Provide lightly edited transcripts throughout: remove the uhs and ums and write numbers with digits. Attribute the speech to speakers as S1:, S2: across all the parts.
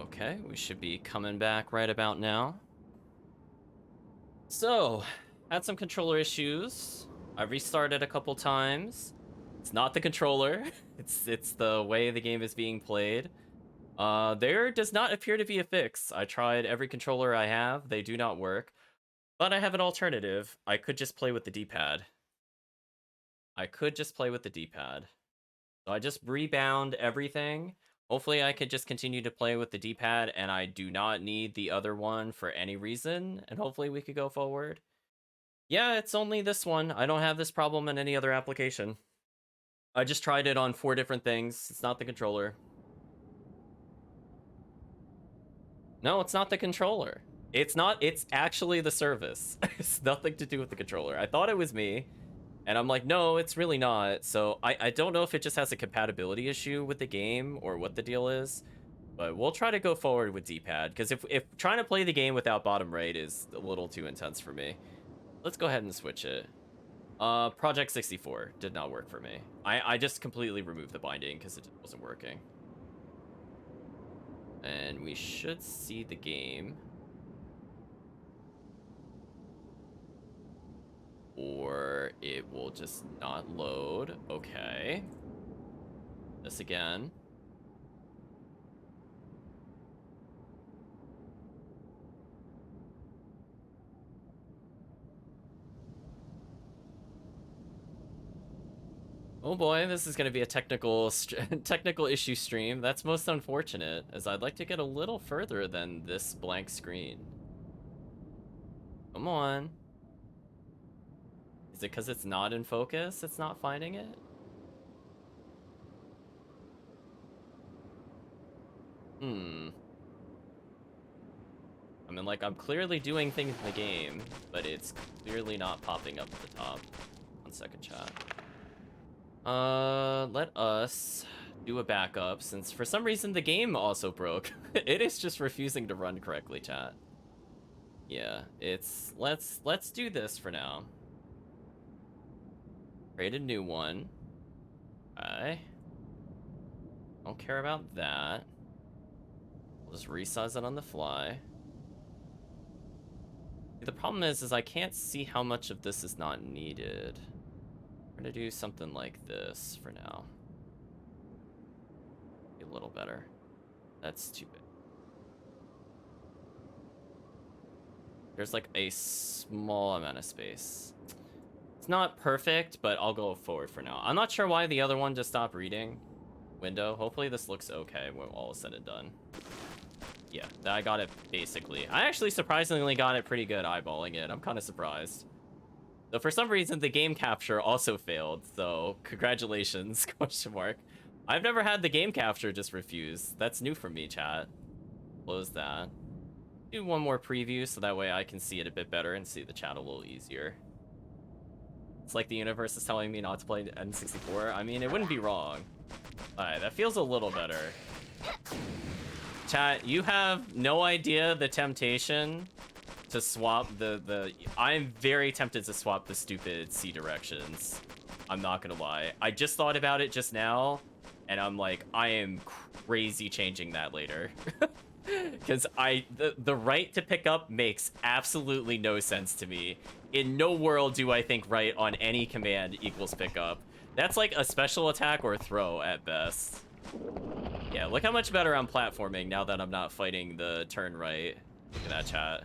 S1: Okay, we should be coming back right about now. So, had some controller issues. I restarted a couple times. It's not the controller. It's the way the game is being played. There does not appear to be a fix. I tried every controller I have. They do not work. But I have an alternative. I could just play with the D-pad. So I just rebound everything. Hopefully I could just continue to play with the D-pad and I do not need the other one for any reason. And hopefully we could go forward. Yeah, it's only this one. I don't have this problem in any other application. I just tried it on 4 different things. It's not the controller. No, it's not the controller. It's actually the service. It's nothing to do with the controller. I thought it was me. And I'm like, no, it's really not. So I don't know if it just has a compatibility issue with the game or what the deal is. But we'll try to go forward with D-pad. Because if trying to play the game without bottom right is a little too intense for me. Let's go ahead and switch it. Project 64 did not work for me. I just completely removed the binding because it just wasn't working. And we should see the game. Or it will just not load. Okay. This again. Oh boy, this is going to be a technical issue stream. That's most unfortunate, as I'd like to get a little further than this blank screen. Come on. Is it because it's not in focus? It's not finding it? I mean, like, I'm clearly doing things in the game, but it's clearly not popping up at the top. 1 second, chat. Let us do a backup, since for some reason the game also broke. It is just refusing to run correctly, chat. Yeah, it's... Let's do this for now. Create a new one. Okay. Don't care about that. We'll just resize it on the fly. The problem is I can't see how much of this is not needed. We're gonna do something like this for now. Be a little better. That's too big. There's like a small amount of space. It's not perfect, but I'll go forward for now. I'm not sure why the other one just stopped reading window. Hopefully this looks okay when all is said and done. Yeah, I got it basically. I actually surprisingly got it pretty good eyeballing it. I'm kind of surprised. So for some reason, the game capture also failed. So congratulations, question mark. I've never had the game capture just refuse. That's new for me, chat. Close that. Do one more preview so that way I can see it a bit better and see the chat a little easier. It's like the universe is telling me not to play N64. I mean, it wouldn't be wrong. Alright, that feels a little better. Chat, you have no idea the temptation to swap I'm very tempted to swap the stupid C directions. I'm not gonna lie. I just thought about it just now, and I'm like, I am crazy changing that later. Because the right to pick up makes absolutely no sense to me. In no world do I think right on any command equals pick up. That's like a special attack or throw at best. Yeah, look how much better I'm platforming now that I'm not fighting the turn right. Look at that, chat.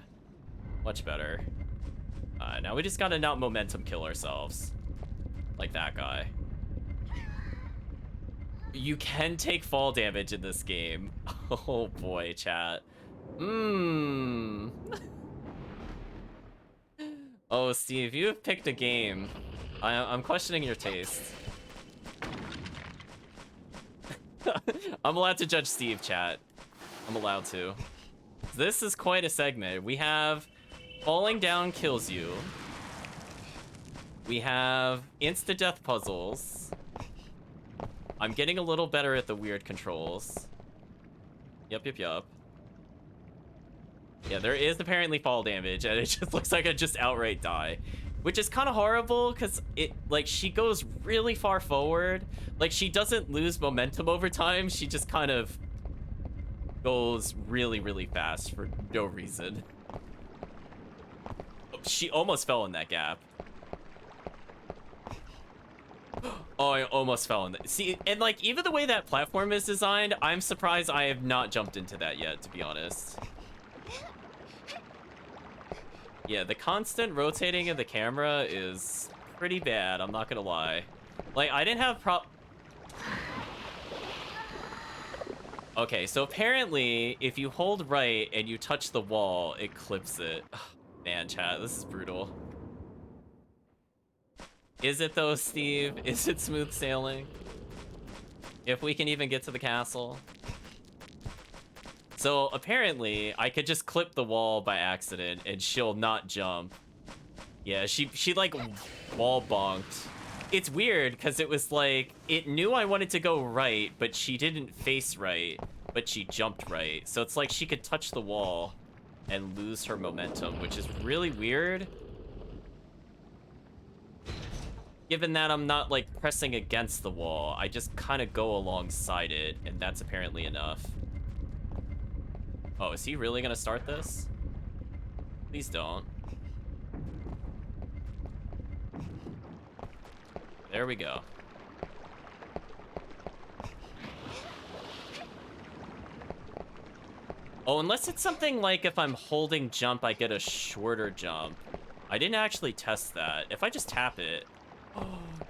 S1: Much better. Now we just gotta not momentum kill ourselves. Like that guy. You can take fall damage in this game. Oh boy, chat. Oh, Steve, you have picked a game. I'm questioning your taste. I'm allowed to judge Steve, chat. I'm allowed to. This is quite a segment. We have falling down kills you. We have insta-death puzzles. I'm getting a little better at the weird controls. Yup. Yeah, there is apparently fall damage, and it just looks like I just outright die. Which is kind of horrible, because she goes really far forward. Like, she doesn't lose momentum over time, she just kind of goes really, really fast for no reason. Oh, she almost fell in that gap. Oh, I almost fell in that. See, and like, even the way that platform is designed, I'm surprised I have not jumped into that yet, to be honest. Yeah, the constant rotating of the camera is pretty bad, I'm not gonna lie. Like, I didn't have Okay, so apparently, if you hold right and you touch the wall, it clips it. Ugh, man, chat, this is brutal. Is it though, Steve? Is it smooth sailing? If we can even get to the castle. So apparently, I could just clip the wall by accident and she'll not jump. Yeah, she like wall bonked. It's weird because it was like, it knew I wanted to go right, but she didn't face right, but she jumped right. So it's like she could touch the wall and lose her momentum, which is really weird. Given that I'm not like pressing against the wall, I just kind of go alongside it, and that's apparently enough. Oh, is he really gonna start this? Please don't. There we go. Oh, unless it's something like if I'm holding jump, I get a shorter jump. I didn't actually test that. If I just tap it...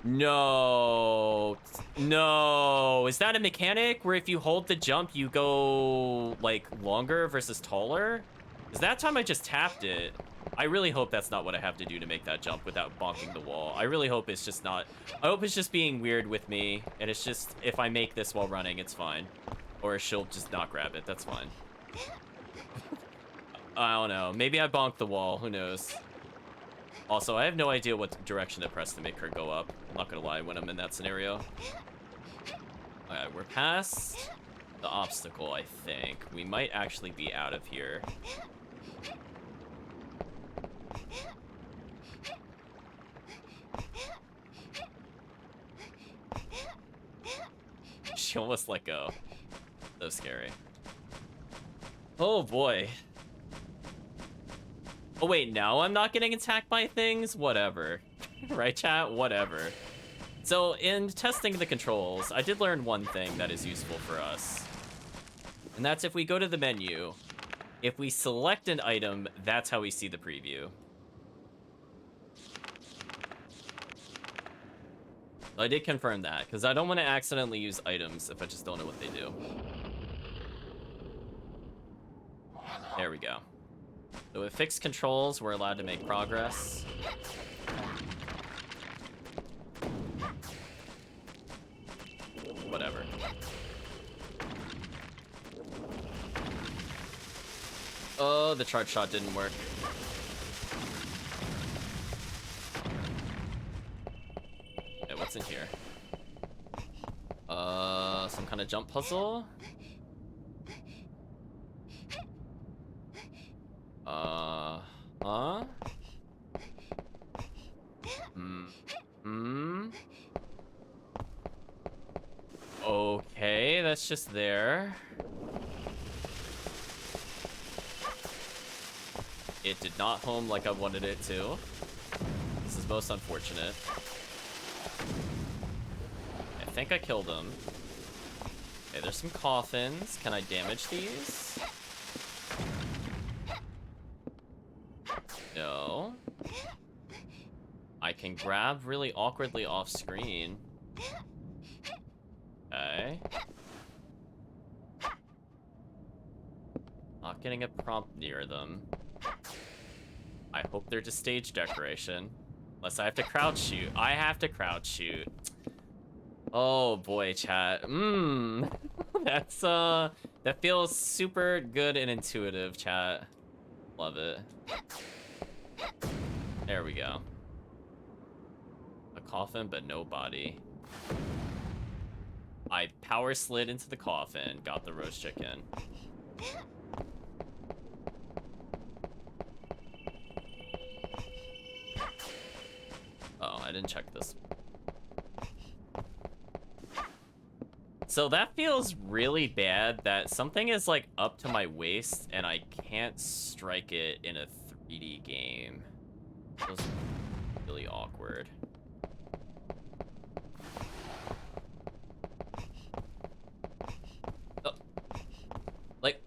S1: No. No. Is that a mechanic where if you hold the jump, you go, like, longer versus taller? Because that time I just tapped it. I really hope that's not what I have to do to make that jump without bonking the wall. I really hope it's just not... I hope it's just being weird with me, and it's just, if I make this while running, it's fine. Or she'll just not grab it, that's fine. I don't know. Maybe I bonked the wall, who knows? Also, I have no idea what direction to press to make her go up. I'm not gonna lie when I'm in that scenario. Alright, we're past the obstacle, I think. We might actually be out of here. She almost let go. So scary. Oh boy. Oh wait, no, I'm not getting attacked by things? Whatever. Right, chat? Whatever. So, in testing the controls, I did learn one thing that is useful for us. And that's if we go to the menu, if we select an item, that's how we see the preview. I did confirm that, because I don't want to accidentally use items if I just don't know what they do. There we go. So with fixed controls, we're allowed to make progress. Whatever. Oh, the charge shot didn't work. Okay, what's in here? Some kind of jump puzzle? Huh? Okay, that's just there. It did not home like I wanted it to. This is most unfortunate. I think I killed him. Okay, there's some coffins. Can I damage these? No. I can grab really awkwardly off screen. Okay. Not getting a prompt near them. I hope they're just stage decoration. Unless I have to crouch shoot. I have to crouch shoot. Oh boy, chat. That's that feels super good and intuitive, chat. Love it. There we go. A coffin, but no body. I power slid into the coffin, got the roast chicken. Oh, I didn't check this. So that feels really bad that something is like up to my waist and I can't strike it in a 3D game. Feels really awkward. Oh. Like,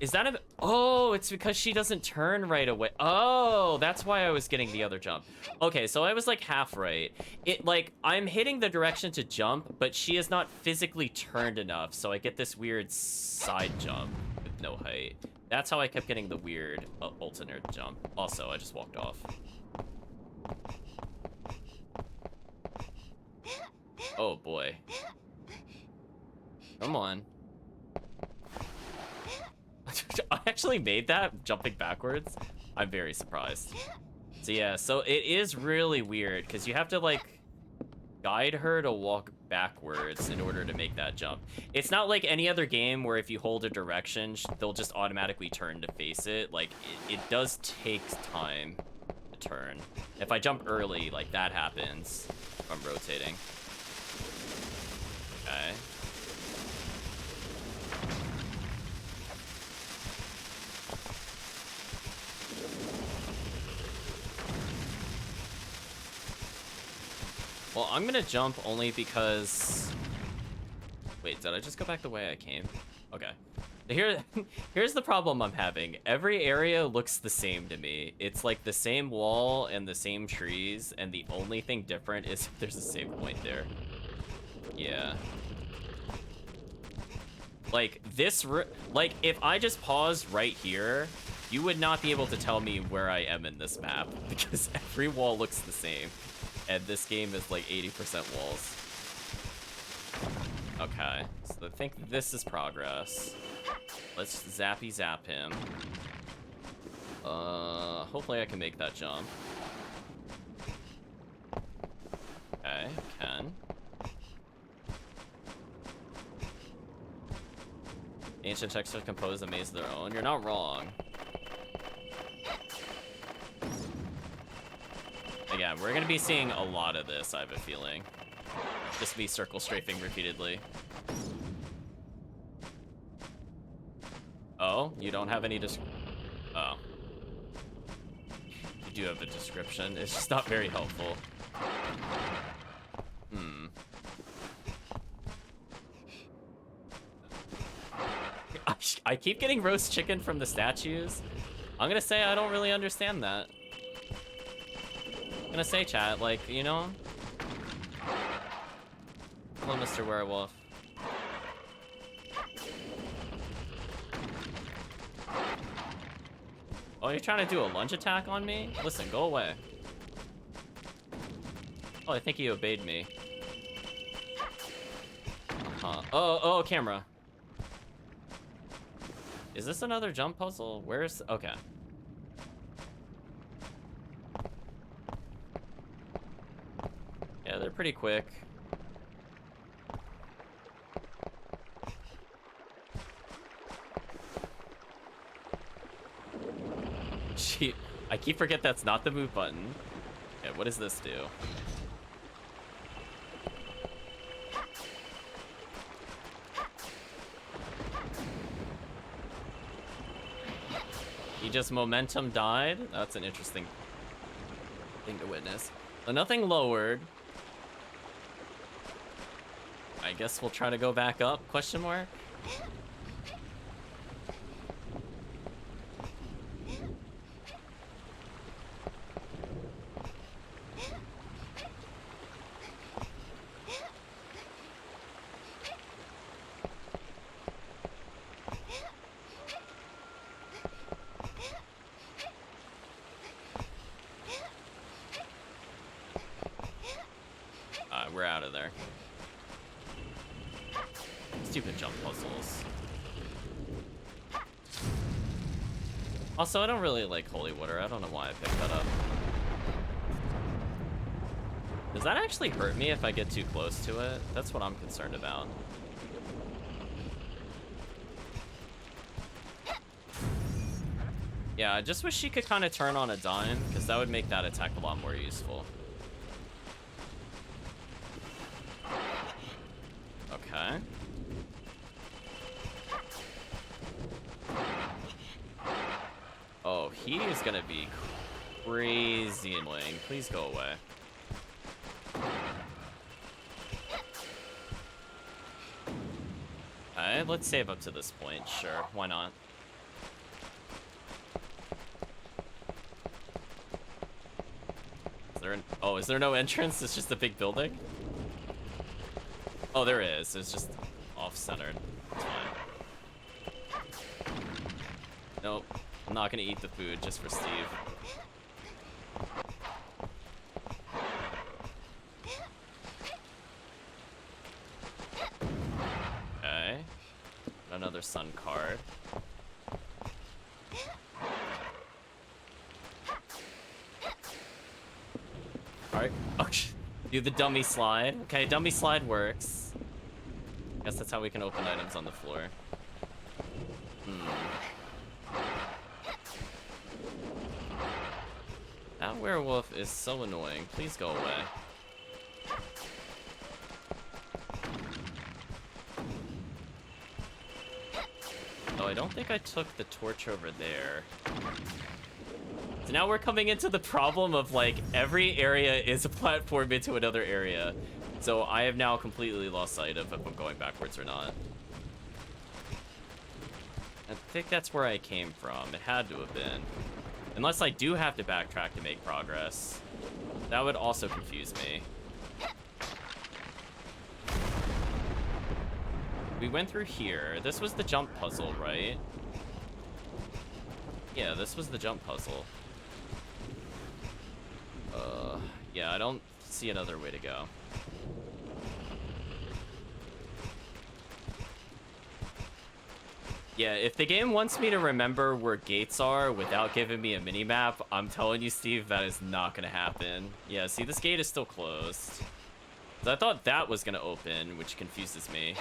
S1: is that a... Oh, it's because she doesn't turn right away. Oh, that's why I was getting the other jump. Okay, so I was like half right. It like, I'm hitting the direction to jump, but she is not physically turned enough, so I get this weird side jump with no height. That's how I kept getting the weird alternate jump. Also, I just walked off. Oh boy. Come on. I actually made that jumping backwards. I'm very surprised. So yeah, so it is really weird because you have to like guide her to walk backwards in order to make that jump. It's not like any other game where if you hold a direction, they'll just automatically turn to face it. Like it does take time to turn. If I jump early, like that happens if I'm rotating. Okay. Well, I'm gonna jump only because... Wait, did I just go back the way I came? Okay. Here's the problem I'm having. Every area looks the same to me. It's like the same wall and the same trees, and the only thing different is if there's a save point there. Yeah. Like, like, if I just paused right here, you would not be able to tell me where I am in this map, because every wall looks the same. And this game is like 80% walls. Okay, so I think this is progress. Let's zappy zap him. Hopefully I can make that jump. Okay, can. Ancient textures compose a maze of their own. You're not wrong. Again, we're gonna be seeing a lot of this, I have a feeling. Just me circle strafing repeatedly. Oh, you don't have any Oh. You do have a description. It's just not very helpful. Hmm. I keep getting roast chicken from the statues. I'm gonna say I don't really understand that. I'm gonna say, chat, like, you know? Hello, Mr. Werewolf. Oh, you're trying to do a lunge attack on me? Listen, go away. Oh, I think he obeyed me. Oh, camera. Is this another jump puzzle? Where's... Okay. Yeah, they're pretty quick. I keep forgetting that's not the move button. Okay, what does this do? He just momentum died? That's an interesting thing to witness. So nothing lowered. I guess we'll try to go back up, question mark? We're out of there. Stupid jump puzzles. Also, I don't really like holy water. I don't know why I picked that up. Does that actually hurt me if I get too close to it? That's what I'm concerned about. Yeah, I just wish she could kind of turn on a dime, because that would make that attack a lot more useful. Okay. Oh, he is gonna be crazy annoying. Please go away. Alright, let's save up to this point. Sure, why not? Oh, is there no entrance? It's just a big building? Oh, there is. It's just off-centered. It's fine. Nope. I'm not gonna eat the food just for Steve. Okay. Another sun card. Alright. Oh, do the dummy slide. Okay, dummy slide works. Guess that's how we can open items on the floor. That werewolf is so annoying. Please go away. Oh, I don't think I took the torch over there. So now we're coming into the problem of, like, every area is a platform into another area. So I have now completely lost sight of if I'm going backwards or not. I think that's where I came from. It had to have been. Unless I do have to backtrack to make progress. That would also confuse me. We went through here. This was the jump puzzle, right? Yeah, this was the jump puzzle. Yeah, I don't see another way to go. Yeah, if the game wants me to remember where gates are without giving me a mini-map, I'm telling you, Steve, that is not gonna happen. Yeah, see, this gate is still closed. So I thought that was gonna open, which confuses me.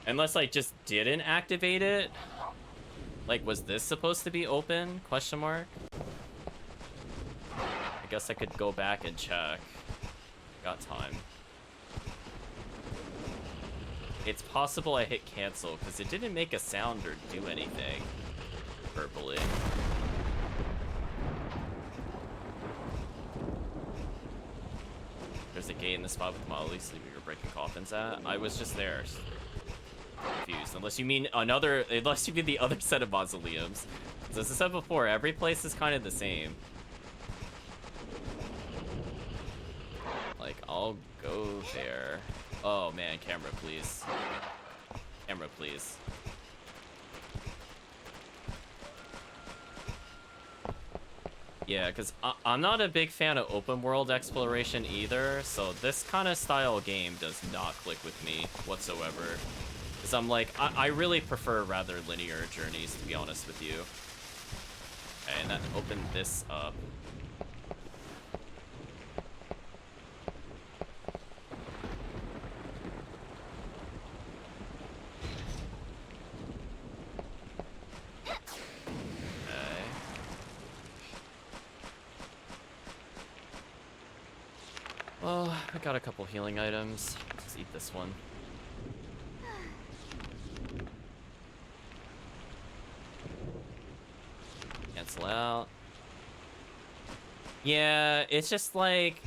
S1: Unless I just didn't activate it. Like, was this supposed to be open? Question mark? I guess I could go back and check. Got time. It's possible I hit cancel because it didn't make a sound or do anything verbally. There's a gate in the spot with Molly sleeping or breaking coffins at. I was just there. Confused. Unless you mean the other set of mausoleums. So as I said before, every place is kind of the same. Like, I'll go there. Oh man, camera please. Camera please. Yeah, because I'm not a big fan of open world exploration either, so this kind of style game does not click with me whatsoever. Because I'm like, I really prefer rather linear journeys, to be honest with you. Okay, and that opened this up. Well, I got a couple healing items. Let's eat this one. Cancel out. Yeah, it's just like...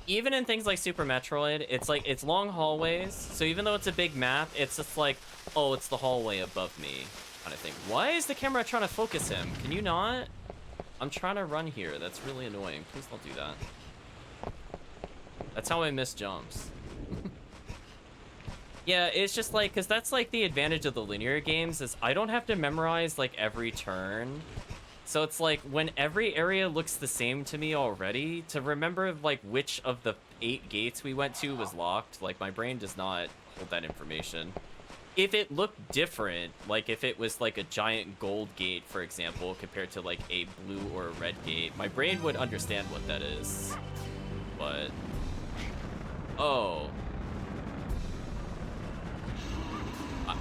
S1: Even in things like Super Metroid, it's like, it's long hallways. So even though it's a big map, it's just like, oh, it's the hallway above me kind of thing. Why is the camera trying to focus him? Can you not? I'm trying to run here. That's really annoying. Please don't do that. That's how I miss jumps. Yeah, it's just like, because that's like the advantage of the linear games is I don't have to memorize like every turn. So it's like when every area looks the same to me already, to remember like which of the 8 gates we went to was locked, like my brain does not hold that information. If it looked different, like if it was like a giant gold gate, for example, compared to like a blue or a red gate, my brain would understand what that is. But... Oh.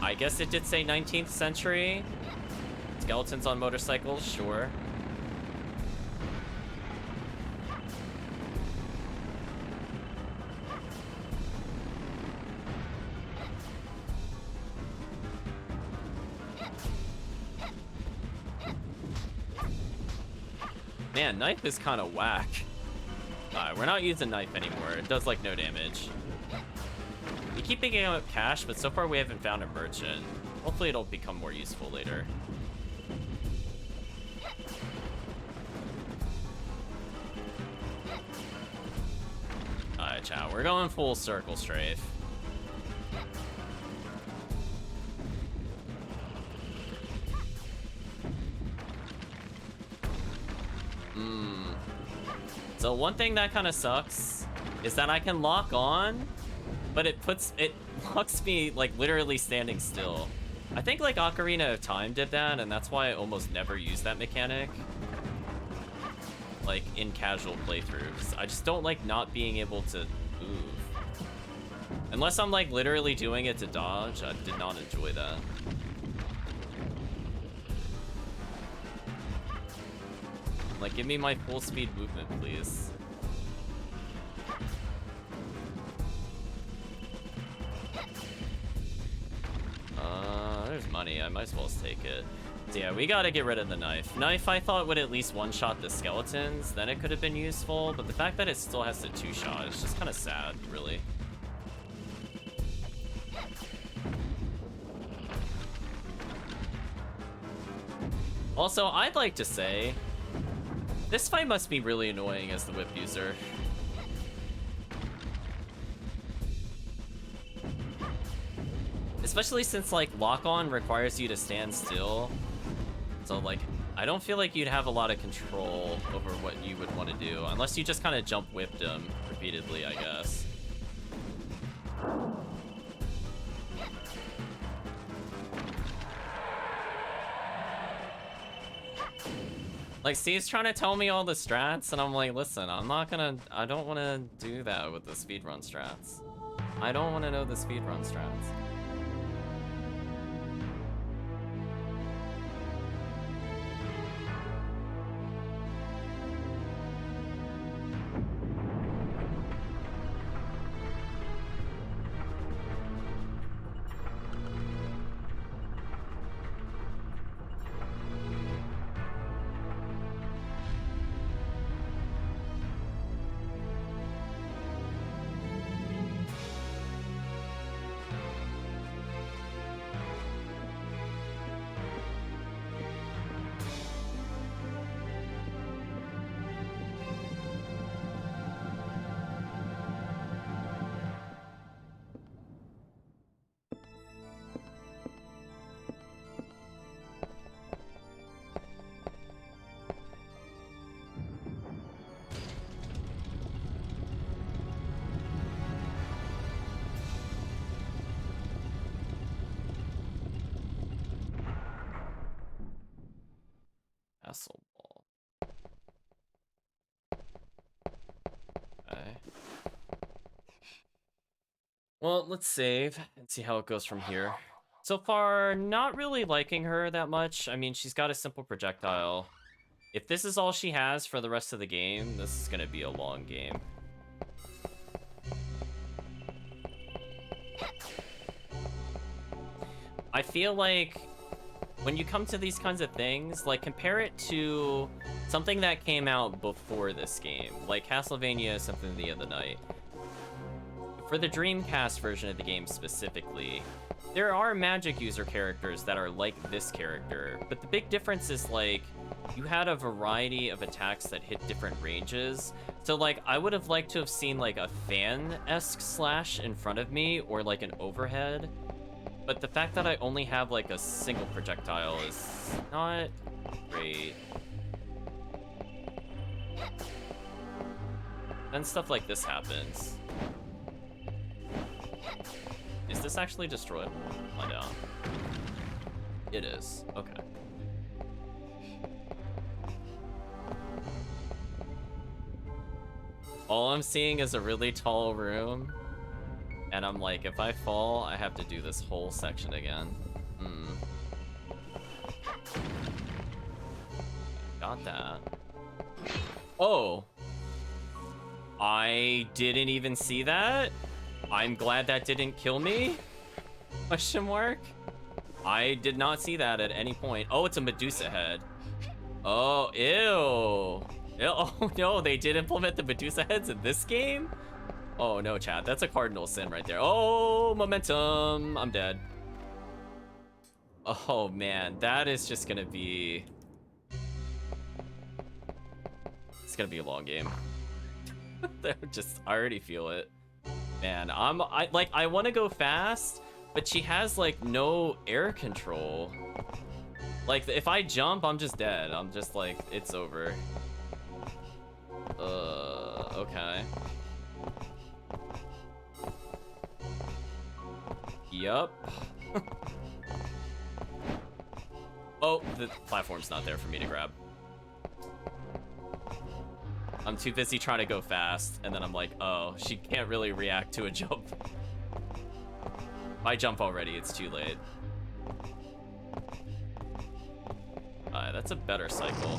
S1: I guess it did say 19th century. Skeletons on motorcycles, sure. Man, knife is kind of whack. Alright, we're not using knife anymore. It does, like, no damage. We keep picking up cash, but so far we haven't found a merchant. Hopefully it'll become more useful later. Alright, chat. We're going full circle strafe. So one thing that kind of sucks is that I can lock on, but it locks me like literally standing still. I think like Ocarina of Time did that, and that's why I almost never use that mechanic like in casual playthroughs. I just don't like not being able to move. Unless I'm like literally doing it to dodge, I did not enjoy that. Like, give me my full speed movement, please. There's money. I might as well just take it. So yeah, we gotta get rid of the knife. Knife, I thought, would at least one-shot the skeletons. Then it could have been useful, but the fact that it still has to two-shot is just kind of sad, really. Also, I'd like to say, this fight must be really annoying as the whip user. Especially since, like, lock-on requires you to stand still. So, like, I don't feel like you'd have a lot of control over what you would want to do. Unless you just kind of jump whipped them repeatedly, I guess. Like, Steve's trying to tell me all the strats, and I'm like, listen, I don't want to do that with the speedrun strats. I don't want to know the speedrun strats. Castle ball. Okay. Well, let's save and see how it goes from here. So far, not really liking her that much. I mean, she's got a simple projectile. If this is all she has for the rest of the game, this is gonna be a long game. I feel like when you come to these kinds of things, like, compare it to something that came out before this game, like Castlevania Symphony of the Other Night. For the Dreamcast version of the game specifically, there are magic user characters that are like this character, but the big difference is, like, you had a variety of attacks that hit different ranges. So, like, I would have liked to have seen, like, a fan-esque slash in front of me, or, like, an overhead. But the fact that I only have, like, a single projectile is not great. Then stuff like this happens. Is this actually destroyed? Find out. It is. Okay. All I'm seeing is a really tall room. And I'm like, if I fall, I have to do this whole section again. Got that. Oh. I didn't even see that. I'm glad that didn't kill me. Question mark. I did not see that at any point. Oh, it's a Medusa head. Oh, ew. Oh no, they did implement the Medusa heads in this game? Oh no, chat. That's a cardinal sin right there. Oh, momentum. I'm dead. Oh man, that is just gonna be... It's gonna be a long game. I already feel it. Man, I want to go fast, but she has like no air control. Like if I jump, I'm just dead. I'm just like, it's over. Okay. Yup. Oh, the platform's not there for me to grab. I'm too busy trying to go fast, and then I'm like, oh, she can't really react to a jump. If I jump already, it's too late. That's a better cycle.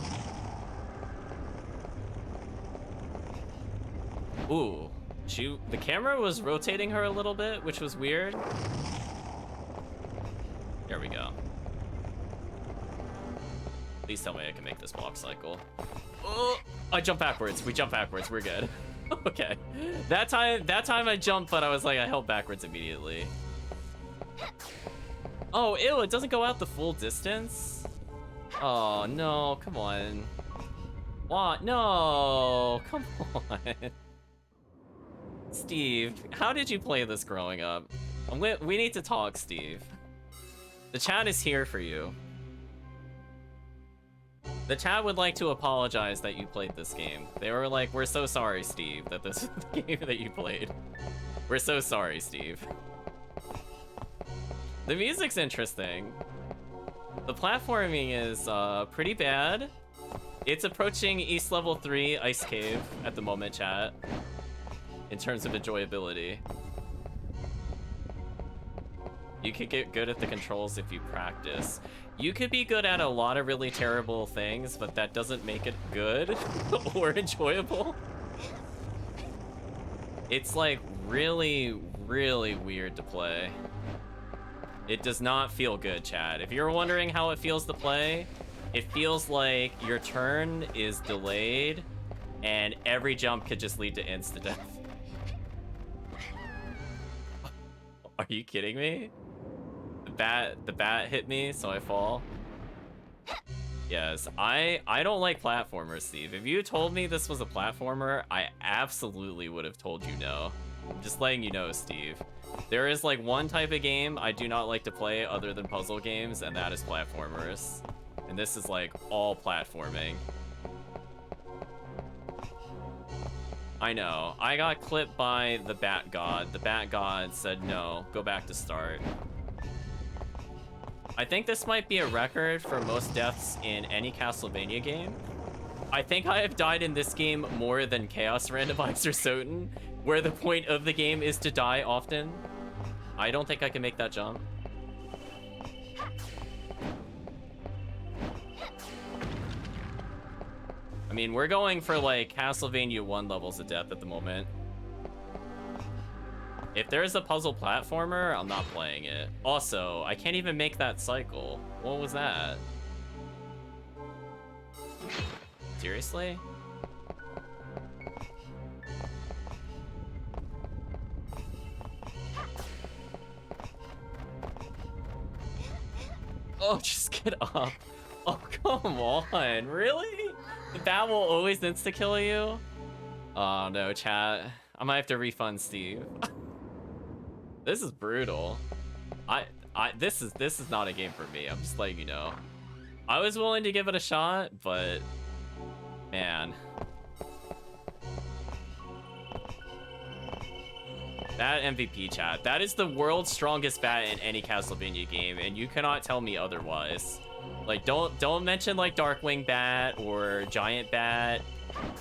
S1: Ooh, the camera was rotating her a little bit, which was weird. There we go. Please tell me I can make this block cycle. Oh, I jump backwards. We jump backwards. We're good. Okay. That time I jumped, but I was like, I held backwards immediately. Oh, ew, it doesn't go out the full distance? Oh, no, come on. What? No, come on. Steve, how did you play this growing up? We need to talk, Steve. The chat is here for you. The chat would like to apologize that you played this game. They were like, we're so sorry, Steve, that this is the game that you played. We're so sorry, Steve. The music's interesting. The platforming is pretty bad. It's approaching East Level 3 Ice Cave at the moment, chat, in terms of enjoyability. You could get good at the controls if you practice. You could be good at a lot of really terrible things, but that doesn't make it good or enjoyable. It's like really, really weird to play. It does not feel good, chat. If you're wondering how it feels to play, it feels like your turn is delayed and every jump could just lead to insta-death. Are you kidding me? The bat hit me, so I fall. Yes, I don't like platformers, Steve. If you told me this was a platformer, I absolutely would have told you no. I'm just letting you know, Steve. There is like one type of game I do not like to play other than puzzle games, and that is platformers. And this is like all platforming. I know. I got clipped by the Bat God. The Bat God said no, go back to start. I think this might be a record for most deaths in any Castlevania game. I think I have died in this game more than Chaos Randomizer Soten, where the point of the game is to die often. I don't think I can make that jump. I mean, we're going for like Castlevania 1 levels of death at the moment. If there's a puzzle platformer, I'm not playing it. Also, I can't even make that cycle. What was that? Seriously? Oh, just get up. Oh, come on. Really? The bat will always insta-kill you? Oh, no, chat. I might have to refund Steve. This is brutal. This is not a game for me. I'm just letting you know. I was willing to give it a shot, but man. That MVP, chat. That is the world's strongest bat in any Castlevania game, and you cannot tell me otherwise. Like, don't mention like Darkwing Bat or Giant Bat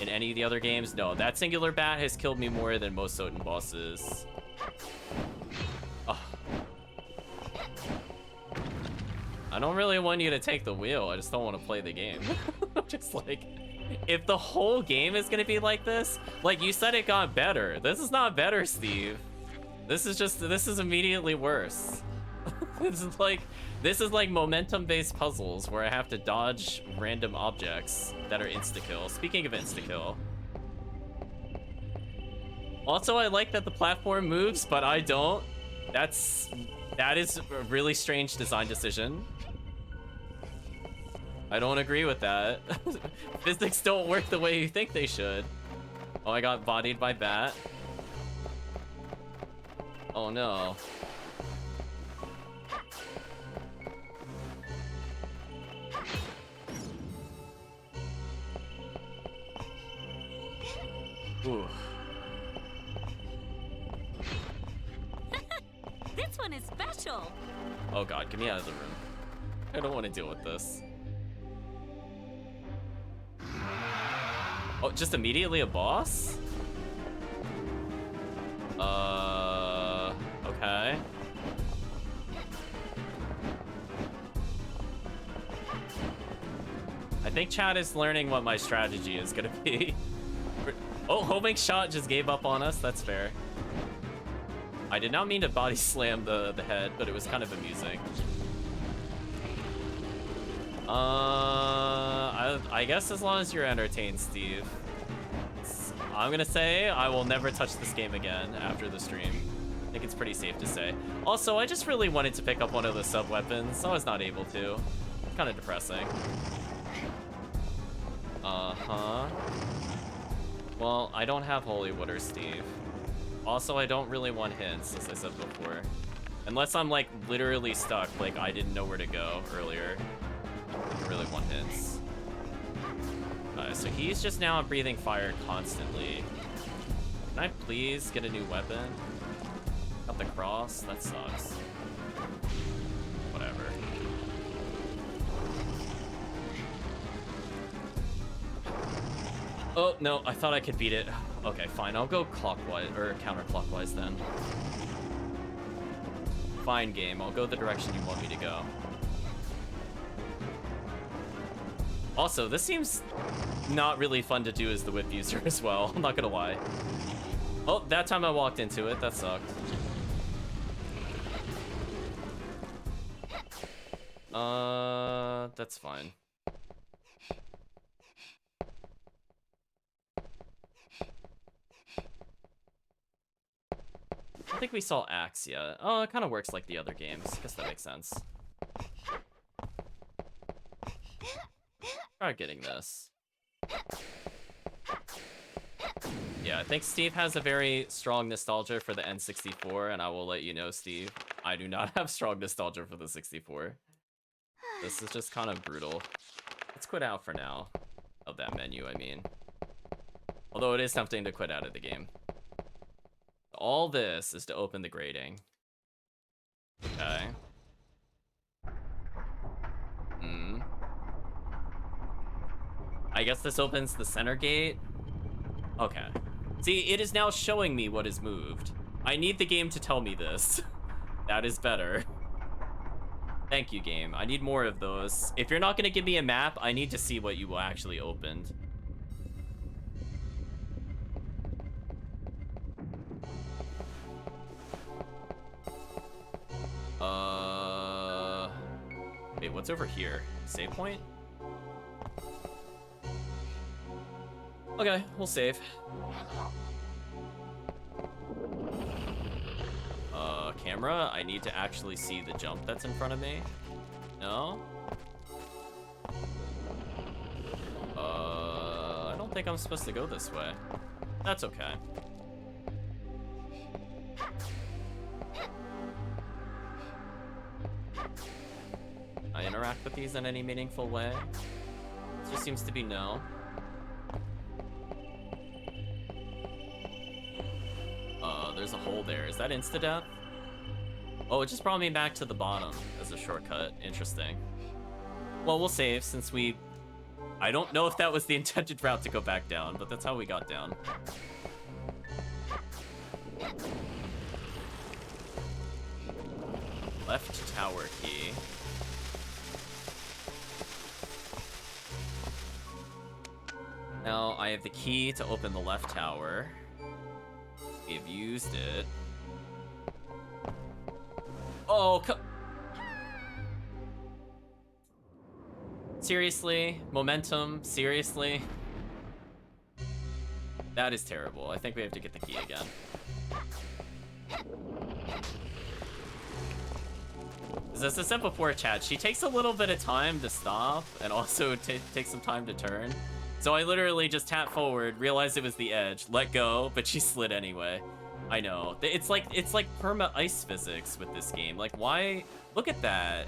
S1: in any of the other games. No, that singular bat has killed me more than most Soten bosses. Oh. I don't really want you to take the wheel. I just don't want to play the game. Just like, if the whole game is gonna be like this, like you said, it got better. This is not better, Steve. This is immediately worse. This is like, This is like momentum-based puzzles where I have to dodge random objects that are insta-kill. Speaking of insta-kill. Also, I like that the platform moves, but I don't. That is a really strange design decision. I don't agree with that. Physics don't work the way you think they should. Oh, I got bodied by Bat. Oh no. Ooh.
S2: This one is special.
S1: Oh god, get me out of the room. I don't want to deal with this. Oh, just immediately a boss? Okay. I think chat is learning what my strategy is gonna be. Oh, homing shot just gave up on us. That's fair. I did not mean to body slam the head, but it was kind of amusing. I guess as long as you're entertained, Steve. I'm gonna say I will never touch this game again after the stream. I think it's pretty safe to say. Also, I just really wanted to pick up one of the sub-weapons. I was not able to. Kind of depressing. Uh-huh. Well, I don't have Holy Water, Steve. Also, I don't really want hints, as I said before. Unless I'm, like, literally stuck, like I didn't know where to go earlier. I don't really want hints. So he's just now breathing fire constantly. Can I please get a new weapon? Got the cross? That sucks. Whatever. Oh, no, I thought I could beat it. Okay, fine, I'll go clockwise, or counterclockwise then. Fine, game, I'll go the direction you want me to go. Also, this seems not really fun to do as the whip user as well, I'm not gonna lie. Oh, that time I walked into it, that sucked. That's fine. I don't think we saw Axe yet. Oh, it kind of works like the other games. Guess that makes sense. Try getting this. Yeah, I think Steve has a very strong nostalgia for the N64, and I will let you know, Steve, I do not have strong nostalgia for the 64. This is just kind of brutal. Let's quit out for now. Of that menu, I mean. Although it is tempting to quit out of the game. All this is to open the grating. Okay. I guess this opens the center gate. Okay. See, it is now showing me what is moved. I need the game to tell me this. That is better. Thank you, game. I need more of those. If you're not gonna give me a map, I need to see what you actually opened. Wait, what's over here? Save point? Okay, we'll save. Camera, I need to actually see the jump that's in front of me. No? I don't think I'm supposed to go this way. That's okay. I interact with these in any meaningful way? It just seems to be no. There's a hole there. Is that insta-death? Oh, it just brought me back to the bottom as a shortcut. Interesting. Well, we'll save since we... I don't know if that was the intended route to go back down, but that's how we got down. Left tower key. Now, I have the key to open the left tower. We've used it. Oh, Seriously? Momentum? Seriously? That is terrible. I think we have to get the key again. As I said before, chat, she takes a little bit of time to stop and also takes some time to turn. So I literally just tapped forward, realized it was the edge, let go, but she slid anyway. I know. It's like perma ice physics with this game. Like, why? Look at that.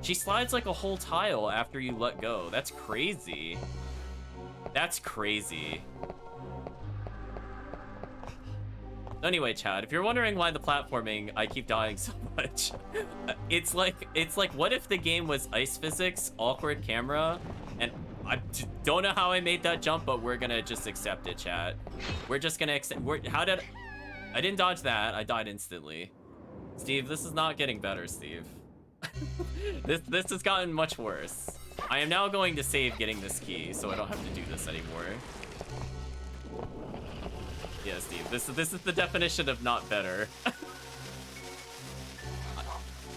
S1: She slides like a whole tile after you let go. That's crazy. That's crazy. Anyway, Chad, if you're wondering why the platforming I keep dying so much, it's like what if the game was ice physics, awkward camera, and I don't know how I made that jump, but we're gonna just accept it, chat. We're just gonna accept. I didn't dodge that. I died instantly. Steve, this is not getting better, Steve. This has gotten much worse. I am now going to save getting this key, so I don't have to do this anymore. Yeah, Steve, this is the definition of not better.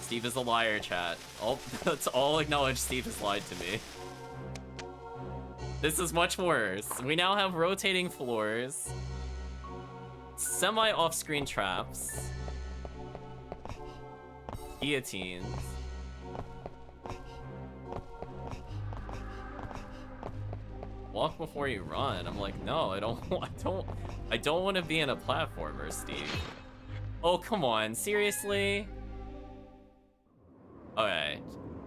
S1: Steve is a liar, chat. Let's all acknowledge Steve has lied to me. This is much worse. We now have rotating floors, semi-off-screen traps, guillotines. Walk before you run. I'm like, no, I don't want to be in a platformer, Steve. Oh, come on, seriously? Okay,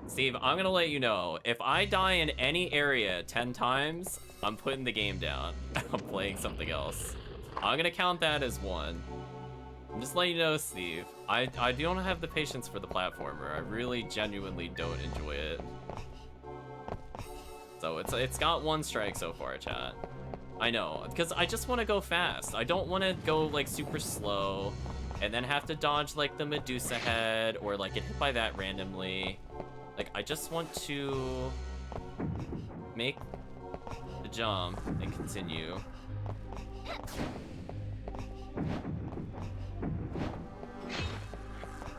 S1: Steve, I'm gonna let you know, if I die in any area 10 times, I'm putting the game down. I'm playing something else. I'm gonna count that as one. I'm just letting you know, Steve, I don't have the patience for the platformer. I really genuinely don't enjoy it. So it's got one strike so far, chat. I know, because I just want to go fast. I don't want to go like super slow and then have to dodge like the Medusa head or like get hit by that randomly. Like, I just want to make the jump and continue.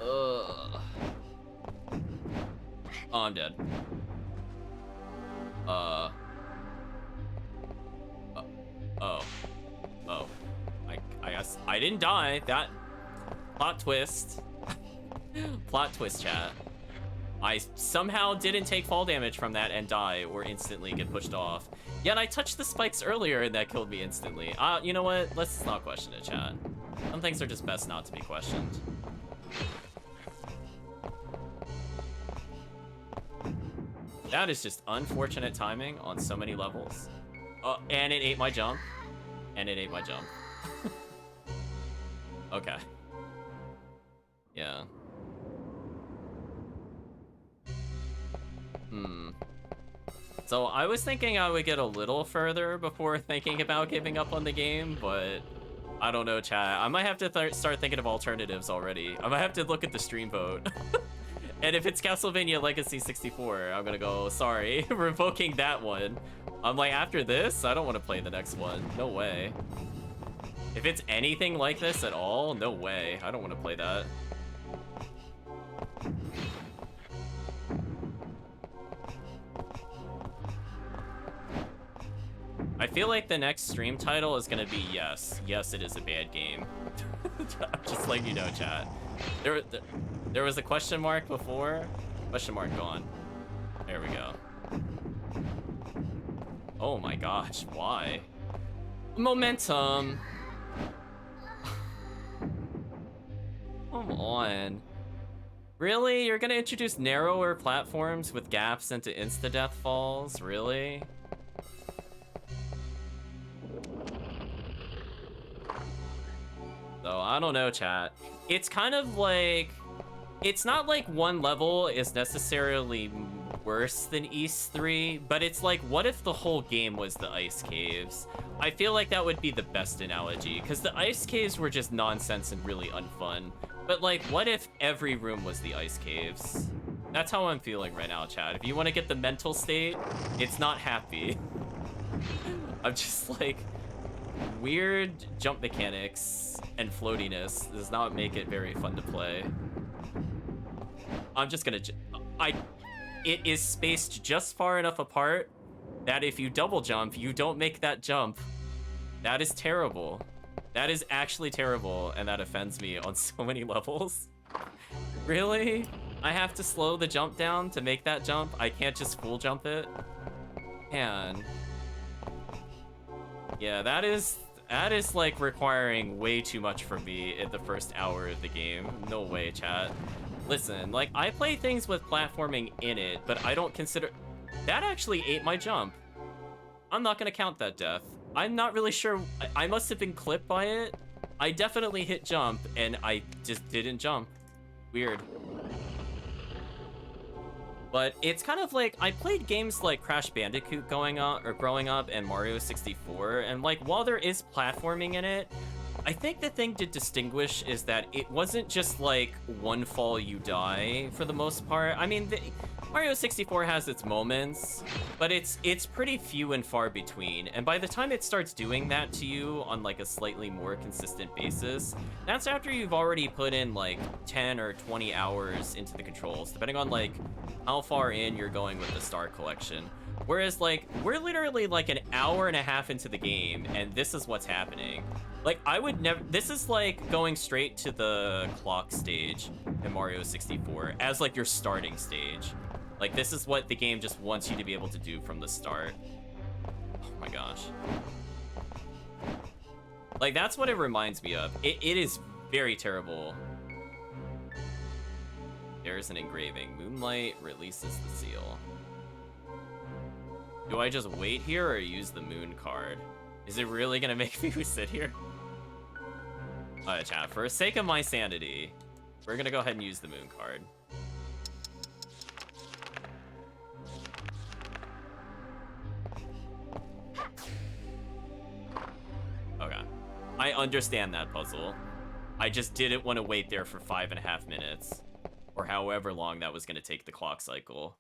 S1: Ugh. Oh, I'm dead. Oh. I guess I didn't die. That plot twist. Plot twist, chat. I somehow didn't take fall damage from that and die or instantly get pushed off. Yet I touched the spikes earlier and that killed me instantly. You know what? Let's not question it, chat. Some things are just best not to be questioned. That is just unfortunate timing on so many levels. And it ate my jump. And it ate my jump. Okay. Yeah. So I was thinking I would get a little further before thinking about giving up on the game, but I don't know, chat. I might have to start thinking of alternatives already. I might have to look at the stream vote. And if it's Castlevania Legacy 64, I'm gonna go, sorry, revoking that one. I'm like, after this, I don't want to play the next one. No way. If it's anything like this at all, no way. I don't want to play that. I feel like the next stream title is gonna be yes. Yes, it is a bad game. Just letting you know, chat. There was a question mark before. Question mark gone. There we go. Oh my gosh, why? Momentum. Come on. Really? You're gonna introduce narrower platforms with gaps into insta-death falls? Really? So, I don't know, chat. It's kind of like... It's not like one level is necessarily worse than East 3, but it's like, what if the whole game was the ice caves? I feel like that would be the best analogy, because the ice caves were just nonsense and really unfun. But like, what if every room was the ice caves? That's how I'm feeling right now, chat. If you want to get the mental state, it's not happy. I'm just like, weird jump mechanics and floatiness does not make it very fun to play. I'm just gonna... it is spaced just far enough apart that if you double jump, you don't make that jump. That is terrible. That is actually terrible, and that offends me on so many levels. Really? I have to slow the jump down to make that jump? I can't just full jump it? Man. Yeah, that is like requiring way too much from me in the first hour of the game. No way, chat. Listen, like, I play things with platforming in it, but I don't consider... That actually ate my jump. I'm not gonna count that death. I'm not really sure. I must have been clipped by it. I definitely hit jump, and I just didn't jump. Weird. But it's kind of like, I played games like Crash Bandicoot growing up, and Mario 64, and like, while there is platforming in it, I think the thing to distinguish is that it wasn't just like one fall you die for the most part. I mean, Mario 64 has its moments, but it's pretty few and far between. And by the time it starts doing that to you on like a slightly more consistent basis, that's after you've already put in like 10 or 20 hours into the controls, depending on like how far in you're going with the star collection. Whereas like, we're literally like an hour and a half into the game, and this is what's happening. Like, I would never... This is like going straight to the clock stage in Mario 64 as like your starting stage. Like, this is what the game just wants you to be able to do from the start. Oh my gosh. Like, that's what it reminds me of. It is very terrible. There's an engraving. Moonlight releases the seal. Do I just wait here or use the moon card? Is it really gonna make me sit here? Alright, chat, for the sake of my sanity, we're gonna go ahead and use the moon card. Okay. I understand that puzzle. I just didn't want to wait there for 5.5 minutes. Or however long that was gonna take the clock cycle.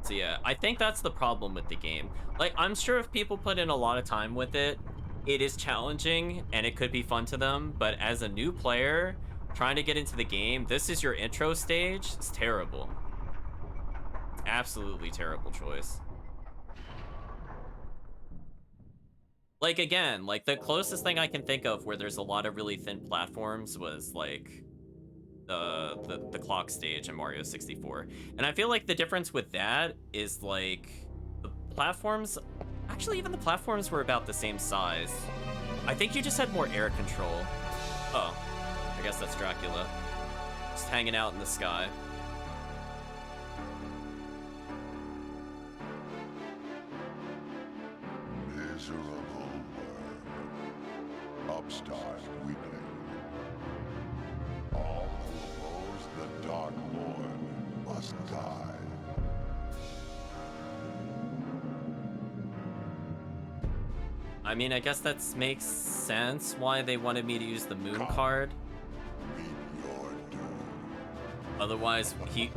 S1: So yeah, I think that's the problem with the game. Like, I'm sure if people put in a lot of time with it, it is challenging and it could be fun to them, but as a new player trying to get into the game, this is your intro stage. It's terrible. Absolutely terrible choice. Like, again, like the closest thing I can think of where there's a lot of really thin platforms was like the clock stage in Mario 64. And I feel like the difference with that is like the platforms, actually even the platforms were about the same size. I think you just had more air control. Oh, I guess that's Dracula. Just hanging out in the sky.
S3: Miserable worm, upstart weakling. All who oppose the Dark Lord must die.
S1: I mean, I guess that makes sense why they wanted me to use the moon card.
S3: Meet your doom.
S1: Otherwise,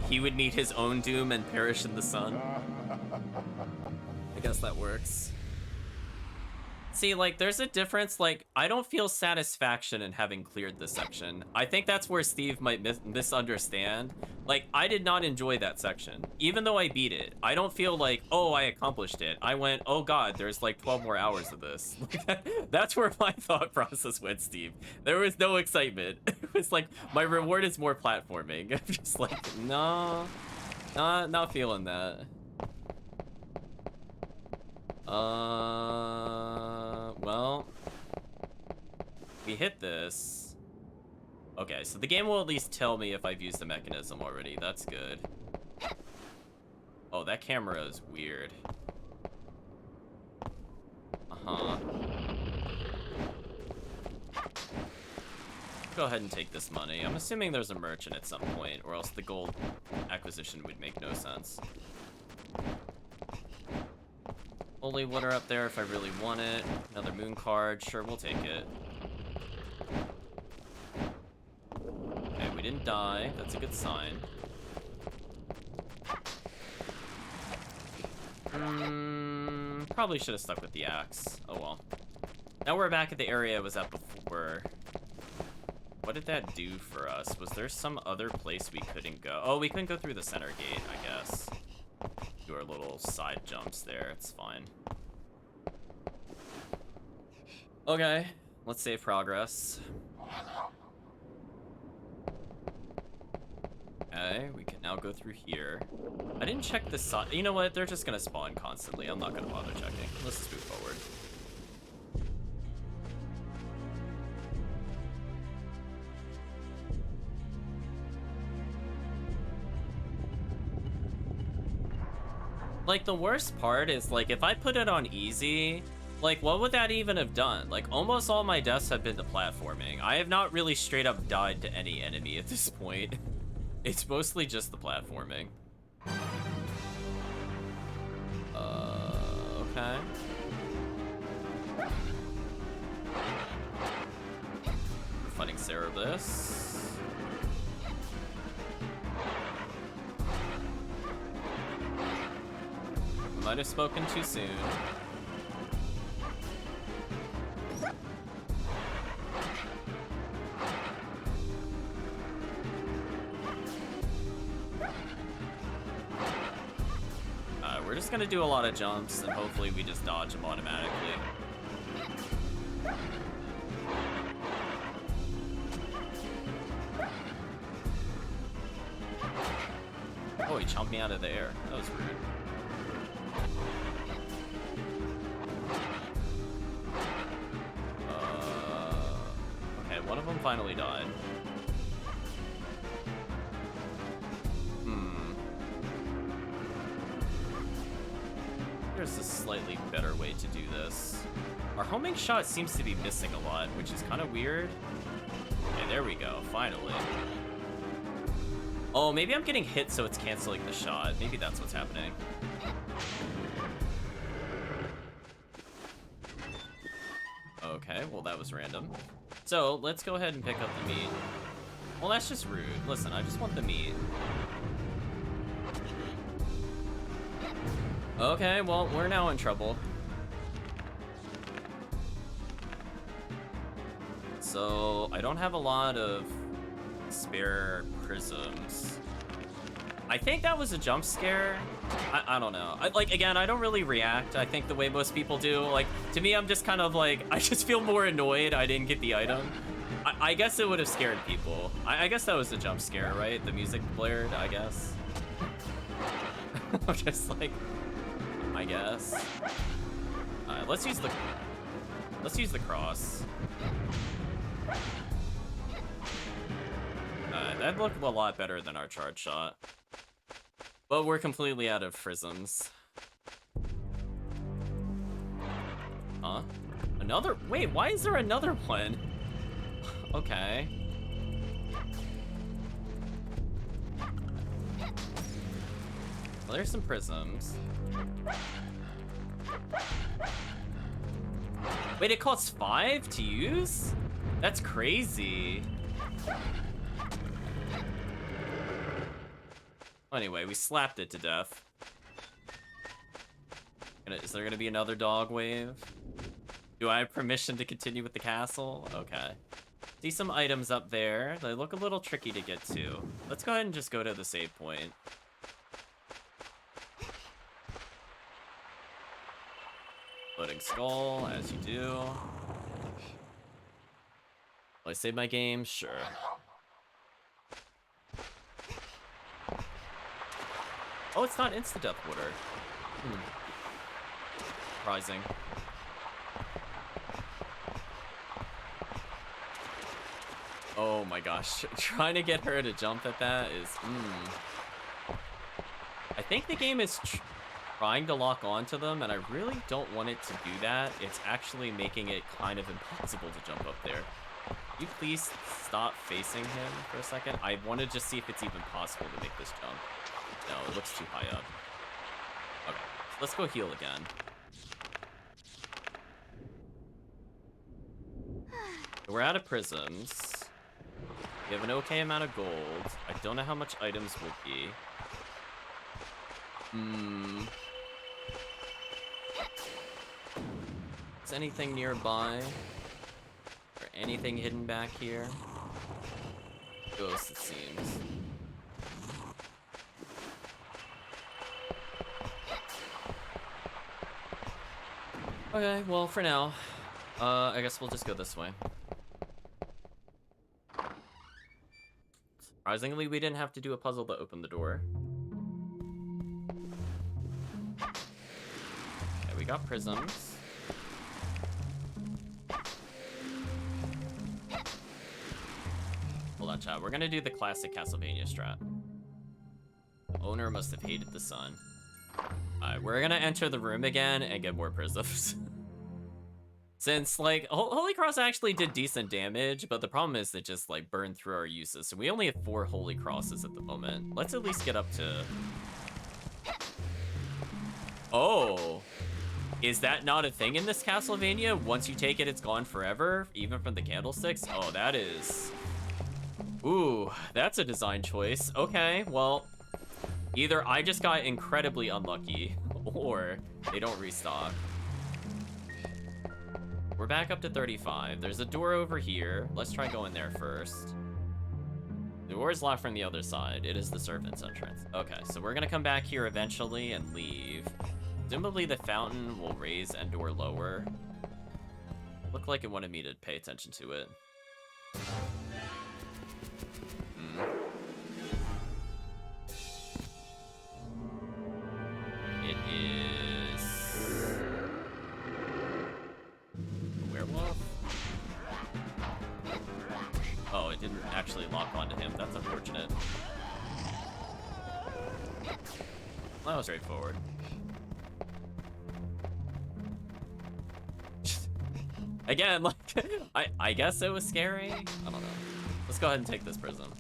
S1: he would meet his own doom and perish in the sun. I guess that works. See, like, there's a difference. Like, I don't feel satisfaction in having cleared this section. I think that's where Steve might misunderstand. Like, I did not enjoy that section. Even though I beat it, I don't feel like, oh, I accomplished it. I went, oh god, there's like 12 more hours of this. That's where my thought process went, Steve. There was no excitement. It was like, my reward is more platforming. I'm just like, no, not feeling that. Well, we hit this. Okay, so the game will at least tell me if I've used the mechanism already. That's good. Oh, that camera is weird. Uh-huh. Go ahead and take this money. I'm assuming there's a merchant at some point, or else the gold acquisition would make no sense. Holy water up there if I really want it. Another moon card. Sure, we'll take it. Okay, we didn't die. That's a good sign. Probably should have stuck with the axe. Oh well. Now we're back at the area I was at before. What did that do for us? Was there some other place we couldn't go? Oh, we couldn't go through the center gate, I guess. Do our little side jumps there. It's fine. Okay, let's save progress. Okay, we can now go through here. I didn't check the side. You know what? They're just gonna spawn constantly. I'm not gonna bother checking. Let's just move forward. Like, the worst part is, like, if I put it on easy, like, what would that even have done? Like, almost all my deaths have been to platforming. I have not really straight up died to any enemy at this point. It's mostly just the platforming. Okay. We're fighting Cerebus. Might have spoken too soon. We're just gonna do a lot of jumps and hopefully we just dodge them automatically. Oh, he chomped me out of the air. That was rude. Okay, one of them finally died. There's a slightly better way to do this. Our homing shot seems to be missing a lot, which is kind of weird. Okay, there we go, finally. Oh, maybe I'm getting hit so it's canceling the shot. Maybe that's what's happening. Okay, well that was random. So, let's go ahead and pick up the meat. Well, that's just rude. Listen, I just want the meat. Okay, well, we're now in trouble. So, I don't have a lot of spare prisms. I think that was a jump scare. I don't know. Again, I don't really react, I think, the way most people do. Like, to me, I'm just kind of like, I just feel more annoyed I didn't get the item. I guess it would have scared people. I guess that was a jump scare, right? The music blared, I guess. I'm just like... I guess. Let's use the cross. That looked a lot better than our charge shot. But we're completely out of prisms. Huh? Another? Wait, why is there another one? Okay. Well, there's some prisms. Wait, it costs 5 to use? That's crazy. Anyway, we slapped it to death. Is there gonna be another dog wave? Do I have permission to continue with the castle? Okay. See some items up there. They look a little tricky to get to. Let's go ahead and just go to the save point. Loading skull, as you do. Will I save my game? Sure. Oh, it's not insta-death water. Surprising. Oh my gosh. Trying to get her to jump at that is... I think the game is trying to lock onto them, and I really don't want it to do that. It's actually making it kind of impossible to jump up there. Can you please stop facing him for a second? I want to just see if it's even possible to make this jump. No, it looks too high up. Okay, let's go heal again. We're out of prisms. We have an okay amount of gold. I don't know how much items will be. Is anything nearby? Or anything hidden back here? ghost, it seems. Okay, well, for now, I guess we'll just go this way. Surprisingly, we didn't have to do a puzzle to open the door. Okay, we got prisms. Hold on, chat. We're gonna do the classic Castlevania strat. The owner must have hated the sun. Alright, we're gonna enter the room again and get more prisms. Since, like, Holy Cross actually did decent damage, but the problem is it just, like, burned through our uses. So we only have 4 Holy Crosses at the moment. Let's at least get up to... Oh! Is that not a thing in this Castlevania? Once you take it, it's gone forever? Even from the candlesticks? Oh, that is... Ooh, that's a design choice. Okay, well... Either I just got incredibly unlucky, or they don't restock. We're back up to 35. There's a door over here. Let's try going there first. The door is locked from the other side. It is the servant's entrance. Okay, so we're gonna come back here eventually and leave. Presumably the fountain will raise and or lower. Looked like it wanted me to pay attention to it. It is... a werewolf? Oh, it didn't actually lock onto him. That's unfortunate. That was straightforward. Again, like, I guess it was scary? I don't know. Let's go ahead and take this prism.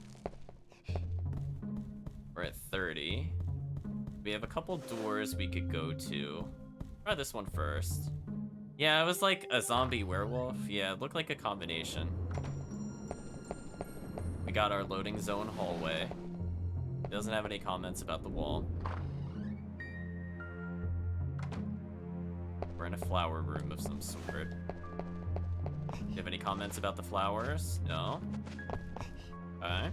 S1: We're at 30. We have a couple doors we could go to. Try this one first. Yeah, it was like a zombie werewolf. Yeah, it looked like a combination. We got our loading zone hallway. It doesn't have any comments about the wall. We're in a flower room of some sort. Do you have any comments about the flowers? No? Okay.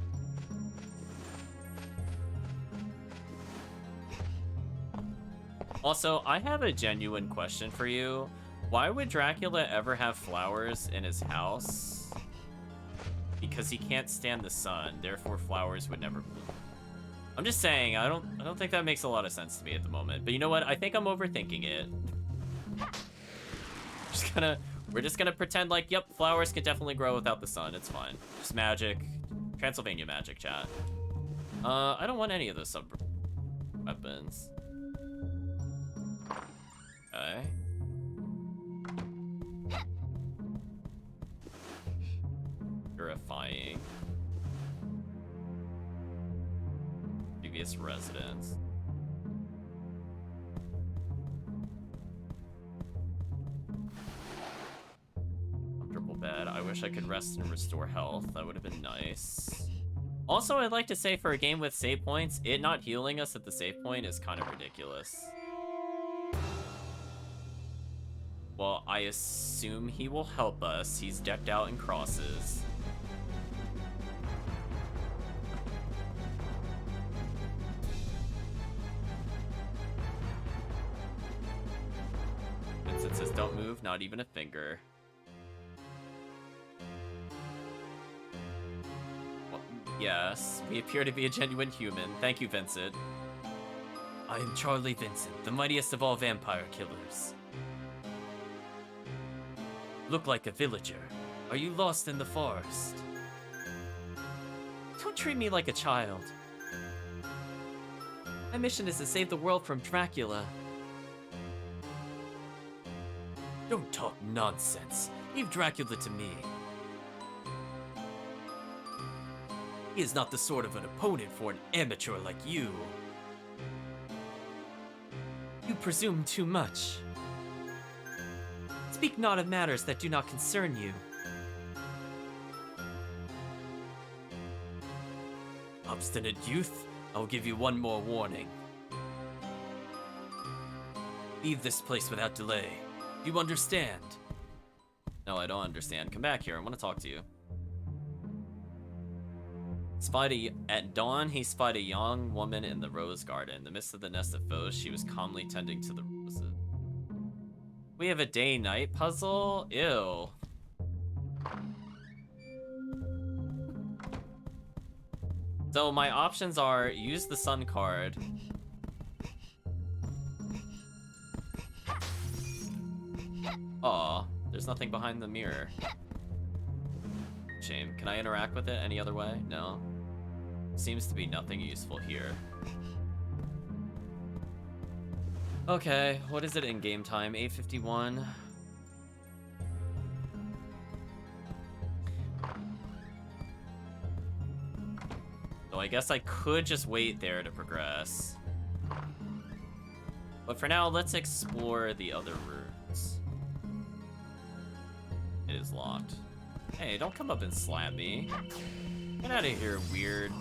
S1: Also, I have a genuine question for you. Why would Dracula ever have flowers in his house? Because he can't stand the sun, therefore flowers would never bloom. I'm just saying, I don't think that makes a lot of sense to me at the moment. But you know what? I think I'm overthinking it. We're just gonna pretend like, yep, flowers can definitely grow without the sun. It's fine. Just magic. Transylvania magic, chat. I don't want any of those sub weapons. Okay. Purifying. Previous residence. Comfortable bed. I wish I could rest and restore health. That would have been nice. Also, I'd like to say for a game with save points, it not healing us at the save point is kind of ridiculous. Well, I assume he will help us. He's decked out in crosses. Vincent says, don't move, not even a finger. Well, yes, we appear to be a genuine human. Thank you, Vincent. I am Charlie Vincent, the mightiest of all vampire killers. Look like a villager. Are you lost in the forest? Don't treat me like a child. My mission is to save the world from Dracula. Don't talk nonsense. Leave Dracula to me. He is not the sort of an opponent for an amateur like you. You presume too much. Speak not of matters that do not concern you. Obstinate youth, I will give you one more warning. Leave this place without delay. Do you understand? No, I don't understand. Come back here. I want to talk to you. At dawn, he spied a young woman in the rose garden. In the midst of the nest of foes, she was calmly tending to the roses. We have a day-night puzzle? Ew. So my options are use the sun card. Aw, there's nothing behind the mirror. Shame. Can I interact with it any other way? No. Seems to be nothing useful here. Okay, what is it in game time? 8:51. So I guess I could just wait there to progress. But for now, let's explore the other routes. It is locked. Hey, don't come up and slap me. Get out of here, weird.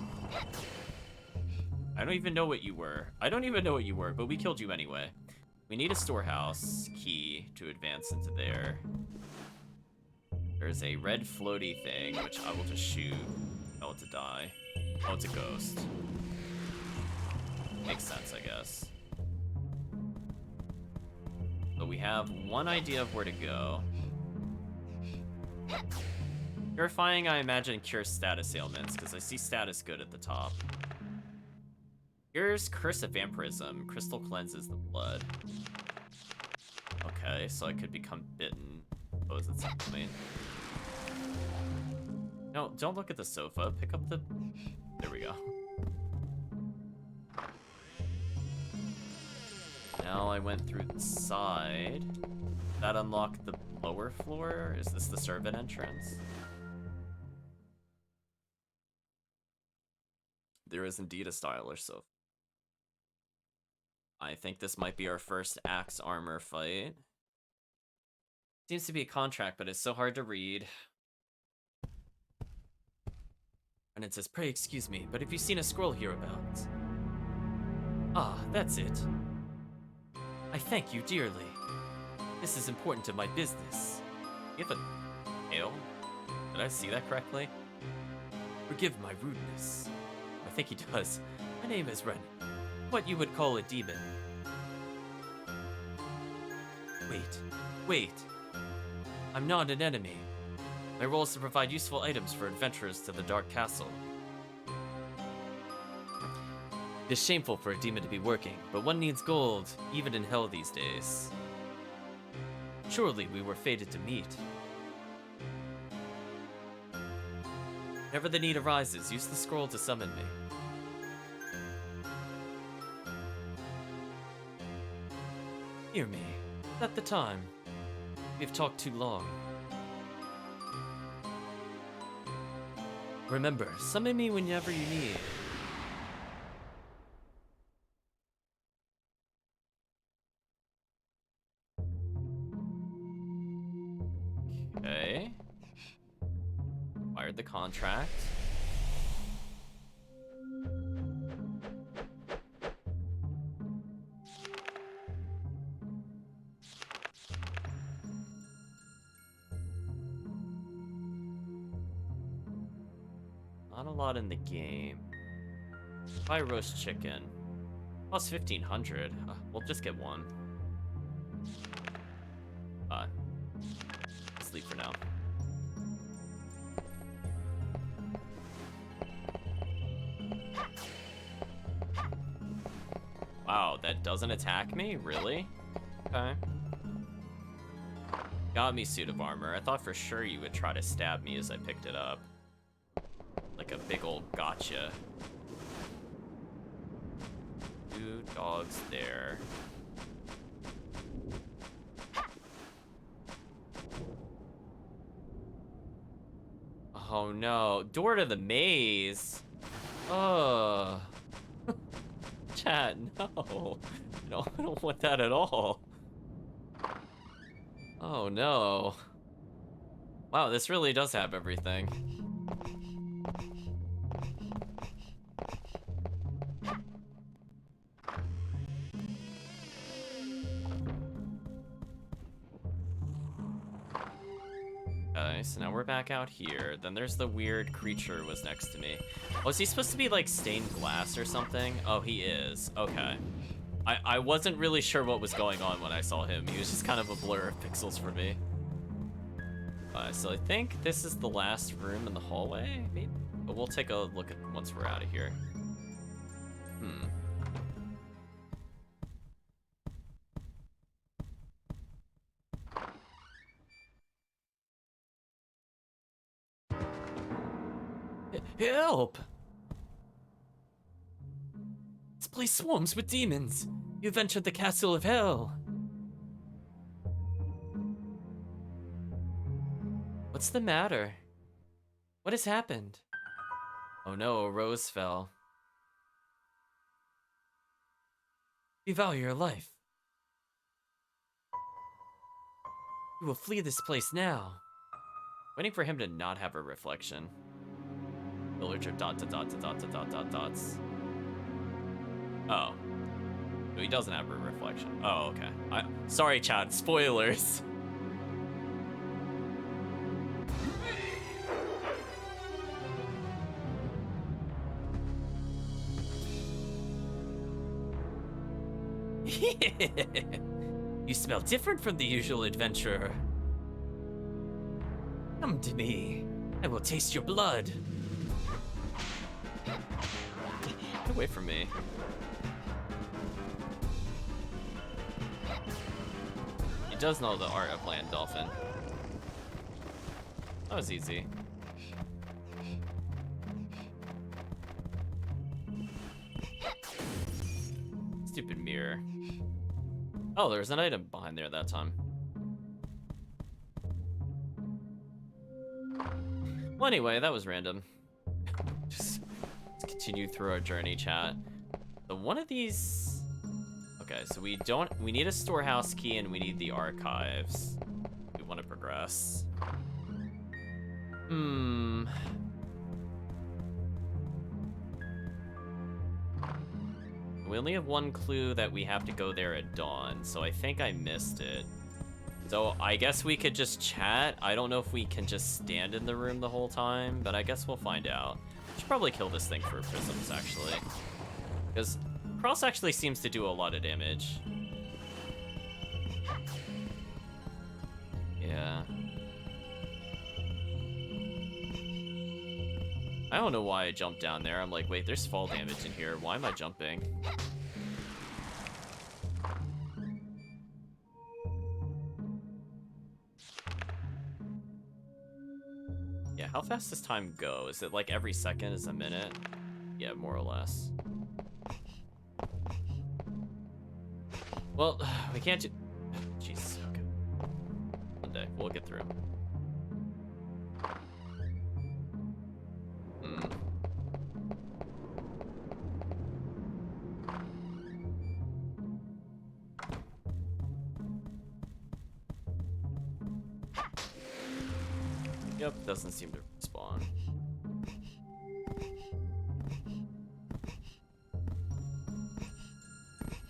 S1: I don't even know what you were. But we killed you anyway. We need a storehouse key to advance into there. There's a red floaty thing, which I will just shoot. Oh, it's a die. Oh, it's a ghost. Makes sense, I guess. But we have one idea of where to go. Purifying, I imagine, cures status ailments, because I see status good at the top. Here's Curse of Vampirism. Crystal cleanses the blood. Okay, so I could become bitten. Suppose at some point. No, don't look at the sofa. Pick up the... There we go. Now I went through the side. That unlocked the lower floor? Is this the servant entrance? There is indeed a stylish sofa. I think this might be our first axe armor fight. Seems to be a contract, but it's so hard to read. And it says, "Pray excuse me, but have you seen a scroll hereabouts?" Ah, that's it. I thank you dearly. This is important to my business. You have a tail? Did I see that correctly? Forgive my rudeness. I think he does. My name is Ren. What you would call a demon. Wait. I'm not an enemy. My role is to provide useful items for adventurers to the Dark Castle. It is shameful for a demon to be working, but one needs gold, even in hell these days. Surely we were fated to meet. Whenever the need arises, use the scroll to summon me. Hear me. At the time. We've talked too long. Remember, summon me whenever you need. Okay. Wired the contract. Not a lot in the game. Buy roast chicken. Plus 1,500. We'll just get one. Sleep for now. Wow, that doesn't attack me? Really? Okay. Got me suit of armor. I thought for sure you would try to stab me as I picked it up. Like a big old gotcha. 2 dogs there. Oh no, door to the maze. Oh. Chat, no. I don't want that at all. Oh no. Wow, this really does have everything. Okay, so now we're back out here. Then there's the weird creature was next to me. Oh, is he supposed to be like stained glass or something? Oh, he is. Okay. I wasn't really sure what was going on when I saw him. He was just kind of a blur of pixels for me. So I think this is the last room in the hallway, maybe? But we'll take a look at once we're out of here. Help! This place swarms with demons. You've entered the castle of hell. What's the matter? What has happened? Oh no, a rose fell. You value your life. You will flee this place now. Waiting for him to not have a reflection. Villager dots. Oh. No, he doesn't have a reflection. Oh, okay. Sorry, chat. Spoilers. You smell different from the usual adventurer. Come to me. I will taste your blood. Get away from me. He does know the art of land dolphin. That was easy. Stupid mirror. Oh, there's an item behind there that time. Well, anyway, that was random. Just let's continue through our journey, chat. So one of these... Okay, so we need a storehouse key and we need the archives. We want to progress. We only have one clue that we have to go there at dawn, so I think I missed it. So I guess we could just chat. I don't know if we can just stand in the room the whole time, but I guess we'll find out. Should probably kill this thing for prisms, actually. Because Cross actually seems to do a lot of damage. Yeah. I don't know why I jumped down there. I'm like, wait, there's fall damage in here. Why am I jumping? Yeah, how fast does time go? Is it like every second is a minute? Yeah, more or less. Well, we can't do... Jeez, okay. One day, we'll get through. Yep, doesn't seem to spawn.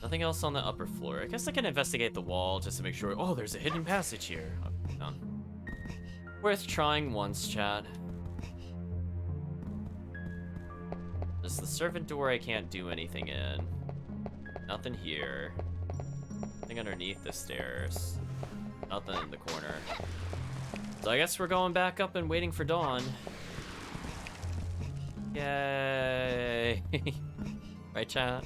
S1: Nothing else on the upper floor. I guess I can investigate the wall just to make sure. Oh, there's a hidden passage here. Okay, no. Worth trying once, chat. There's the servant door I can't do anything in. Nothing here. Nothing underneath the stairs. Nothing in the corner. So I guess we're going back up and waiting for dawn. Yay! Right, chat?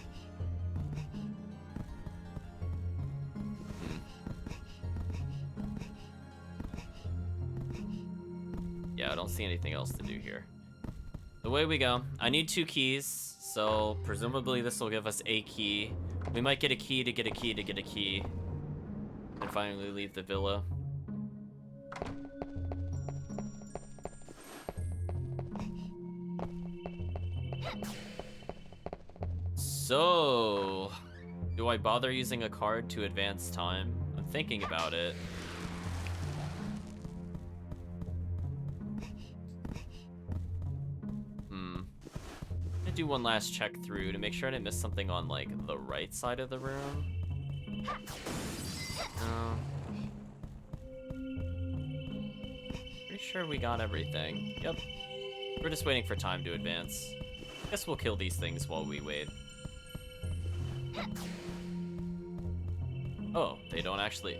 S1: Yeah, I don't see anything else to do here. The way we go. I need 2 keys, so presumably this will give us a key. We might get a key to get a key to get a key. And finally leave the villa. So, do I bother using a card to advance time? I'm thinking about it. I'm gonna do one last check through to make sure I didn't miss something on, like, the right side of the room. No. Pretty sure we got everything. Yep. We're just waiting for time to advance. Guess we'll kill these things while we wait. Oh, they don't actually...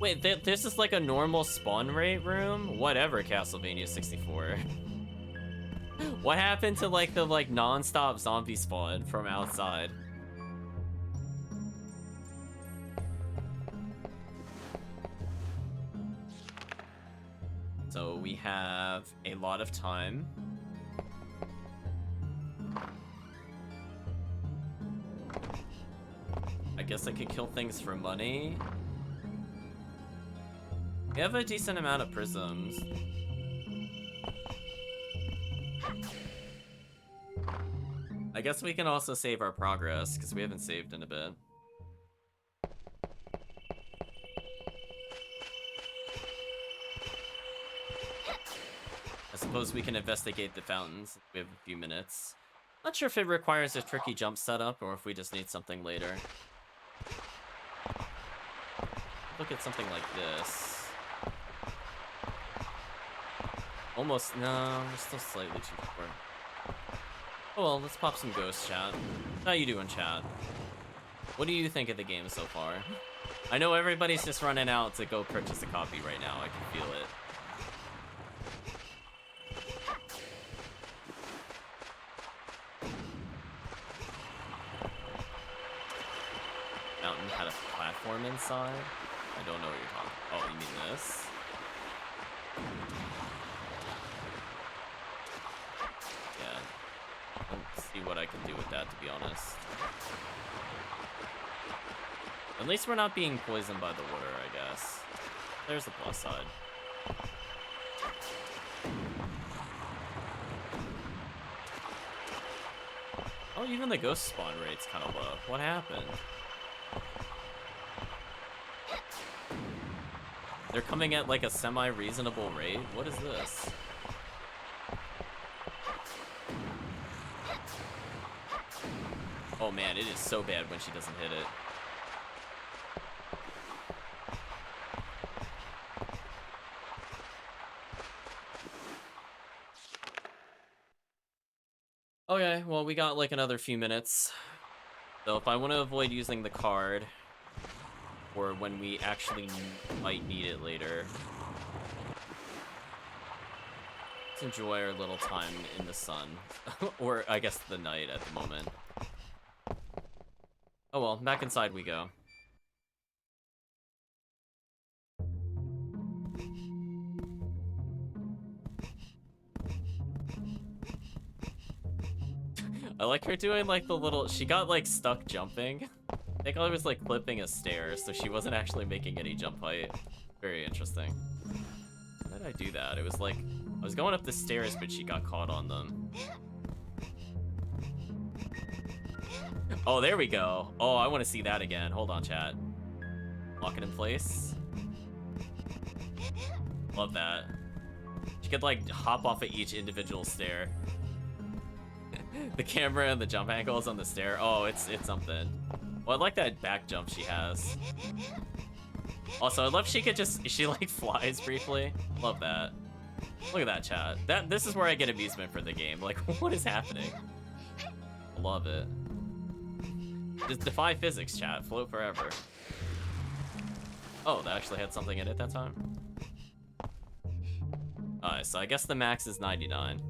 S1: Wait, this is like a normal spawn rate room? Whatever, Castlevania 64. What happened to like the non-stop zombie spawn from outside? So we have a lot of time. I guess I could kill things for money. We have a decent amount of prisms. I guess we can also save our progress, because we haven't saved in a bit. I suppose we can investigate the fountains. We have a few minutes. Not sure if it requires a tricky jump setup, or if we just need something later. Look at something like this. Almost, no, we're still slightly too far. Oh well, let's pop some ghosts, chat. How you doing, chat? What do you think of the game so far? I know everybody's just running out to go purchase a copy right now, I can feel it. Mountain had a platform inside? I don't know what you're talking about. Oh, you mean this? Yeah. I don't see what I can do with that, to be honest. At least we're not being poisoned by the water, I guess. There's the plus side. Oh, even the ghost spawn rate's kind of low. What happened? They're coming at like a semi-reasonable rate? What is this? Oh man, it is so bad when she doesn't hit it. Okay, well we got like another few minutes. So if I want to avoid using the card, or when we actually might need it later, let's enjoy our little time in the sun. Or I guess the night at the moment. Oh well, back inside we go. I like her doing like the little, she got like stuck jumping. I think I was like clipping a stair, so she wasn't actually making any jump height. Very interesting. How did I do that? It was like, I was going up the stairs, but she got caught on them. Oh, there we go. Oh, I want to see that again. Hold on, chat. Lock it in place. Love that. She could like hop off of each individual stair. The camera and the jump angles on the stair. Oh, it's something. Well, I like that back jump she has. Also, I love she like flies briefly. Love that. Look at that, chat. This is where I get amusement for the game. Like, what is happening? Love it. Just defy physics, chat. Float forever. Oh, that actually had something in it that time. Alright, so I guess the max is 99.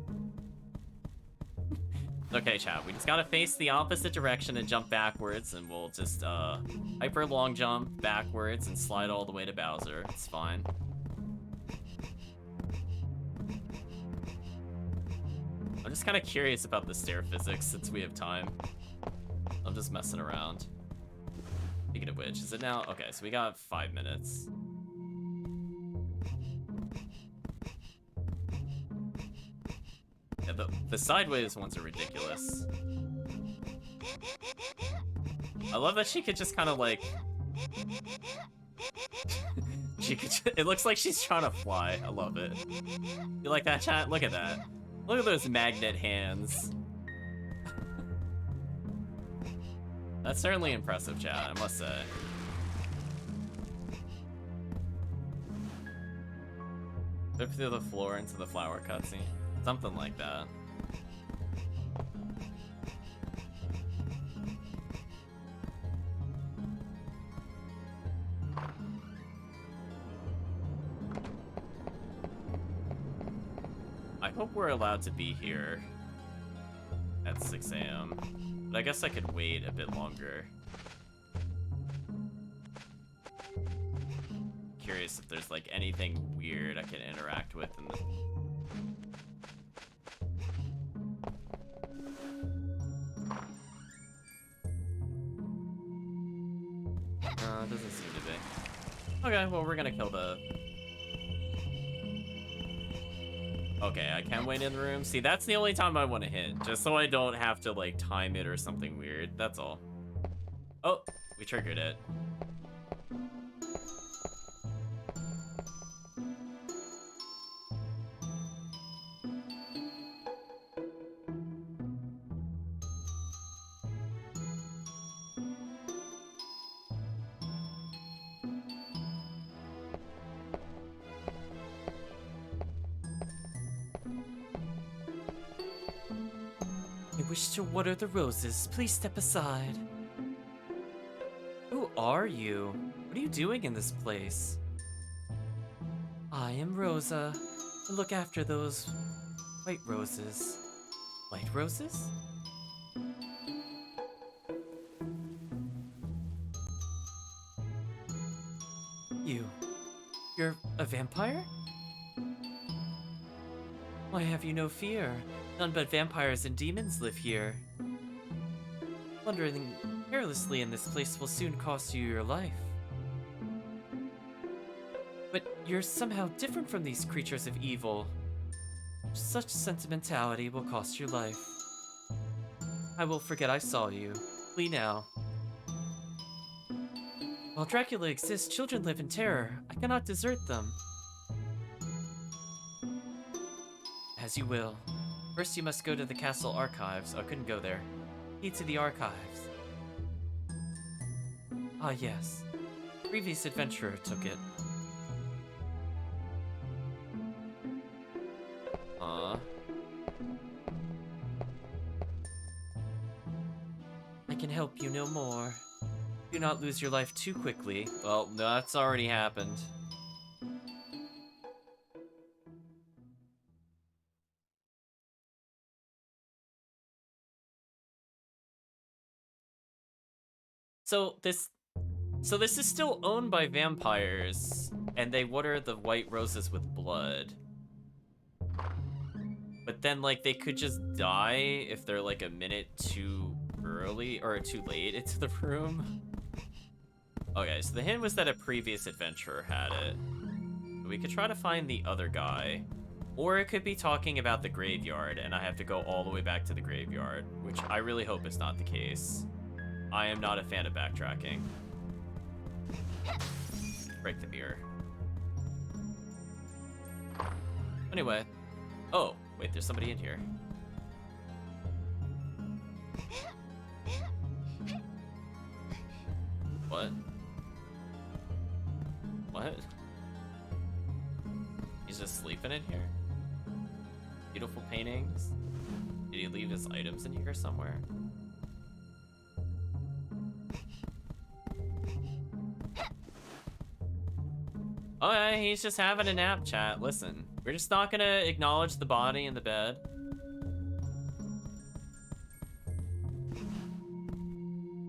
S1: Okay, chat, we just gotta face the opposite direction and jump backwards, and we'll just, hyper long jump backwards and slide all the way to Bowser. It's fine. I'm just kind of curious about the stair physics since we have time. I'm just messing around. Speaking of which, is it now? Okay, so we got 5 minutes. Yeah, the sideways ones are ridiculous. I love that she could just kind of like... it looks like she's trying to fly. I love it. You like that, chat? Look at that. Look at those magnet hands. That's certainly impressive, chat, I must say. Flip through the floor into the flower cutscene. Something like that. I hope we're allowed to be here at 6 a.m. But I guess I could wait a bit longer. Curious if there's like anything weird I can interact with in the... It doesn't seem to be. Okay, well, we're gonna kill the... Okay, I can wait in the room. See, that's the only time I want to hit, just so I don't have to, like, time it or something weird. That's all. Oh, we triggered it. I wish to water the roses. Please step aside. Who are you? What are you doing in this place? I am Rosa. I look after those white roses. White roses? You're a vampire? Why have you no fear? None but vampires and demons live here. Wandering carelessly in this place will soon cost you your life. But you're somehow different from these creatures of evil. Such sentimentality will cost your life. I will forget I saw you. Flee now. While Dracula exists, children live in terror. I cannot desert them. As you will. First you must go to the castle archives. Oh, I couldn't go there. Key to the archives. Ah, yes. Previous adventurer took it. I can help you no more. Do not lose your life too quickly. Well, that's already happened. So this is still owned by vampires, and they water the white roses with blood. But then, like, they could just die if they're like a minute too early or too late into the room. Okay, so the hint was that a previous adventurer had it. We could try to find the other guy. Or it could be talking about the graveyard, and I have to go all the way back to the graveyard, which I really hope is not the case. I am not a fan of backtracking. Break the mirror. Anyway. Oh, wait, there's somebody in here. What? What? He's just sleeping in here? Beautiful paintings? Did he leave his items in here somewhere? Oh yeah, he's just having a nap, chat. Listen, we're just not gonna acknowledge the body in the bed.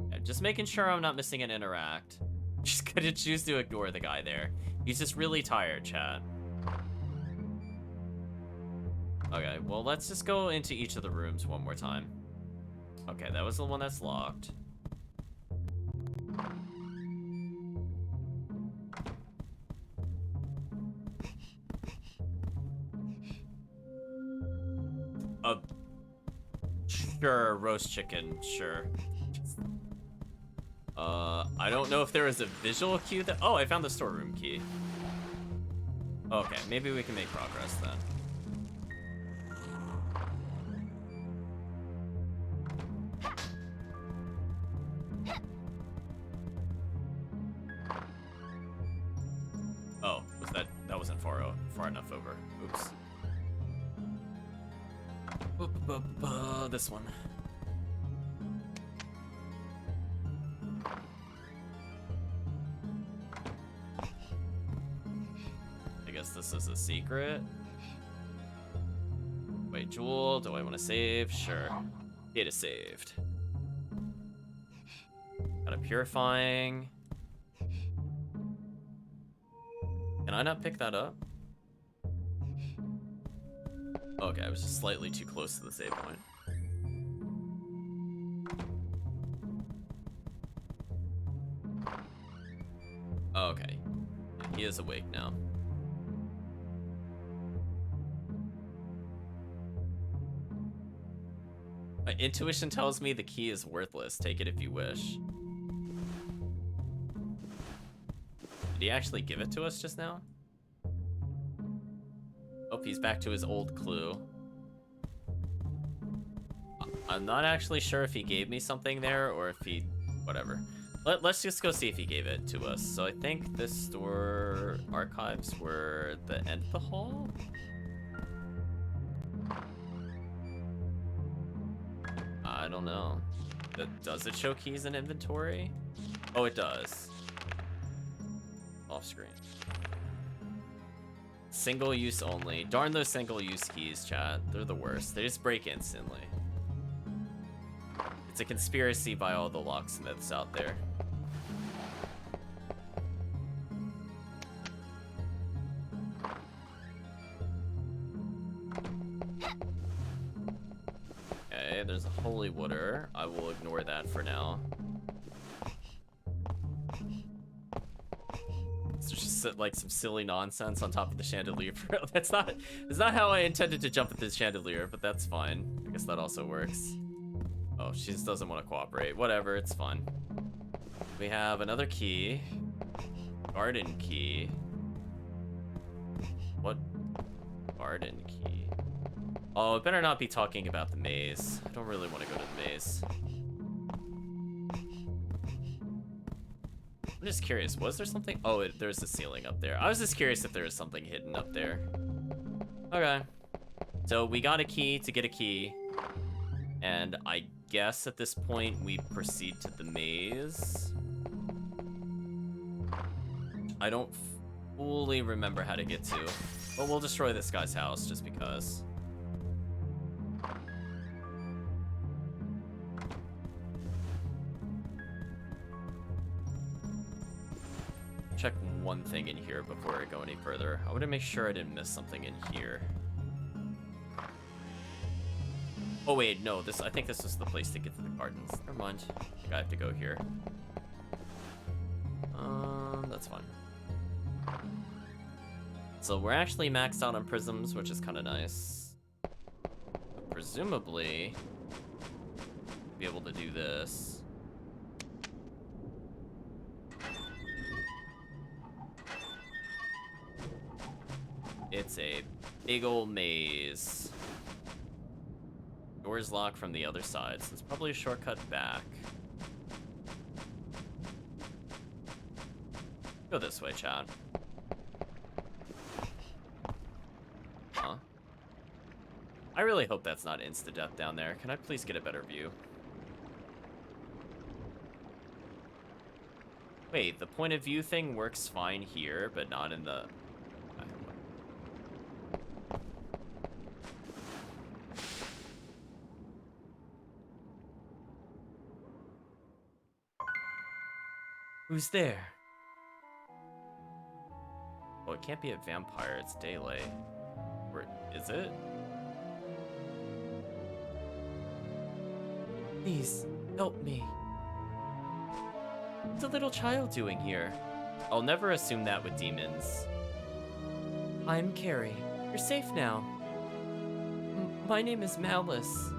S1: Yeah, just making sure I'm not missing an interact. Just gonna choose to ignore the guy there. He's just really tired, chat. Okay, well, let's just go into each of the rooms one more time. Okay, that was the one that's locked. Sure, roast chicken, sure. I don't know if there is a visual cue that... Oh, I found the storeroom key. Okay, maybe we can make progress then. Oh, that wasn't far enough over. Oops. This one. I guess this is a secret. Wait, Jewel, do I want to save? Sure. Data saved. Got a purifying. Can I not pick that up? Okay, I was just slightly too close to the save point. Okay. Yeah, he is awake now. My intuition tells me the key is worthless. Take it if you wish. Did he actually give it to us just now? Oh, he's back to his old clue. I'm not actually sure if he gave me something there or if he... whatever. Let's just go see if he gave it to us. So I think this store archives were the end of the hall? I don't know. Does it show keys in inventory? Oh, it does. Off screen. Single use only. Darn those single use keys, chat. They're the worst. They just break instantly. It's a conspiracy by all the locksmiths out there. Okay, there's a holy water. I will ignore that for now. It's just like some silly nonsense on top of the chandelier. That's not how I intended to jump at this chandelier, but that's fine. I guess that also works. Oh, she just doesn't want to cooperate. Whatever, it's fun. We have another key. Garden key. What? Garden key. Oh, it better not be talking about the maze. I don't really want to go to the maze. I'm just curious, was there something? Oh, there's a ceiling up there. I was just curious if there was something hidden up there. Okay. So we got a key to get a key. And I guess at this point we proceed to the maze. I don't fully remember how to get to. But we'll destroy this guy's house just because. Check one thing in here before I go any further. I want to make sure I didn't miss something in here. Oh wait, no, I think this is the place to get to the gardens. Never mind. I think I have to go here. That's fine. So we're actually maxed out on prisms, which is kind of nice. But presumably, be able to do this. It's a big old maze. Door's locked from the other side, so it's probably a shortcut back. Go this way, chat. Huh? I really hope that's not insta-death down there. Can I please get a better view? Wait, the point of view thing works fine here, but not in the... Who's there? Well, it can't be a vampire, it's daylight. Or is it? Please, help me. What's a little child doing here? I'll never assume that with demons. I'm Carrie. You're safe now. My name is Malice.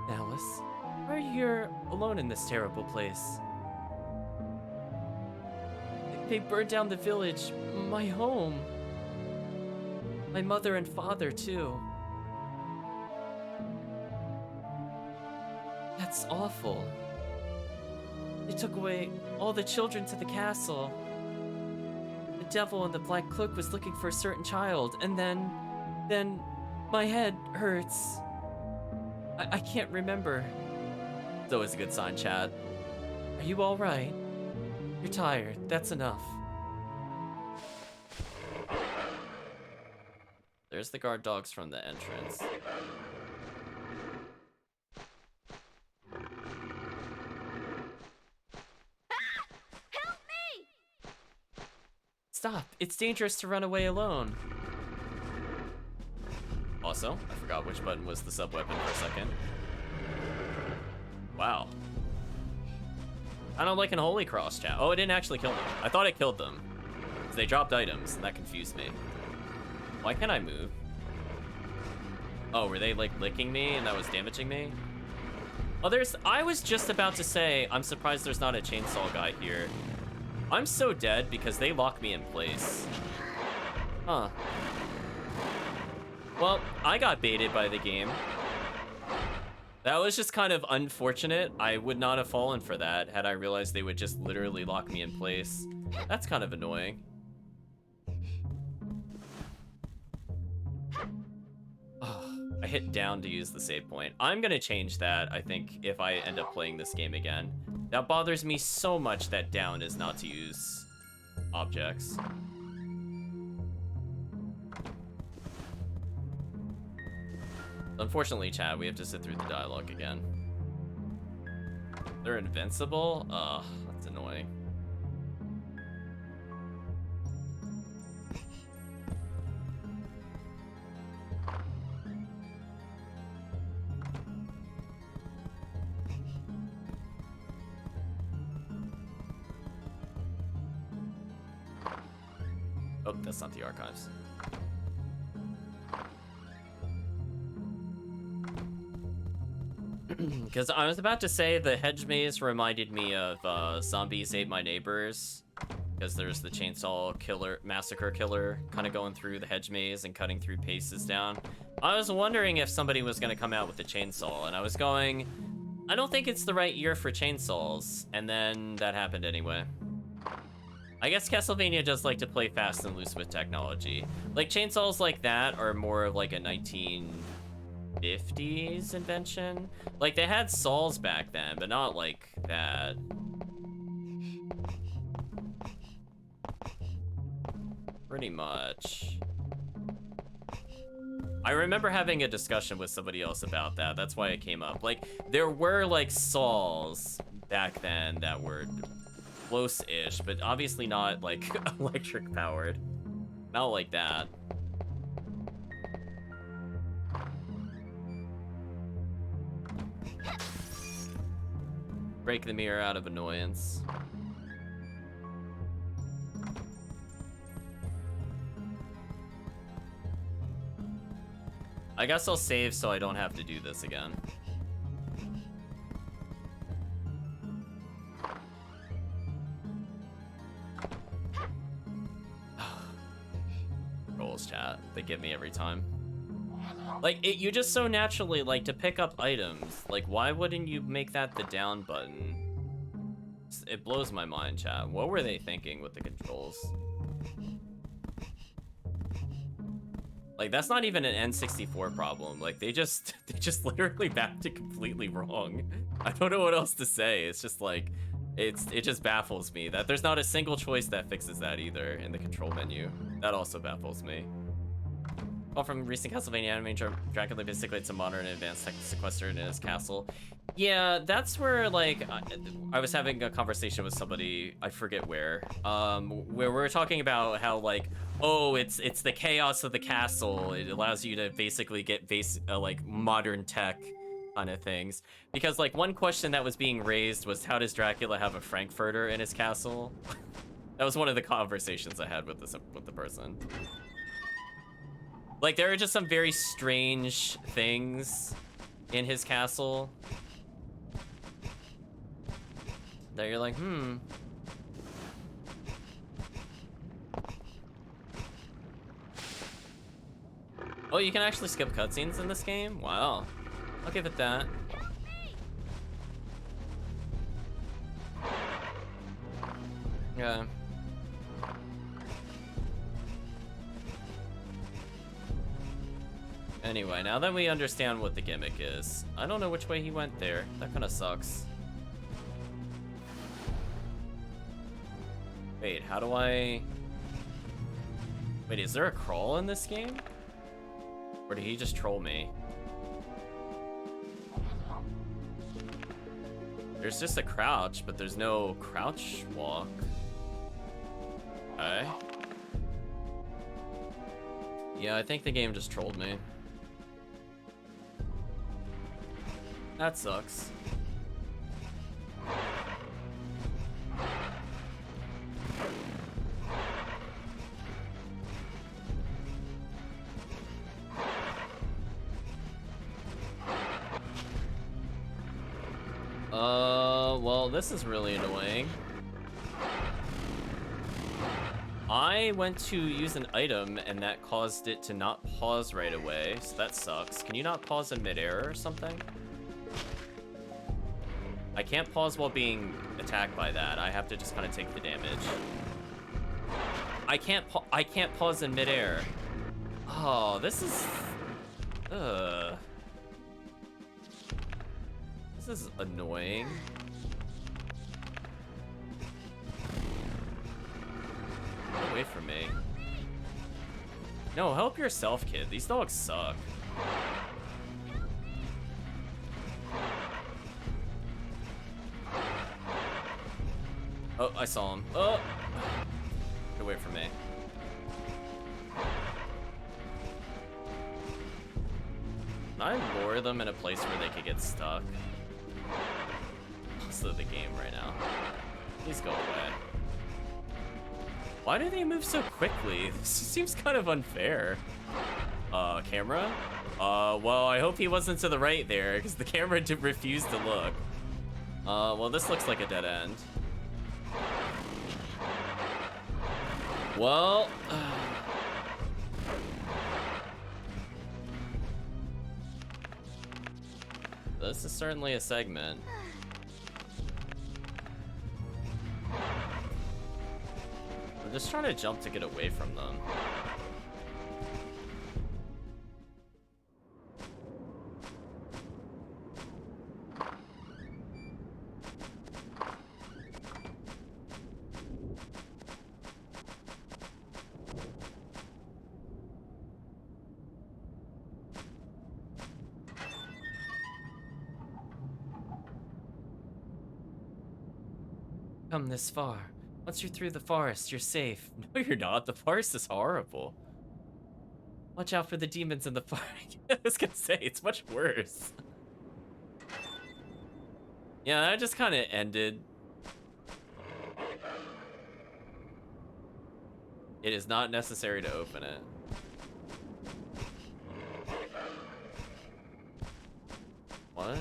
S1: Malice? Why are you here alone in this terrible place? They burned down the village, my home. My mother and father, too. That's awful. They took away all the children to the castle. devil in the black cloak was looking for a certain child, and then my head hurts. I can't remember. It's always a good sign, Chad. Are you all right? You're tired. That's enough. There's the guard dogs from the entrance.
S2: Help me!
S1: Stop! It's dangerous to run away alone. Also, I forgot which button was the sub-weapon for a second. Wow. I don't like an Holy Cross, chat. Oh, it didn't actually kill them. I thought it killed them. So they dropped items, and that confused me. Why can't I move? Oh, were they like licking me and that was damaging me? Oh, I was just about to say, I'm surprised there's not a chainsaw guy here. I'm so dead because they lock me in place. Huh. Well, I got baited by the game. That was just kind of unfortunate. I would not have fallen for that had I realized they would just literally lock me in place. That's kind of annoying. Oh, I hit down to use the save point. I'm gonna change that, I think, if I end up playing this game again. That bothers me so much that down is not to use objects. Unfortunately, Chad, we have to sit through the dialogue again. They're invincible? Ugh, that's annoying. Oh, that's not the archives. Because I was about to say the hedge maze reminded me of Zombies Ate My Neighbors. Because there's the chainsaw killer, massacre killer, kind of going through the hedge maze and cutting through paces down. I was wondering if somebody was going to come out with a chainsaw, and I was going, I don't think it's the right year for chainsaws, and then that happened anyway. I guess Castlevania does like to play fast and loose with technology. Like, chainsaws like that are more of like a 1950s invention. Like, they had saws back then, but not like that. Pretty much. I remember having a discussion with somebody else about that. That's why it came up. Like, there were like saws back then that were close-ish, but obviously not like electric powered. Not like that. Break the mirror out of annoyance. I guess I'll save so I don't have to do this again. Rolls, chat. They get me every time. Like, you just so naturally like to pick up items. Like, why wouldn't you make that the down button? It blows my mind, chat. What were they thinking with the controls? Like, that's not even an N64 problem. Like, they just literally backed it completely wrong. I don't know what else to say. It's just like, it just baffles me that there's not a single choice that fixes that either in the control menu. That also baffles me. All from recent Castlevania anime, Dracula basically it's a modern and advanced tech sequestered in his castle. Yeah, that's where, like, I was having a conversation with somebody, I forget where we were talking about how, like, oh, it's the chaos of the castle. It allows you to basically get like modern tech kind of things. Because, like, one question that was being raised was, how does Dracula have a Frankfurter in his castle? That was one of the conversations I had with the person. Like, there are just some very strange things in his castle that you're like, Oh, you can actually skip cutscenes in this game? Wow. I'll give it that. Yeah. Anyway, now that we understand what the gimmick is, I don't know which way he went there. That kind of sucks. Wait, how do I... Wait, is there a crawl in this game? Or did he just troll me? There's just a crouch, but there's no crouch walk. Okay. Yeah, I think the game just trolled me. That sucks. Well, this is really annoying. I went to use an item and that caused it to not pause right away, so that sucks. Can you not pause in midair or something? I can't pause while being attacked by that. I have to just kind of take the damage. I can't pause in midair. Oh, this is... This is annoying. Get away from me. No, help yourself, kid. These dogs suck. Oh, I saw him. Oh! Get away from me. Can I lure them in a place where they could get stuck? Most of the game right now. Please go away. Why do they move so quickly? This seems kind of unfair. Camera? Well, I hope he wasn't to the right there, because the camera refused to look. Well, this looks like a dead end. Well... This is certainly a segment. I'm just trying to jump to get away from them. Come this far. Once you're through the forest, you're safe. No, you're not. The forest is horrible. Watch out for the demons in the forest. I was gonna say, it's much worse. Yeah, that just kind of ended. It is not necessary to open it. What?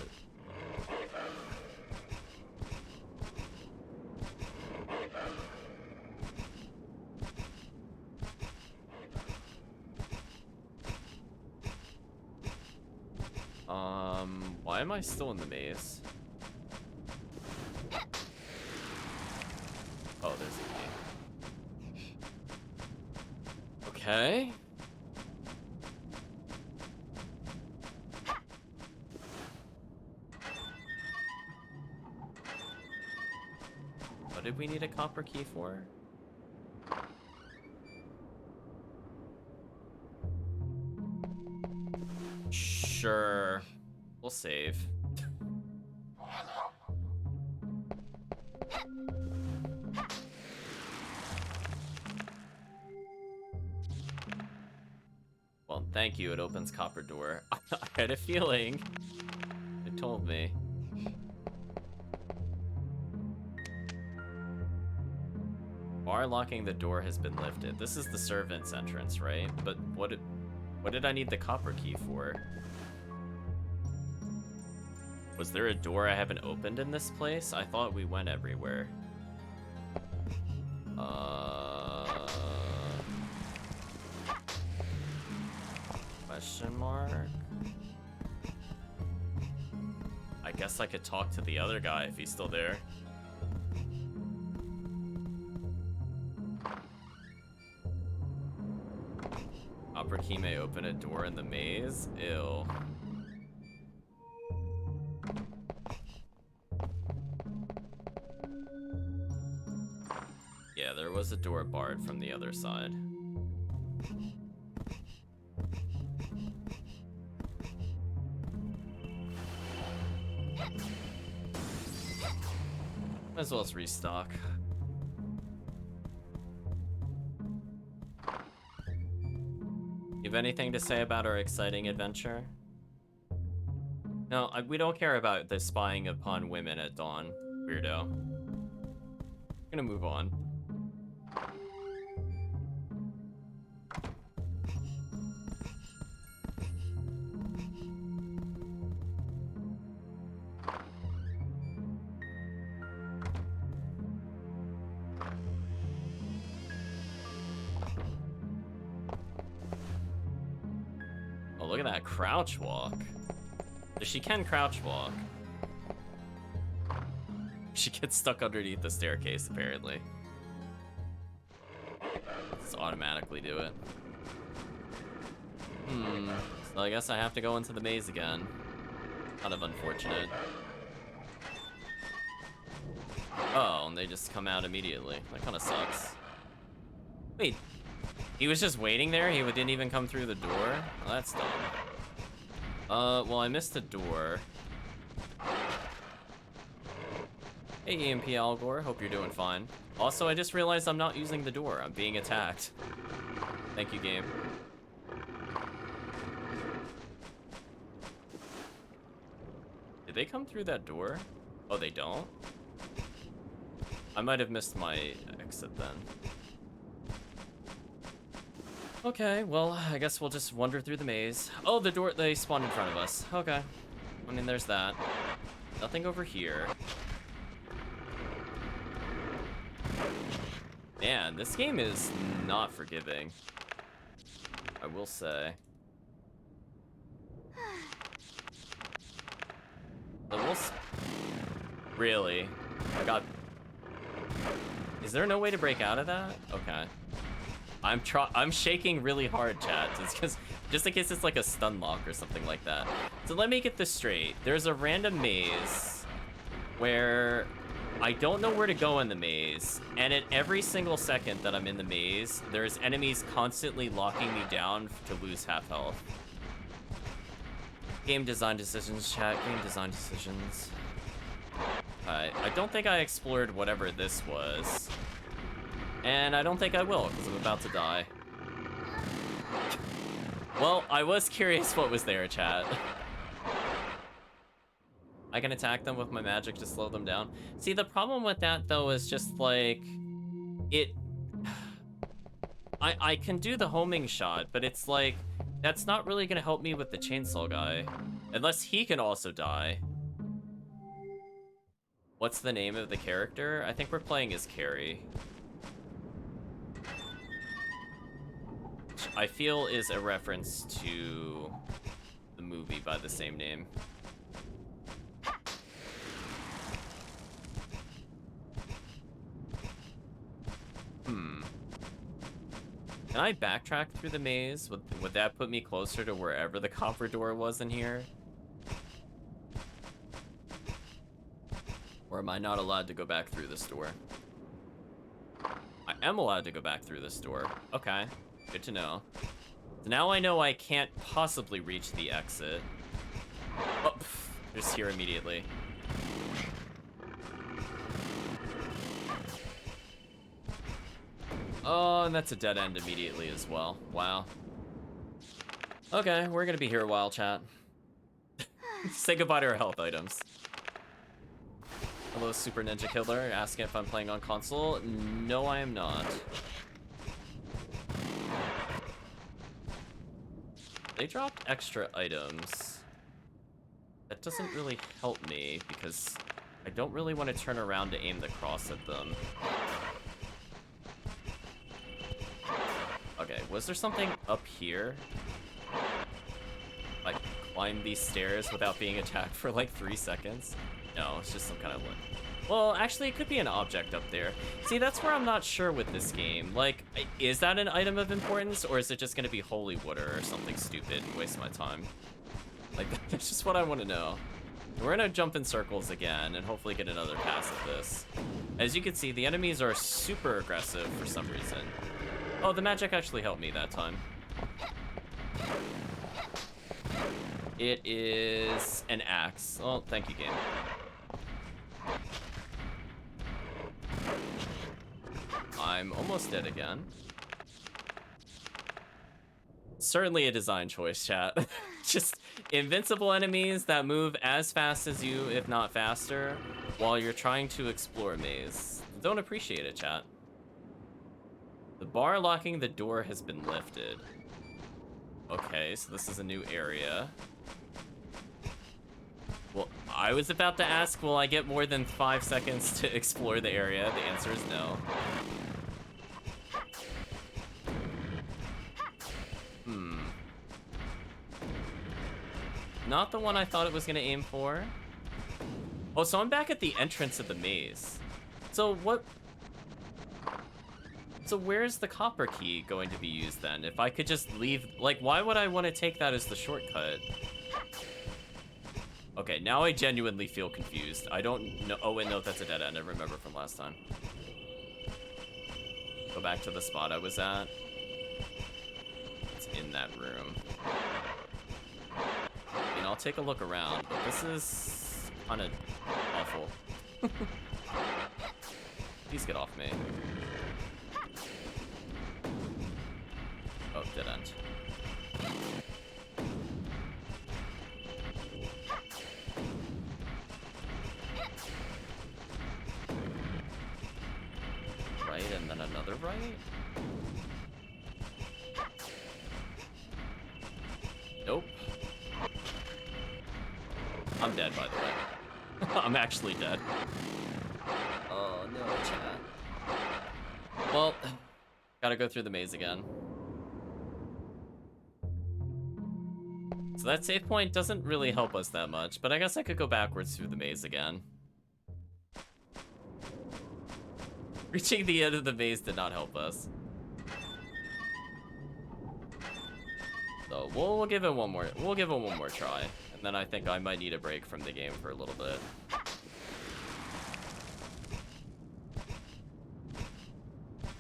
S1: Why am I still in the maze? Oh, there's a key. Okay. What did we need a copper key for? Sure. We'll save. Well, thank you. It opens copper door. I had a feeling. It told me. Bar locking the door has been lifted. This is the servant's entrance, right? But what did I need the copper key for? Was there a door I haven't opened in this place? I thought we went everywhere. Question mark? I guess I could talk to the other guy if he's still there. copper key may open a door in the maze. Ew. Yeah, there was a door barred from the other side. Might as well as restock. You have anything to say about our exciting adventure? No, we don't care about the spying upon women at dawn, weirdo. I'm gonna move on. Oh, look at that crouch walk. She can crouch walk. She gets stuck underneath the staircase, apparently. Just automatically do it. So I guess I have to go into the maze again. Kind of unfortunate. Oh, and they just come out immediately. That kind of sucks. Wait, he was just waiting there? He didn't even come through the door? Oh, that's dumb. Well, I missed the door. Hey, EMP Algor, hope you're doing fine. Also, I just realized I'm not using the door. I'm being attacked. Thank you, game. Did they come through that door? Oh, they don't? I might have missed my exit then. Okay, well, I guess we'll just wander through the maze. Oh, the door, they spawned in front of us. Okay. I mean, there's that. Nothing over here. Man, this game is not forgiving. I will say. Really? I got... Is there no way to break out of that? Okay. I'm shaking really hard, chat. It's because just in case it's like a stun lock or something like that. So let me get this straight. There's a random maze where I don't know where to go in the maze, and at every single second that I'm in the maze, there's enemies constantly locking me down to lose half health. Game design decisions, chat. Game design decisions. I don't think I explored whatever this was. And I don't think I will, because I'm about to die. Well, I was curious what was there, chat. I can attack them with my magic to slow them down. See, the problem with that, though, is just, like... I can do the homing shot, but it's like... That's not really gonna help me with the chainsaw guy. Unless he can also die. What's the name of the character? I think we're playing as Carrie. I feel is a reference to the movie by the same name. Can I backtrack through the maze? Would that put me closer to wherever the copper door was in here? Or am I not allowed to go back through this door? I am allowed to go back through this door. Okay. Good to know. So now I know I can't possibly reach the exit. Oh, just here immediately. Oh, and that's a dead end immediately as well. Wow. Okay, we're gonna be here a while, chat. Say goodbye to our health items. Hello, Super Ninja Killer, asking if I'm playing on console. No, I am not. They dropped extra items. That doesn't really help me because I don't really want to turn around to aim the cross at them. Okay, was there something up here? Like, climb these stairs without being attacked for like 3 seconds? No, it's just some kind of Well, actually, it could be an object up there. See, that's where I'm not sure with this game. Like, is that an item of importance, or is it just gonna be holy water or something stupid and waste my time? Like, that's just what I want to know. We're gonna jump in circles again and hopefully get another pass at this. As you can see, the enemies are super aggressive for some reason. Oh, the magic actually helped me that time. It is an axe. Oh, thank you, game. I'm almost dead again. Certainly a design choice, chat. Just invincible enemies that move as fast as you, if not faster, while you're trying to explore a maze. Don't appreciate it, chat. The bar locking the door has been lifted. Okay, so this is a new area. Well, I was about to ask, will I get more than 5 seconds to explore the area? The answer is no. Not the one I thought it was gonna aim for. Oh, so I'm back at the entrance of the maze. So what? So where's the copper key going to be used then? If I could just leave, like, why would I want to take that as the shortcut? Okay, now I genuinely feel confused. I don't know. Oh wait, no, that's a dead end. I remember from last time. Go back to the spot I was at. It's in that room. I mean, I'll take a look around, but this is kind of awful. Please get off me. Oh, dead end. Right, and then another right? Nope. I'm dead, by the way. I'm actually dead. Oh, no, chat. Well, gotta go through the maze again. So that save point doesn't really help us that much, but I guess I could go backwards through the maze again. Reaching the end of the maze did not help us. So we'll give it one more. We'll give it one more try, and then I think I might need a break from the game for a little bit.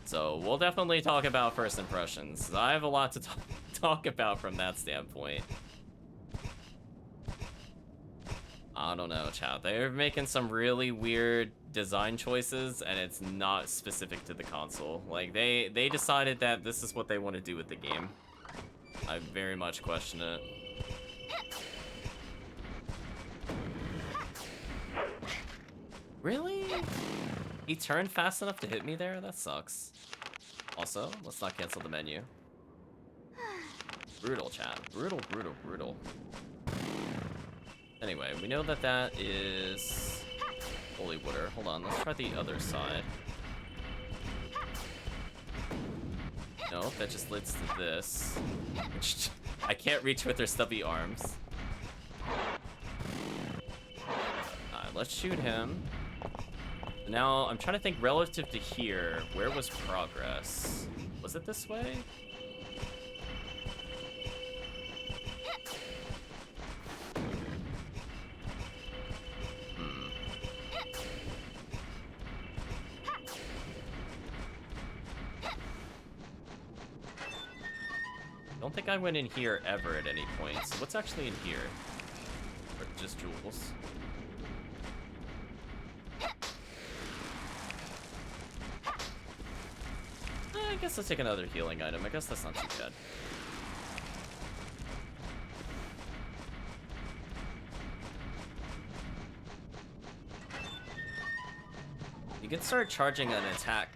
S1: So we'll definitely talk about first impressions. I have a lot to talk about from that standpoint. I don't know, chat. They're making some really weird design choices, and it's not specific to the console. Like, they decided that this is what they want to do with the game. I very much question it. Really? He turned fast enough to hit me there? That sucks. Also, let's not cancel the menu. Brutal, chat. Brutal, brutal, brutal. Anyway, we know that that is holy water. Hold on, let's try the other side. No, that just leads to this. I can't reach with their stubby arms. Alright, let's shoot him. Now, I'm trying to think relative to here, where was progress? Was it this way? I don't think I went in here ever at any point. So what's actually in here? Or just jewels? I guess let's take another healing item. I guess that's not too bad. You can start charging an attack.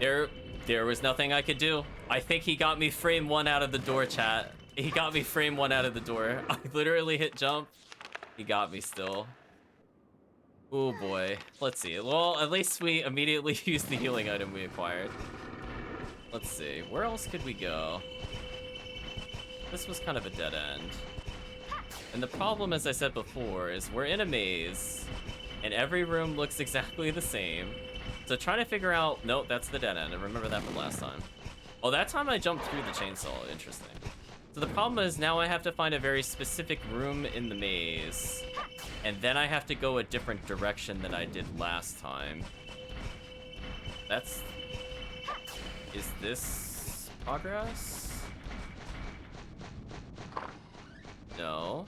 S1: There was nothing I could do. I think he got me frame one out of the door, chat. He got me frame one out of the door. I literally hit jump. He got me still. Oh boy. Let's see. Well, at least we immediately used the healing item we acquired. Let's see. Where else could we go? This was kind of a dead end. And the problem, as I said before, is we're in a maze. and every room looks exactly the same. So trying to figure out, nope, that's the dead end. I remember that from last time. Oh, that time I jumped through the chainsaw. Interesting. So the problem is now I have to find a very specific room in the maze, and then I have to go a different direction than I did last time. That's... Is this progress? No.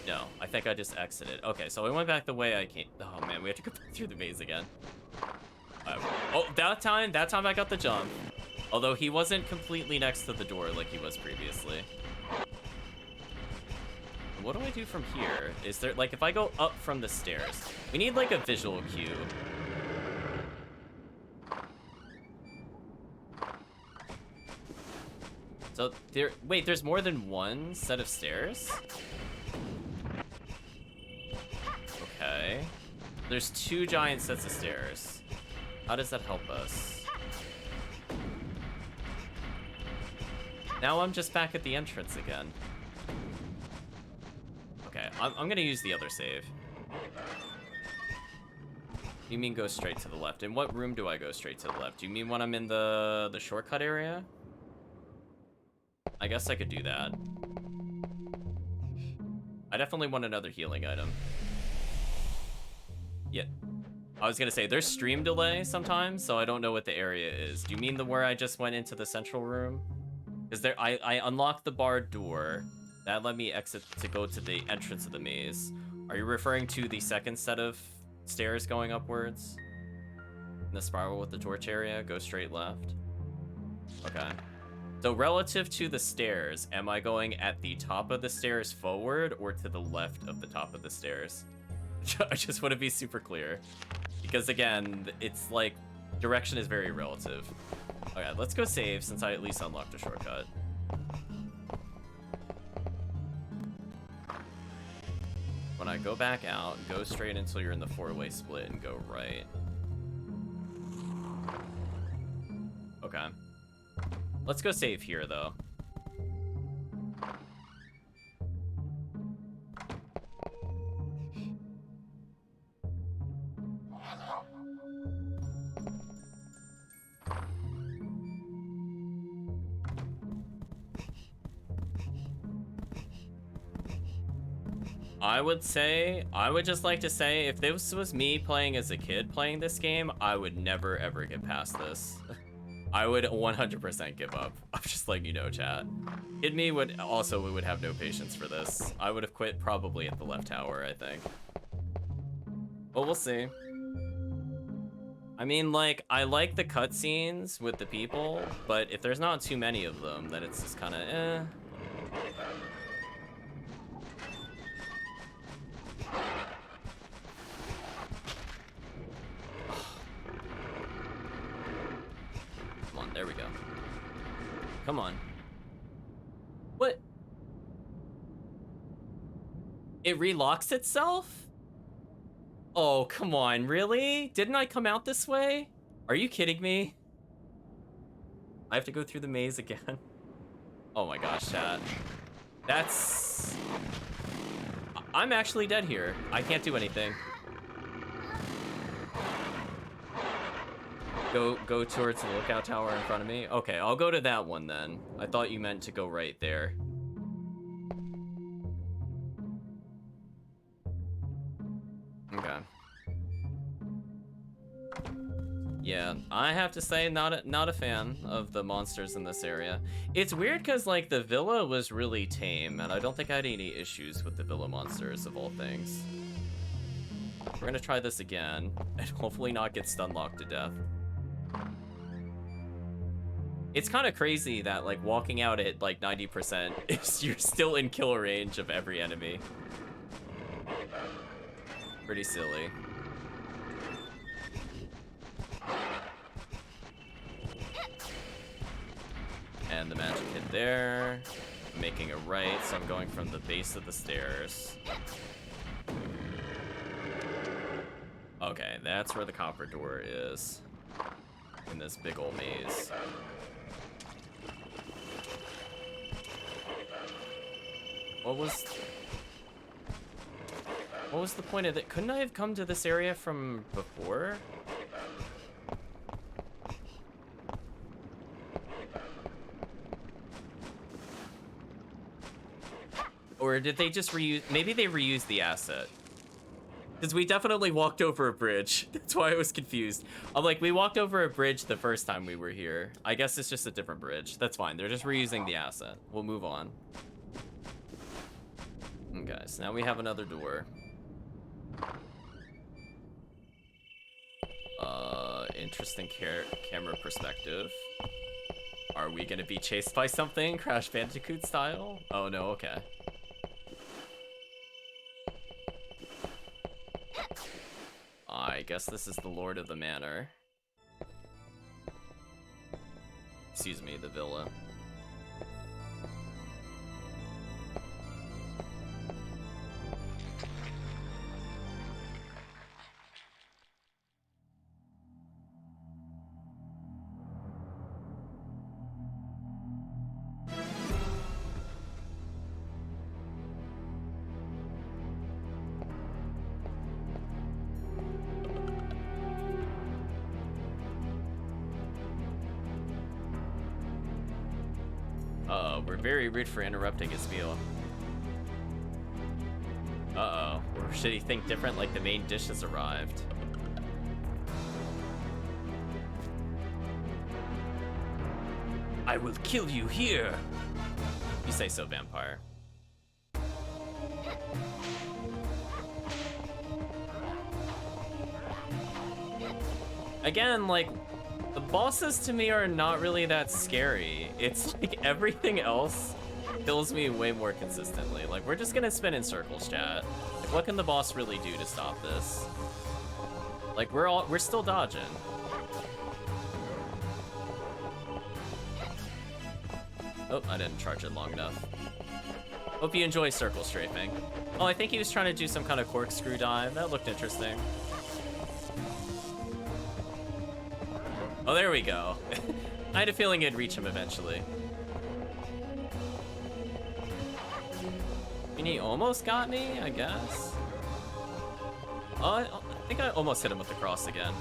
S1: No, I think I just exited. Okay, so I went back the way I came. Oh man, we have to go back through the maze again. Oh, that time I got the jump. Although he wasn't completely next to the door like he was previously. What do I do from here? Is there, like, if I go up from the stairs, we need like a visual cue. So wait, there's more than one set of stairs? Okay. There's 2 giant sets of stairs. How does that help us? Now I'm just back at the entrance again. Okay, I'm gonna use the other save. You mean go straight to the left? In what room do I go straight to the left? Do you mean when I'm in the shortcut area? I guess I could do that. I definitely want another healing item. Yeah. I was gonna say, there's stream delay sometimes, so I don't know what the area is. Do you mean the where I just went into the central room? Because there, I unlocked the barred door. That let me exit to go to the entrance of the maze. Are you referring to the second set of stairs going upwards? In the spiral with the torch area, go straight left. Okay. So relative to the stairs, am I going at the top of the stairs forward or to the left of the top of the stairs? I just want to be super clear. Because again, it's like, direction is very relative. Okay, let's go save since I at least unlocked a shortcut. When I go back out, go straight until you're in the 4-way split and go right. Okay. Let's go save here, though. I would just like to say, if this was me playing as a kid playing this game, I would never ever get past this. I would 100% give up. I'm just letting you know, chat. Kid me would have no patience for this. I would have quit probably at the left tower, I think. Well, we'll see. I mean, like, I like the cutscenes with the people, but if there's not too many of them, then it's just kind of eh. Come on, there we go. Come on. What? It relocks itself? Oh, come on, really? Didn't I come out this way? Are you kidding me? I have to go through the maze again. Oh my gosh, chat. That's... I'm actually dead here. I can't do anything. Go towards the lookout tower in front of me. Okay, I'll go to that one then. I thought you meant to go right there. Okay. Yeah, I have to say, not a fan of the monsters in this area. It's weird because, like, the villa was really tame, and I don't think I had any issues with the villa monsters, of all things. We're gonna try this again, and hopefully not get stun-locked to death. It's kind of crazy that, like, walking out at, like, 90%, you're still in kill range of every enemy. Pretty silly. And the magic hit there. I'm making a right, so I'm going from the base of the stairs. Okay, that's where the copper door is. In this big old maze. What was... What was the point of it? Couldn't I have come to this area from before? Or did they just reuse? Maybe they reused the asset. Because we definitely walked over a bridge. That's why I was confused. I'm like, we walked over a bridge the first time we were here. I guess it's just a different bridge. That's fine. They're just reusing the asset. We'll move on. Okay, so now we have another door. Interesting camera perspective. Are we gonna be chased by something? Crash Bandicoot style? Oh no, okay. I guess this is the Lord of the Manor. Excuse me, the villa. We're very rude for interrupting his meal. Uh-oh. Or should he think different, like the main dish has arrived? I will kill you here! You say so, vampire. Again, like, the bosses to me are not really that scary. It's like everything else kills me way more consistently. Like, we're just gonna spin in circles, chat. Like, what can the boss really do to stop this? Like, we're still dodging. Oh, I didn't charge it long enough. Hope you enjoy circle strafing. Oh, I think he was trying to do some kind of corkscrew dive. That looked interesting. Oh, there we go. I had a feeling it'd reach him eventually. I mean, he almost got me, I guess. Oh, I think I almost hit him with the cross again.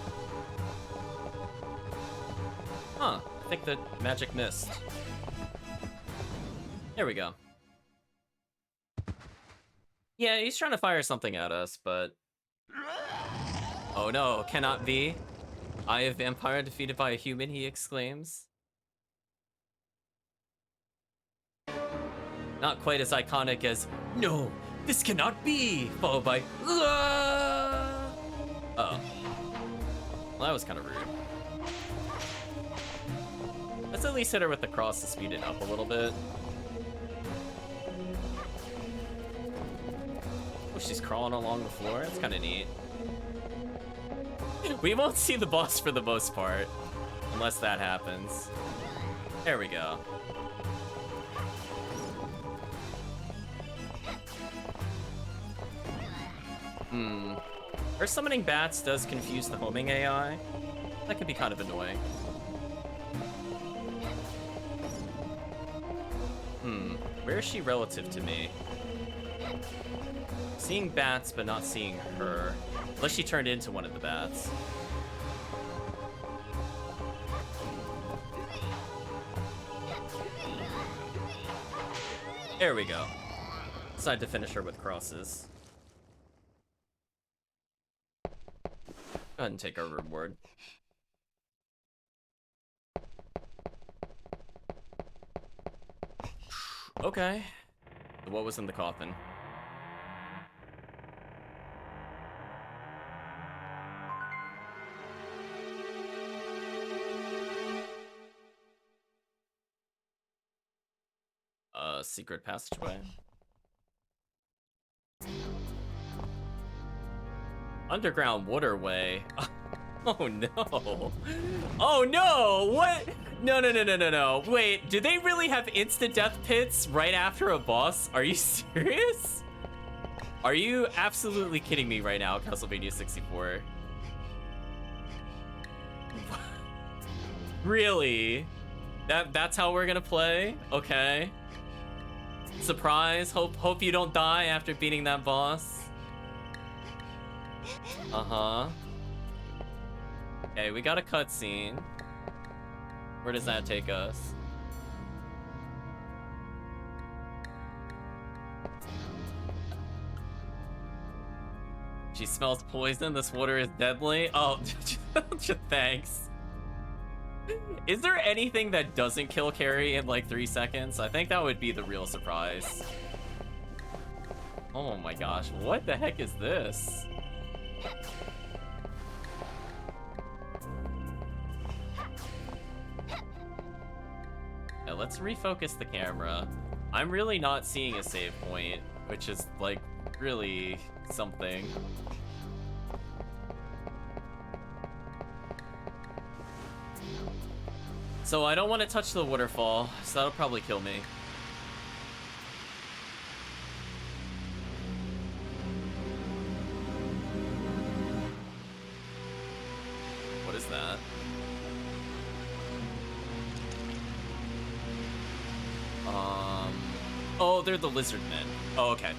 S1: Huh, I think the magic missed. There we go. Yeah, he's trying to fire something at us, but... Oh no, cannot be. Eye of Vampire defeated by a human, he exclaims. Not quite as iconic as, no, this cannot be, followed by, uh-oh. Well, that was kind of rude. Let's at least hit her with the cross to speed it up a little bit. Oh, she's crawling along the floor, that's kind of neat. We won't see the boss for the most part, unless that happens. There we go. Her summoning bats does confuse the homing AI. That could be kind of annoying. Where is she relative to me? Seeing bats, but not seeing her. Unless she turned into one of the bats. There we go. Decided to finish her with crosses. Go ahead and take our reward. Okay. What was in the coffin? Secret passageway. Underground waterway. Oh no. Oh no! What? No. Wait, do they really have instant death pits right after a boss? Are you serious? Are you absolutely kidding me right now, Castlevania 64? Really? That's how we're gonna play? Okay. Surprise. Hope you don't die after beating that boss. Uh-huh. Okay, we got a cutscene. Where does that take us? She smells poison. This water is deadly. Oh, thanks. Is there anything that doesn't kill Carrie in like 3 seconds? I think that would be the real surprise. Oh my gosh, what the heck is this? Yeah, let's refocus the camera. I'm really not seeing a save point, which is like really something. So I don't want to touch the waterfall, so that'll probably kill me. What is that? Oh, they're the lizard men. Oh, okay.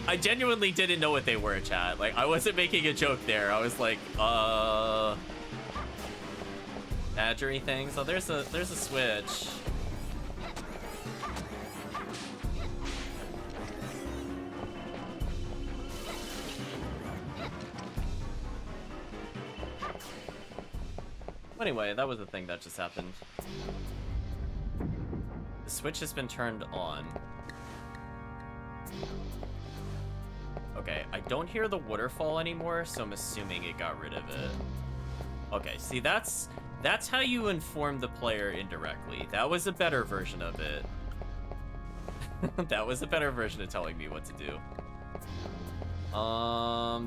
S1: I genuinely didn't know what they were, chat. Like, I wasn't making a joke there. I was like, badgery things. Oh, there's a switch. Anyway, that was the thing that just happened. The switch has been turned on. Okay, I don't hear the waterfall anymore, so I'm assuming it got rid of it. Okay, see, that's how you inform the player indirectly. That was a better version of it. That was a better version of telling me what to do.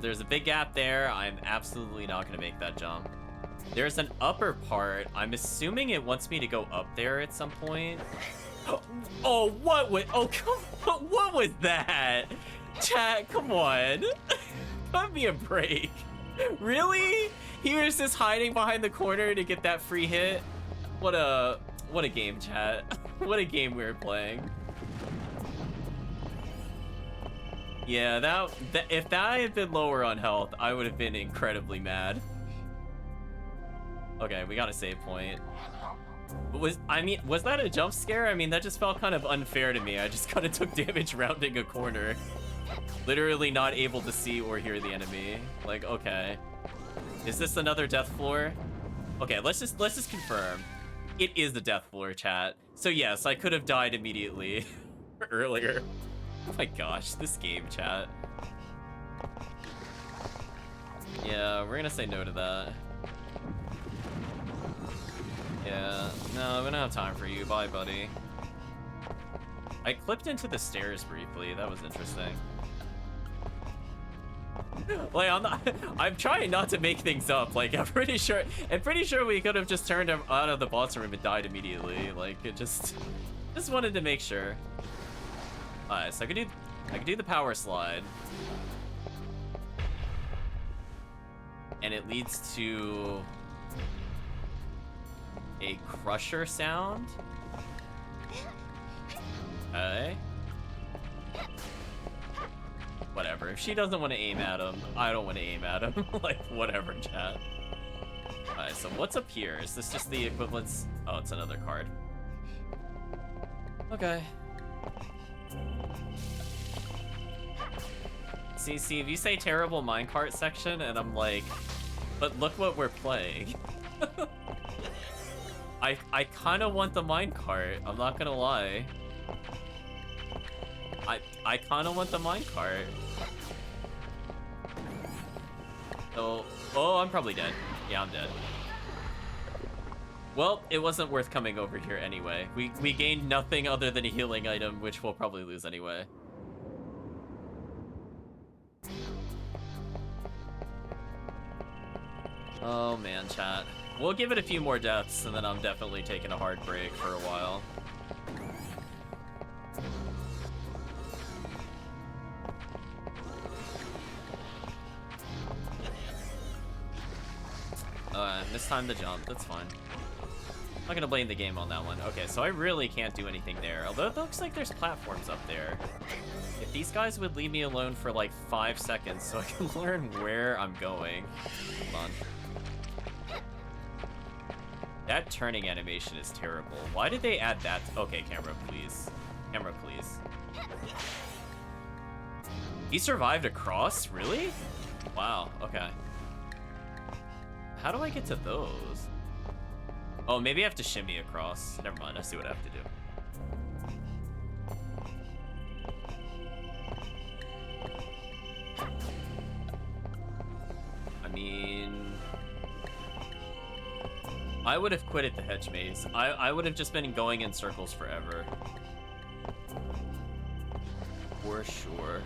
S1: There's a big gap there. I'm absolutely not gonna make that jump. There's an upper part. I'm assuming it wants me to go up there at some point. Oh, what was... Oh, come on. What was that? Chat, come on. Cut me a break. Really? He was just hiding behind the corner to get that free hit? What a game, chat. What a game we were playing. Yeah, if that had been lower on health, I would have been incredibly mad. Okay, we got a save point. Was that a jump scare? I mean, that just felt kind of unfair to me. I just kind of took damage rounding a corner. Literally not able to see or hear the enemy. Like, okay. Is this another death floor? Okay, let's just confirm. It is the death floor, chat. So yes, I could have died immediately earlier. Oh my gosh, this game, chat. Yeah, we're gonna say no to that. Yeah, no, we don't have time for you. Bye, buddy. I clipped into the stairs briefly. That was interesting. Like, I'm trying not to make things up. Like, I'm pretty sure we could have just turned out of the boss room and died immediately. Like, it just wanted to make sure. Alright, so I could do the power slide. And it leads to a crusher sound. Okay. Whatever. If she doesn't want to aim at him, I don't want to aim at him. Like, whatever, chat. Alright, so what's up here? Is this just the equivalence? Oh, it's another card. Okay. See, if you say terrible minecart section, and I'm like, but look what we're playing. I kind of want the minecart. I'm not gonna lie. I kind of want the minecart. So, oh, I'm probably dead. Yeah, I'm dead. Well, it wasn't worth coming over here anyway. We gained nothing other than a healing item, which we'll probably lose anyway. Oh man, chat. We'll give it a few more deaths, and then I'm definitely taking a hard break for a while. Missed time to jump. That's fine. I'm not gonna blame the game on that one. Okay, so I really can't do anything there. Although it looks like there's platforms up there. If these guys would leave me alone for like 5 seconds so I can learn where I'm going. Hold on. That turning animation is terrible. Why did they add that? Okay, camera, please. Camera, please. He survived across? Really? Wow, okay. How do I get to those? Oh, maybe I have to shimmy across. Never mind, I see what I have to do. I mean... I would have quit at the hedge maze. I would have just been going in circles forever. For sure.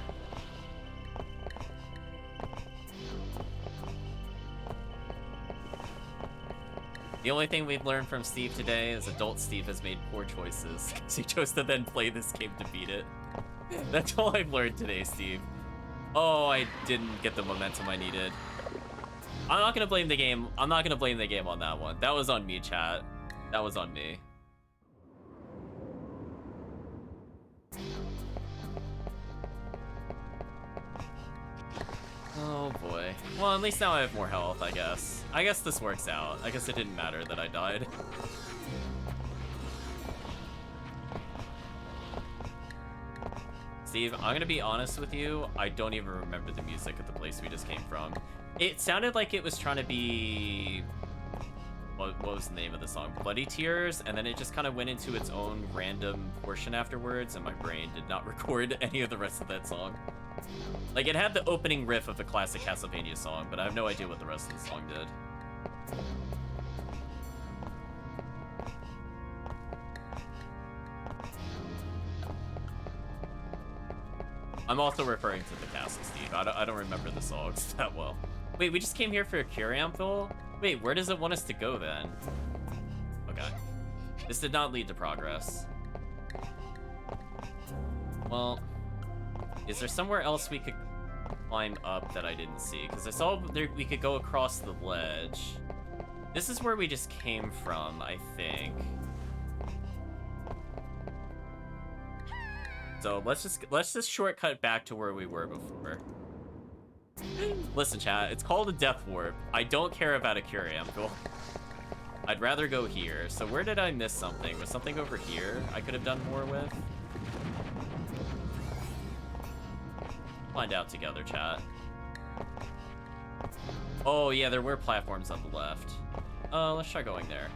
S1: The only thing we've learned from Steve today is adult Steve has made poor choices because he chose to then play this game to beat it. That's all I've learned today, Steve. Oh, I didn't get the momentum I needed. I'm not gonna blame the game. I'm not gonna blame the game on that one. That was on me, chat. That was on me. Oh boy. Well, at least now I have more health, I guess. I guess this works out. I guess it didn't matter that I died. Steve, I'm gonna be honest with you. I don't even remember the music at the place we just came from. It sounded like it was trying to be... What was the name of the song? Bloody Tears, and then it just kind of went into its own random portion afterwards, and my brain did not record any of the rest of that song. Like, it had the opening riff of a classic Castlevania song, but I have no idea what the rest of the song did. I'm also referring to the castle, Steve. I don't remember the songs that well. Wait, we just came here for a Curiamphil? Wait, where does it want us to go then? Okay. This did not lead to progress. Well, is there somewhere else we could climb up that I didn't see? Because I saw there we could go across the ledge. This is where we just came from, I think. So let's just shortcut back to where we were before. Listen, chat, it's called a death warp. I don't care about a Curiamphil. I'd rather go here. So where did I miss something? Was something over here I could have done more with? Find out together, chat. Oh yeah, there were platforms on the left. Let's try going there.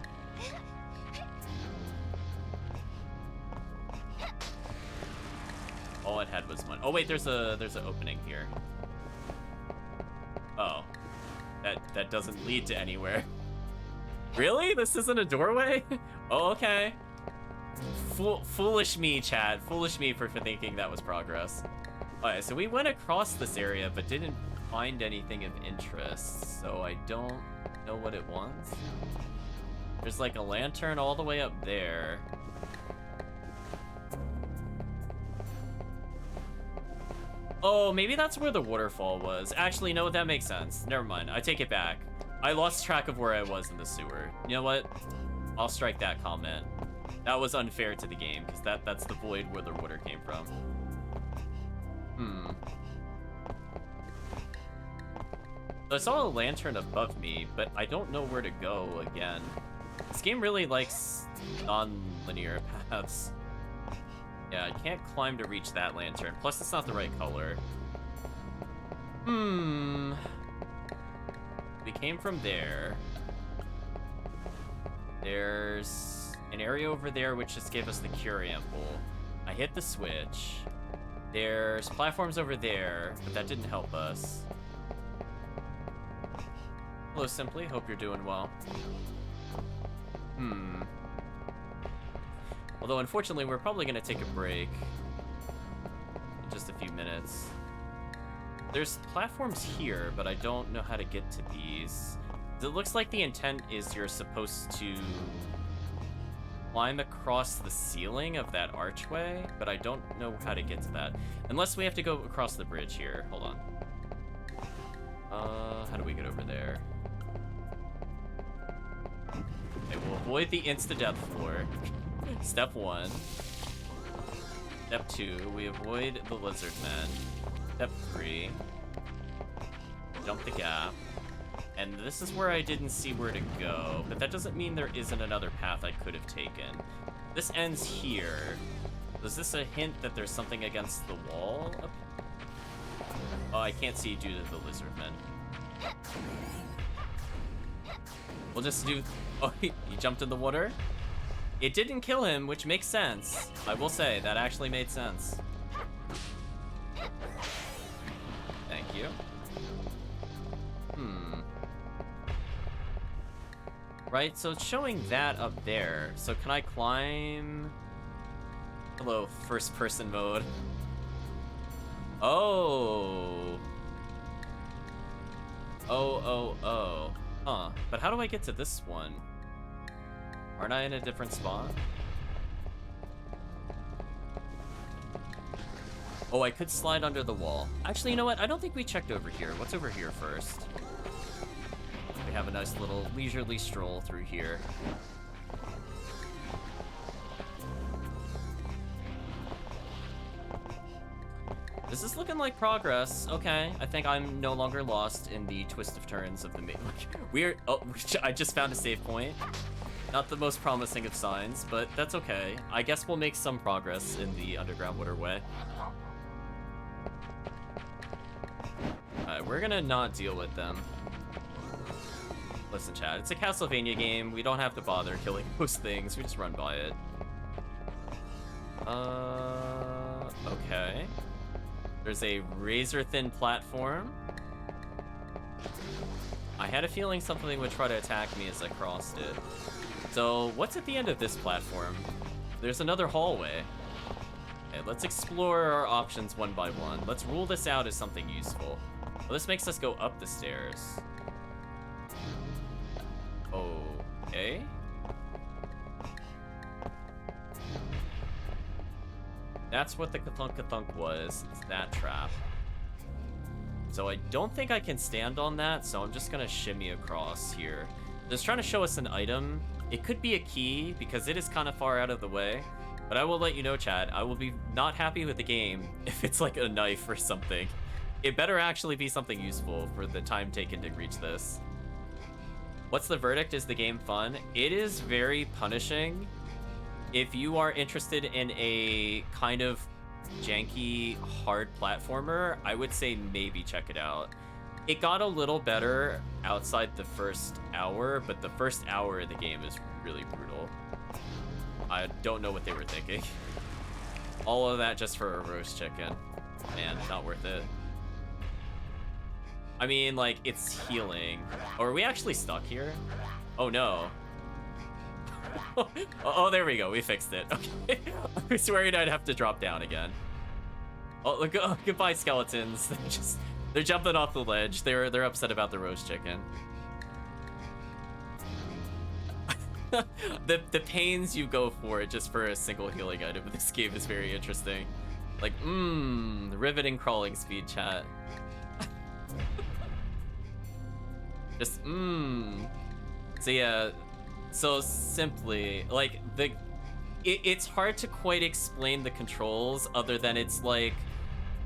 S1: All it had was one. Oh wait, there's an opening here. Oh, that doesn't lead to anywhere. Really? This isn't a doorway? Oh, okay. Foolish me, chat. Foolish me for thinking that was progress. Alright, so we went across this area, but didn't find anything of interest. So I don't know what it wants. There's like a lantern all the way up there. Oh, maybe that's where the waterfall was. Actually, no, that makes sense. Never mind. I take it back. I lost track of where I was in the sewer. You know what? I'll strike that comment. That was unfair to the game, because that's the void where the water came from. So I saw a lantern above me, but I don't know where to go again. This game really likes non-linear paths. Yeah, I can't climb to reach that lantern. Plus, it's not the right color. We came from there. There's an area over there which just gave us the Curiamphil. I hit the switch. There's platforms over there, but that didn't help us. Hello, Simply. Hope you're doing well. Although, unfortunately, we're probably going to take a break in just a few minutes. There's platforms here, but I don't know how to get to these. It looks like the intent is you're supposed to climb across the ceiling of that archway, but I don't know how to get to that. Unless we have to go across the bridge here. Hold on. How do we get over there? Okay, we'll avoid the insta-death floor. Step 1. Step 2, we avoid the lizard men. Step 3, jump the gap. And this is where I didn't see where to go, but that doesn't mean there isn't another path I could have taken. This ends here. Is this a hint that there's something against the wall? Oh, I can't see due to the lizard men. We'll just do... Oh, he jumped in the water? It didn't kill him, which makes sense. I will say, that actually made sense. Thank you. Right, so it's showing that up there. So can I climb? Hello, first person mode. Oh. Oh. Huh. But how do I get to this one? Aren't I in a different spot? Oh, I could slide under the wall. Actually, you know what? I don't think we checked over here. What's over here first? We have a nice little leisurely stroll through here. This is looking like progress. Okay, I think I'm no longer lost in the twist of turns of the main. Weird. Oh, I just found a save point. Not the most promising of signs, but that's okay. I guess we'll make some progress in the underground waterway. Alright, we're gonna not deal with them. Listen, chat, it's a Castlevania game. We don't have to bother killing those things. We just run by it. Okay. There's a razor-thin platform. I had a feeling something would try to attack me as I crossed it. So, what's at the end of this platform? There's another hallway. Okay, let's explore our options one by one. Let's rule this out as something useful. Well, this makes us go up the stairs. Okay. That's what the kathunk was. It's that trap. So I don't think I can stand on that, so I'm just gonna shimmy across here. It's trying to show us an item. It could be a key, because it is kind of far out of the way. But I will let you know, Chad, I will be not happy with the game if it's like a knife or something. It better actually be something useful for the time taken to reach this. What's the verdict? Is the game fun? It is very punishing. If you are interested in a kind of janky, hard platformer, I would say maybe check it out. It got a little better outside the first hour, but the first hour of the game is really brutal. I don't know what they were thinking. All of that just for a roast chicken. Man, not worth it. I mean, like, it's healing. Oh, are we actually stuck here? Oh, no. Oh, there we go. We fixed it. Okay. I was worried I'd have to drop down again. Oh, look! Oh, goodbye, skeletons. They're jumping off the ledge. They're upset about the roast chicken. the pains you go for just for a single healing item in this game is very interesting. Like, riveting crawling speed, chat. Just, So yeah, so simply, like, it's hard to quite explain the controls other than it's like,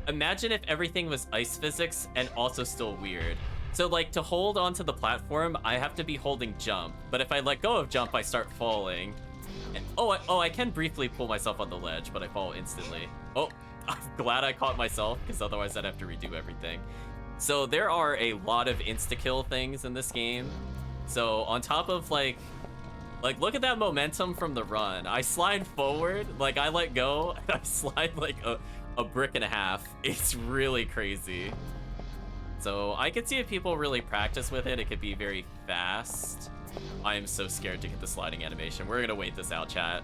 S1: imagine if everything was ice physics and also still weird. So like, to hold onto the platform, I have to be holding jump, but if I let go of jump, I start falling. And I can briefly pull myself on the ledge, but I fall instantly. Oh, I'm glad I caught myself, because otherwise I'd have to redo everything. So there are a lot of insta-kill things in this game. So on top of like look at that momentum from the run. I slide forward, like I let go, and I slide like a brick and a half. It's really crazy. So I could see if people really practice with it, it could be very fast. I am so scared to get the sliding animation. We're gonna wait this out, chat.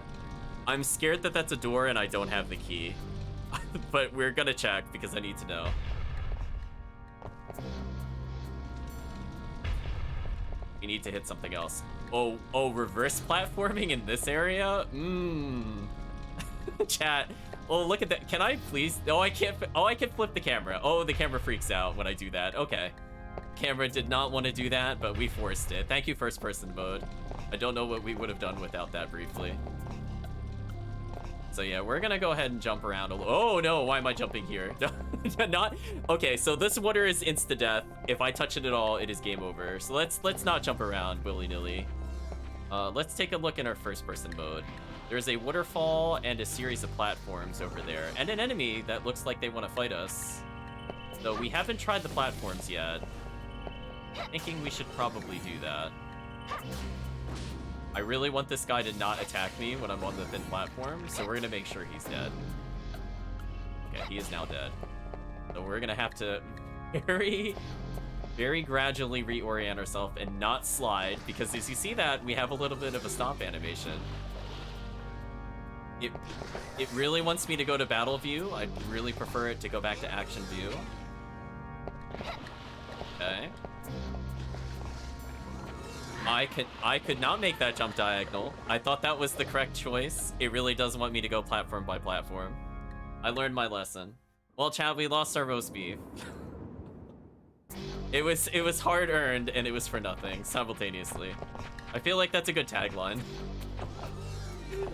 S1: I'm scared that that's a door and I don't have the key. But we're gonna check because I need to know. We need to hit something else. Oh, reverse platforming in this area? Chat. Oh, look at that. Can I please? Oh, I can't. Oh, I can flip the camera. Oh, the camera freaks out when I do that. Okay. Camera did not want to do that, but we forced it. Thank you, first person mode. I don't know what we would have done without that briefly. So yeah, we're gonna go ahead and jump around a little. Oh no, why am I jumping here? Not okay. So this water is insta death. If I touch it at all, it is game over. So let's not jump around willy nilly. Let's take a look in our first person mode. There's a waterfall and a series of platforms over there, and an enemy that looks like they want to fight us. So we haven't tried the platforms yet. Thinking we should probably do that. I really want this guy to not attack me when I'm on the thin platform, so we're gonna make sure he's dead. Okay, he is now dead. So we're gonna have to very, very gradually reorient ourselves and not slide, because as you see that, we have a little bit of a stop animation. It really wants me to go to battle view. I'd really prefer it to go back to action view. Okay. I could not make that jump diagonal. I thought that was the correct choice. It really does want me to go platform by platform. I learned my lesson. Well, Chad, we lost our roast beef. It was hard earned and it was for nothing simultaneously. I feel like that's a good tagline.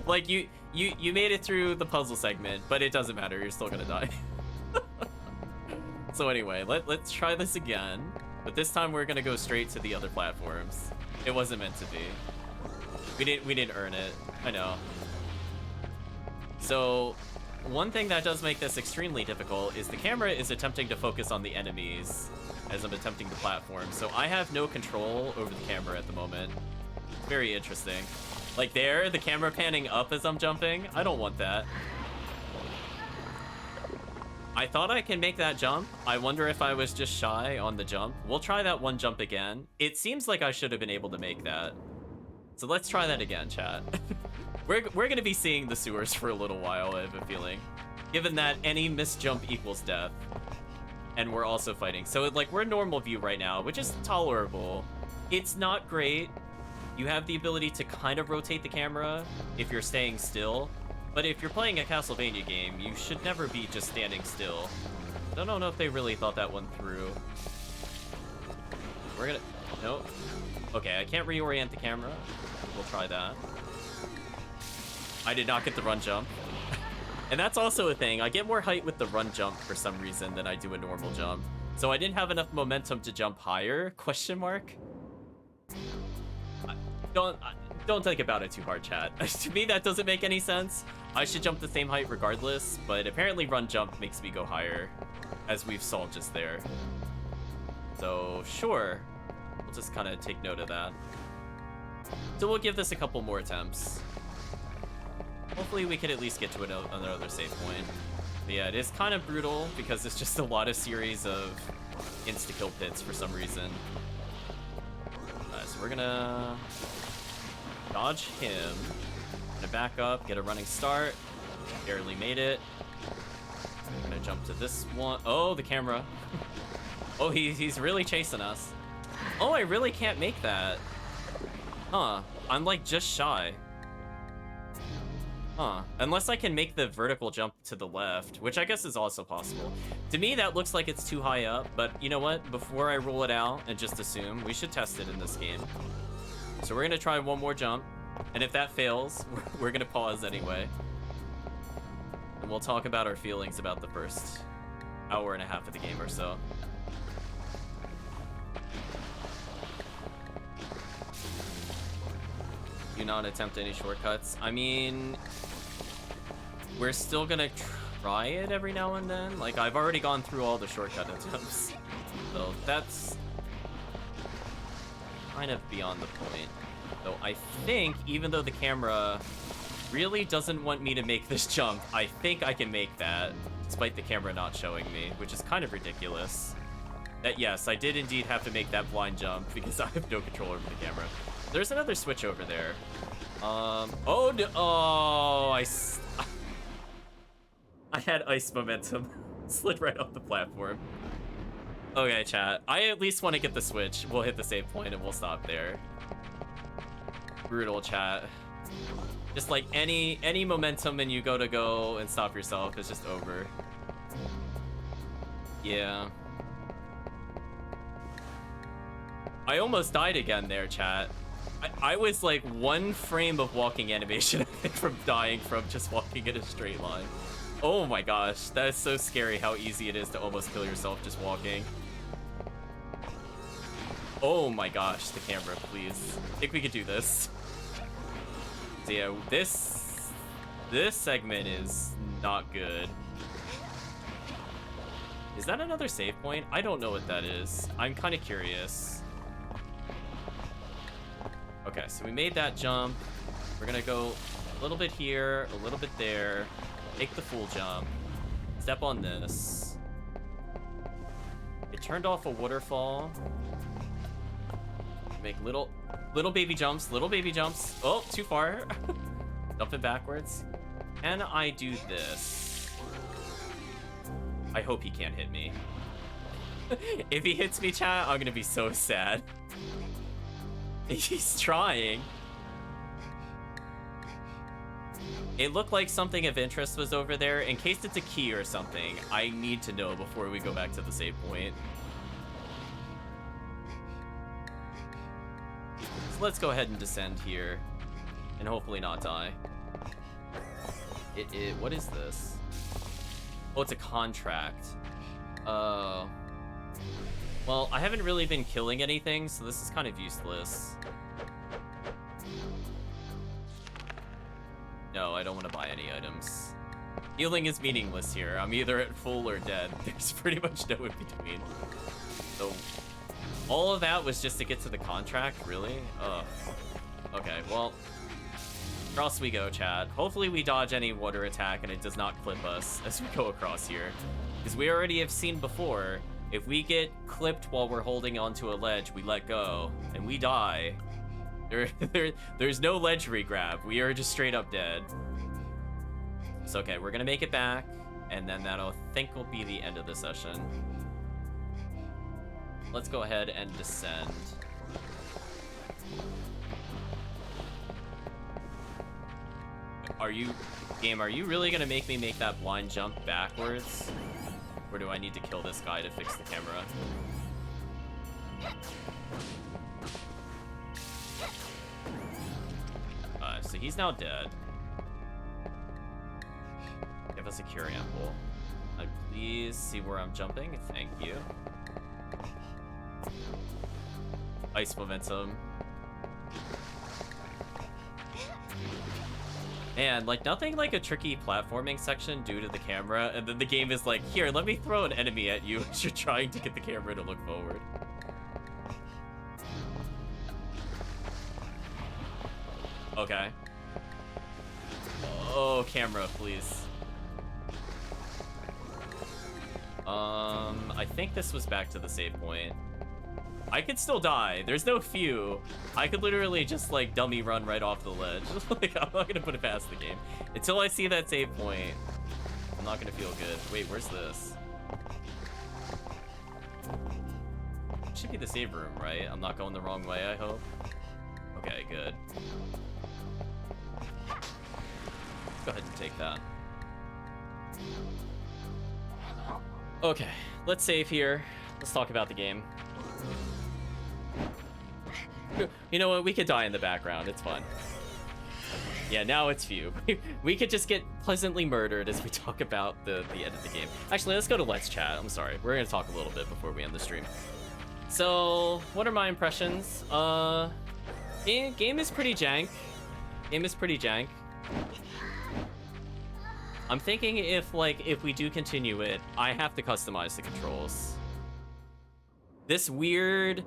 S1: Like you made it through the puzzle segment, but it doesn't matter. You're still gonna die. So anyway, let's try this again. But this time we're gonna go straight to the other platforms. It wasn't meant to be. We didn't earn it. I know. So one thing that does make this extremely difficult is the camera is attempting to focus on the enemies as I'm attempting the platform. So I have no control over the camera at the moment. Very interesting. Like there, the camera panning up as I'm jumping. I don't want that. I thought I can make that jump. I wonder if I was just shy on the jump. We'll try that one jump again. It seems like I should have been able to make that. So let's try that again, chat. We're gonna be seeing the sewers for a little while, I have a feeling. Given that any missed jump equals death. And we're also fighting. So like we're normal view right now, which is tolerable. It's not great. You have the ability to kind of rotate the camera if you're staying still. But if you're playing a Castlevania game, you should never be just standing still. I don't know if they really thought that one through. We're gonna... Nope. Okay, I can't reorient the camera. We'll try that. I did not get the run jump. And that's also a thing. I get more height with the run jump for some reason than I do a normal jump. So I didn't have enough momentum to jump higher? Question mark? Don't think about it too hard, chat. To me, that doesn't make any sense. I should jump the same height regardless, but apparently run jump makes me go higher, as we've solved just there. So, sure. We'll just kind of take note of that. So we'll give this a couple more attempts. Hopefully we can at least get to another save point. But yeah, it is kind of brutal because it's just a lot of series of insta-kill pits for some reason. So we're gonna dodge him. Gonna back up, get a running start. Barely made it. Gonna jump to this one. Oh, the camera. Oh, he's really chasing us. Oh, I really can't make that. Huh. I'm like just shy. Huh. Unless I can make the vertical jump to the left, which I guess is also possible. To me, that looks like it's too high up, but you know what? Before I rule it out and just assume, we should test it in this game. So we're gonna try one more jump, and if that fails, we're gonna pause anyway. And we'll talk about our feelings about the first hour and a half of the game or so. Do not attempt any shortcuts. I mean, we're still gonna try it every now and then. Like, I've already gone through all the shortcut attempts. So that's kind of beyond the point. So I think, even though the camera really doesn't want me to make this jump, I think I can make that, despite the camera not showing me, which is kind of ridiculous. That, yes, I did indeed have to make that blind jump because I have no control over the camera. There's another switch over there. Oh, no, oh, I had ice momentum. Slid right off the platform. Okay, chat. I at least want to get the switch. We'll hit the save point and we'll stop there. Brutal, chat. Just like any momentum and you go and stop yourself, it's just over. Yeah. I almost died again there, chat. I was like one frame of walking animation from dying from just walking in a straight line. Oh my gosh, that is so scary how easy it is to almost kill yourself just walking. Oh my gosh, the camera, please. I think we could do this. So yeah, this segment is not good. Is that another save point? I don't know what that is. I'm kind of curious. Okay, so we made that jump. We're gonna go a little bit here, a little bit there. Take the full jump. Step on this. It turned off a waterfall. Make little baby jumps, little baby jumps. Oh, too far. Jumping backwards. Can I do this? I hope he can't hit me. If he hits me, chat, I'm gonna be so sad. He's trying. It looked like something of interest was over there. In case it's a key or something, I need to know before we go back to the save point. So let's go ahead and descend here. And hopefully not die. What is this? Oh, it's a contract. Well, I haven't really been killing anything, so this is kind of useless. No, I don't want to buy any items. Healing is meaningless here. I'm either at full or dead. There's pretty much no in between. So, all of that was just to get to the contract, really? Ugh. Okay, well, across we go, chat. Hopefully we dodge any water attack and it does not clip us as we go across here. Because we already have seen before, if we get clipped while we're holding onto a ledge, we let go, and we die. There's no ledge regrab. We are just straight up dead. So, okay, we're gonna make it back, and then that'll, I think, will be the end of the session. Let's go ahead and descend. Game, are you really gonna make me make that blind jump backwards? Or do I need to kill this guy to fix the camera? So he's now dead. Give us a cure ample. Please see where I'm jumping. Thank you. Ice momentum. And like nothing like a tricky platforming section due to the camera, and then the game is like, here, let me throw an enemy at you as you're trying to get the camera to look forward. Okay. Oh, camera, please. I think this was back to the save point. I could still die. There's no few. I could literally just like dummy run right off the ledge. Like, I'm not gonna put it past the game. Until I see that save point, I'm not gonna feel good. Wait, where's this? It should be the save room, right? I'm not going the wrong way, I hope. Okay, good. Go ahead and take that. Okay, let's save here. Let's talk about the game. You know what? We could die in the background. It's fun. Yeah, now it's few. We could just get pleasantly murdered as we talk about the end of the game. Actually, let's go to Let's Chat. I'm sorry. We're going to talk a little bit before we end the stream. So, what are my impressions? Game is pretty jank. Game is pretty jank. I'm thinking if we do continue it, I have to customize the controls. This weird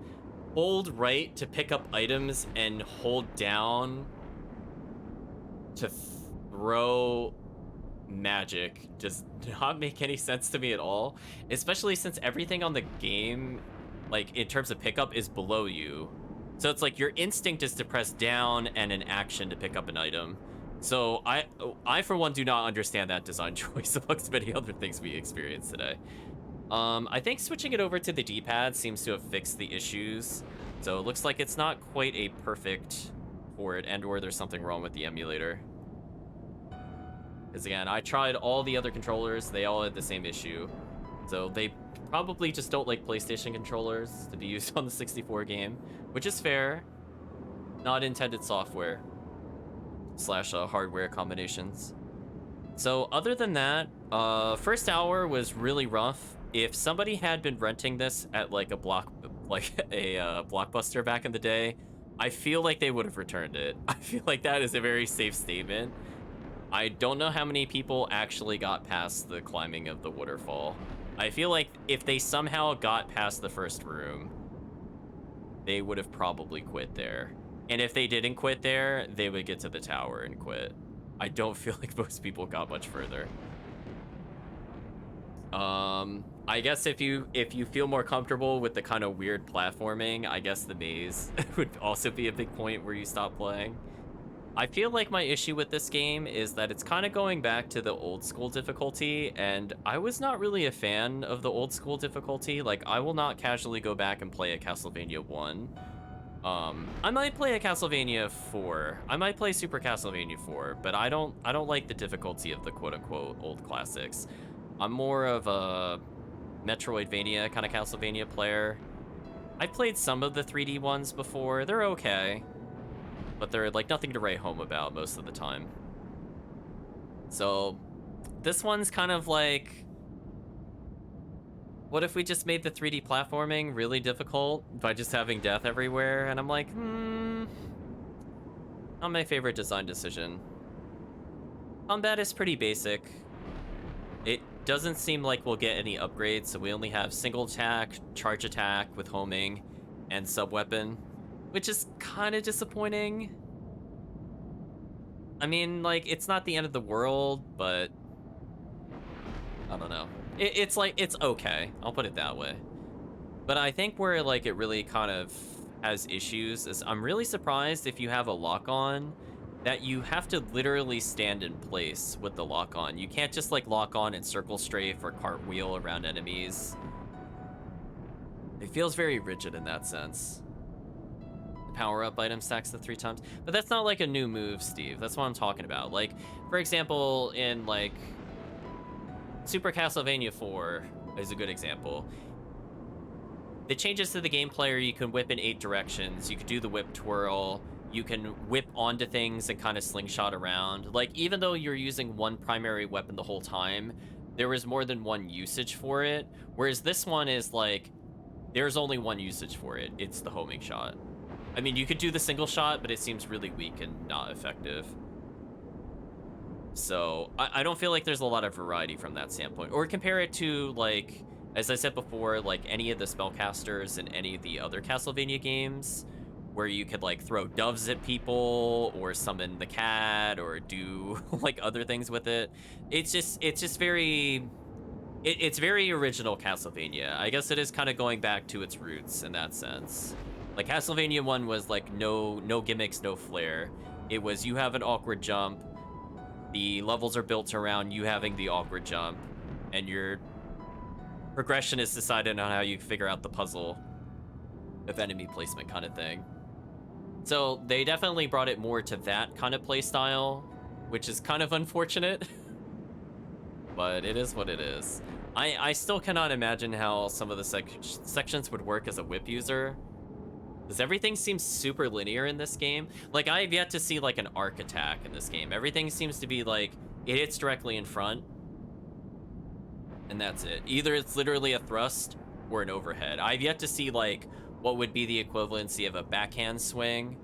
S1: hold right to pick up items and hold down to throw magic does not make any sense to me at all, especially since everything on the game, like in terms of pickup, is below you. So it's like your instinct is to press down and an action to pick up an item. So I for one do not understand that design choice amongst many other things we experienced today. I think switching it over to the D-pad seems to have fixed the issues. So it looks like it's not quite a perfect port, and or there's something wrong with the emulator. Because again, I tried all the other controllers, they all had the same issue. So they probably just don't like PlayStation controllers to be used on the 64 game, which is fair. not intended software slash hardware combinations. So other than that, first hour was really rough. If somebody had been renting this at like a Blockbuster back in the day, I feel like they would have returned it. I feel like that is a very safe statement. I don't know how many people actually got past the climbing of the waterfall. I feel like if they somehow got past the first room, they would have probably quit there. And if they didn't quit there, they would get to the tower and quit. I don't feel like most people got much further. I guess if you feel more comfortable with the kind of weird platforming, I guess the maze would also be a big point where you stop playing. I feel like my issue with this game is that it's kind of going back to the old school difficulty, and I was not really a fan of the old school difficulty. Like, I will not casually go back and play a Castlevania 1. I might play a Castlevania 4. I might play Super Castlevania 4, but I don't like the difficulty of the quote-unquote old classics. I'm more of a Metroidvania kind of Castlevania player. I played some of the 3D ones before. They're okay, but they're like nothing to write home about most of the time. So this one's kind of like, what if we just made the 3D platforming really difficult by just having death everywhere? And I'm like, not my favorite design decision. Combat is pretty basic. It doesn't seem like we'll get any upgrades, so we only have single attack, charge attack with homing, and sub-weapon, which is kind of disappointing. I mean, like, it's not the end of the world, but I don't know. It's like, it's okay. I'll put it that way. But I think where, like, it really kind of has issues is I'm really surprised if you have a lock-on that you have to literally stand in place with the lock-on. You can't just, like, lock on and circle strafe or cartwheel around enemies. It feels very rigid in that sense. The power-up item stacks the 3 times. But that's not, like, a new move, Steve. That's what I'm talking about. Like, for example, in, like, Super Castlevania 4 is a good example. The changes to the gameplay are you can whip in 8 directions. You can do the whip twirl. You can whip onto things and kind of slingshot around. Like, even though you're using one primary weapon the whole time, there is more than one usage for it. Whereas this one is like, there's only one usage for it. It's the homing shot. I mean, you could do the single shot, but it seems really weak and not effective. So I don't feel like there's a lot of variety from that standpoint. Or compare it to, like, as I said before, like any of the spellcasters in any of the other Castlevania games, where you could, like, throw doves at people or summon the cat or do like other things with it. It's just very, it's very original Castlevania. I guess it is kind of going back to its roots in that sense. Like, Castlevania 1 was like no gimmicks, no flair. It was, you have an awkward jump, the levels are built around you having the awkward jump, and your progression is decided on how you figure out the puzzle of enemy placement kind of thing. So they definitely brought it more to that kind of play style, which is kind of unfortunate. But it is what it is. I still cannot imagine how some of the sections would work as a whip user, because everything seems super linear in this game. Like, I have yet to see, like, an arc attack in this game. Everything seems to be, like, it hits directly in front, and that's it. Either it's literally a thrust or an overhead. I've yet to see, like, what would be the equivalency of a backhand swing.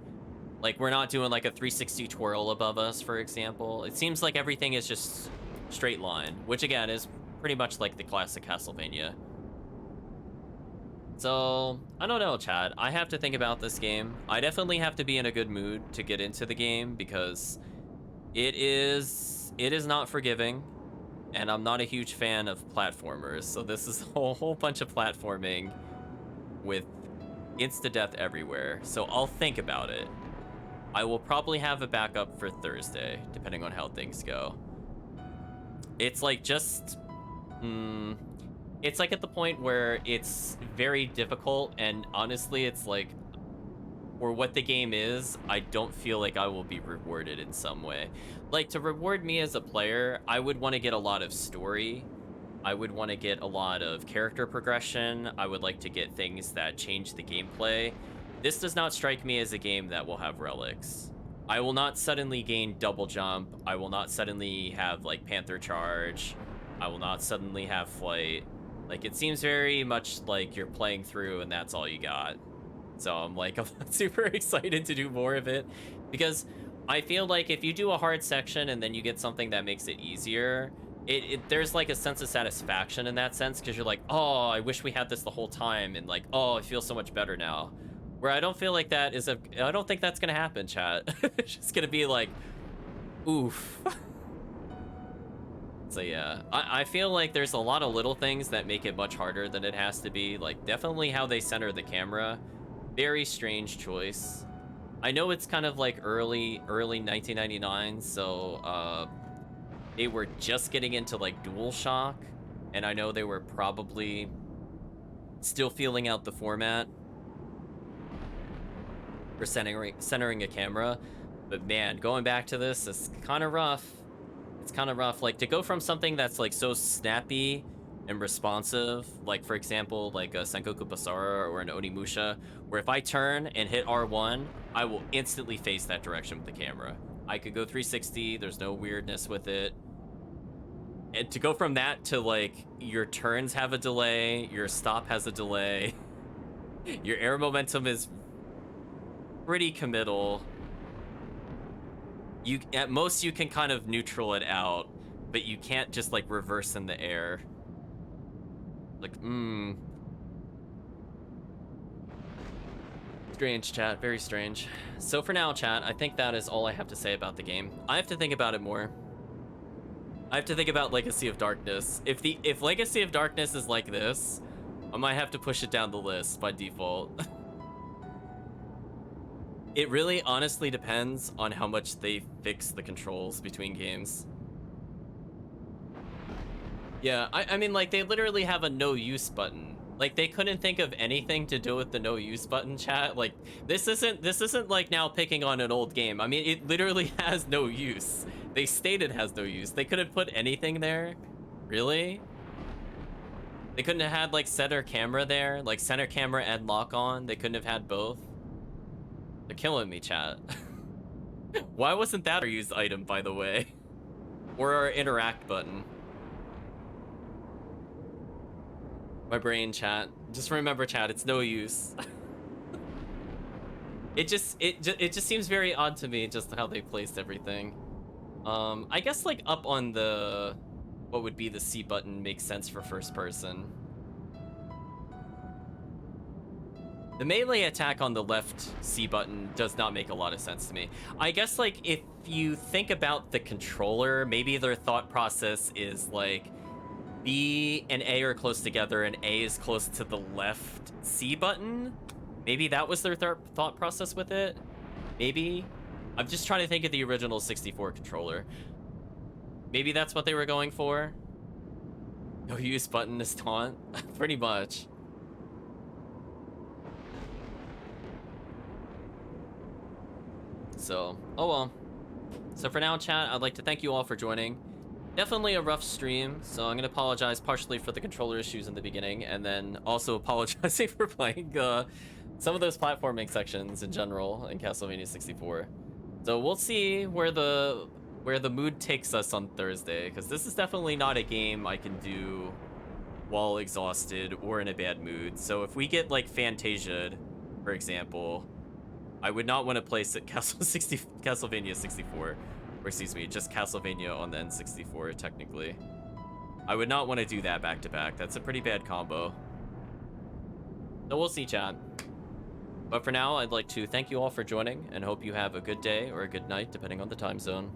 S1: Like, we're not doing, like, a 360 twirl above us, for example. It seems like everything is just straight line, which, again, is pretty much like the classic Castlevania. So, I don't know, chat. I have to think about this game. I definitely have to be in a good mood to get into the game, because it is not forgiving, and I'm not a huge fan of platformers. So this is a whole bunch of platforming with insta-death everywhere. So I'll think about it. I will probably have a backup for Thursday, depending on how things go. It's like just... it's like at the point where it's very difficult, and honestly, it's like, for what the game is, I don't feel like I will be rewarded in some way. Like, to reward me as a player, I would want to get a lot of story. I would want to get a lot of character progression. I would like to get things that change the gameplay. This does not strike me as a game that will have relics. I will not suddenly gain double jump. I will not suddenly have like Panther Charge. I will not suddenly have flight. Like, it seems very much like you're playing through and that's all you got. So I'm like, I'm super excited to do more of it, because I feel like if you do a hard section and then you get something that makes it easier, there's like a sense of satisfaction in that sense, because you're like, oh, I wish we had this the whole time, and like, oh, I feel so much better now. Where I don't feel like that is I don't think that's gonna happen, chat. It's just gonna be like, oof. So yeah, I feel like there's a lot of little things that make it much harder than it has to be. Like, definitely how they center the camera. Very strange choice. I know it's kind of like early 1999, so they were just getting into like DualShock, and I know they were probably still feeling out the format for centering a camera. But man, going back to this, it's kind of rough. It's kind of rough. Like, to go from something that's like so snappy and responsive, like for example, like a Sengoku Basara or an Onimusha, where if I turn and hit R1, I will instantly face that direction with the camera. I could go 360, there's no weirdness with it. And to go from that to like your turns have a delay, your stop has a delay, your air momentum is pretty committal. At most you can kind of neutral it out, but you can't just like reverse in the air. Like, strange, chat. Very strange. So for now, chat, I think that is all I have to say about the game. I have to think about it more. I have to think about Legacy of Darkness. If Legacy of Darkness is like this, I might have to push it down the list by default. It really honestly depends on how much they fix the controls between games. Yeah, I mean, like, they literally have a no use button. Like, they couldn't think of anything to do with the no use button, chat. Like, this isn't like now picking on an old game. I mean, it literally has no use. They state it has no use. They couldn't put anything there? Really? They couldn't have had like center camera there, like center camera and lock on. They couldn't have had both. They're killing me, chat. Why wasn't that our used item, by the way? Or our interact button? My brain, chat. Just remember, chat, it's no use. It just seems very odd to me, just how they placed everything. I guess like up on the what would be the C button makes sense for first person. The melee attack on the left C button does not make a lot of sense to me. I guess like if you think about the controller, maybe their thought process is like B and A are close together and A is close to the left C button. Maybe that was their thought process with it. Maybe. I'm just trying to think of the original 64 controller. Maybe that's what they were going for. No use button is taunt. Pretty much. So, oh well. So for now, chat, I'd like to thank you all for joining. Definitely a rough stream, so I'm gonna apologize partially for the controller issues in the beginning, and then also apologizing for playing some of those platforming sections in general in Castlevania 64. So we'll see where the mood takes us on Thursday, because this is definitely not a game I can do while exhausted or in a bad mood. So if we get like Fantasia'd, for example, I would not want to place it Castlevania 64, or excuse me, just Castlevania on the N64 technically. I would not want to do that back to back. That's a pretty bad combo. So we'll see, chat. But for now, I'd like to thank you all for joining and hope you have a good day or a good night, depending on the time zone.